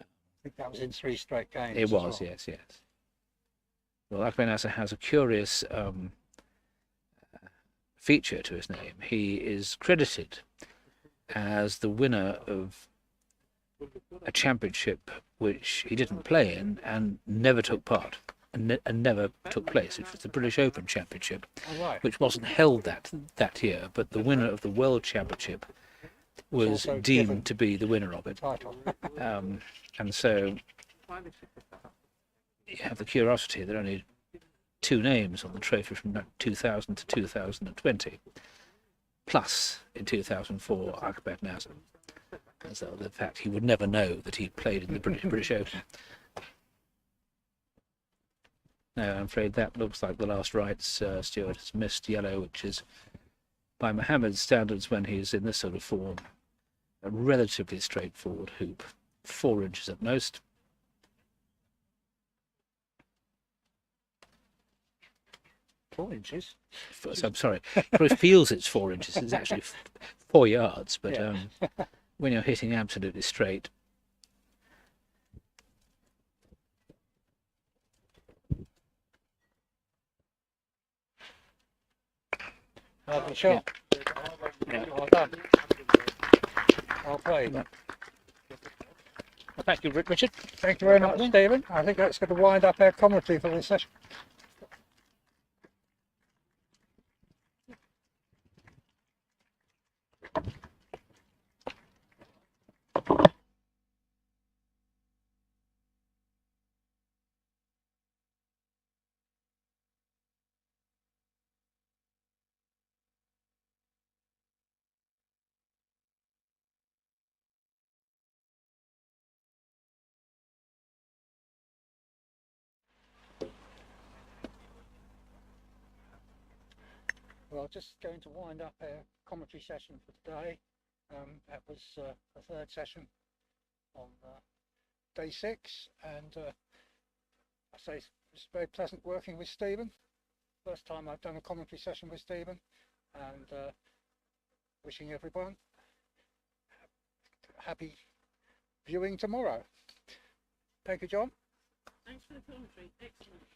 I think that was in 3 straight games. It was, well. yes. Well, Ahmed Nasser has a curious feature to his name. He is credited as the winner of a championship which he didn't play in and never took part and never took place. It was the British Open Championship, Oh, right. which wasn't held that year, but the winner of the World Championship was also deemed given to be the winner of it. Title. And so you have the curiosity. There are only 2 names on the trophy from 2000 to 2020, plus in 2004 Ahmed Nasser. And so the fact he would never know that he played in the British Open. No, I'm afraid that looks like the last rights. Stuart has missed yellow, which is, by Mohammed's standards, when he's in this sort of form, a relatively straightforward hoop, 4 inches at most. Four inches. So I'm sorry, it feels it's 4 inches. It's actually 4 yards, but Yeah. when you're hitting absolutely straight. Lovely shot. Yeah. Well done. Well played. Well, thank you, Richard. Thank you very much, Stephen. I think that's going to wind up our commentary for this session. Well, just going to wind up our commentary session for today. That was the third session on day 6, and I say it's very pleasant working with Stephen. First time I've done a commentary session with Stephen, and wishing everyone happy viewing tomorrow. Thank you, John. Thanks for the commentary. Excellent.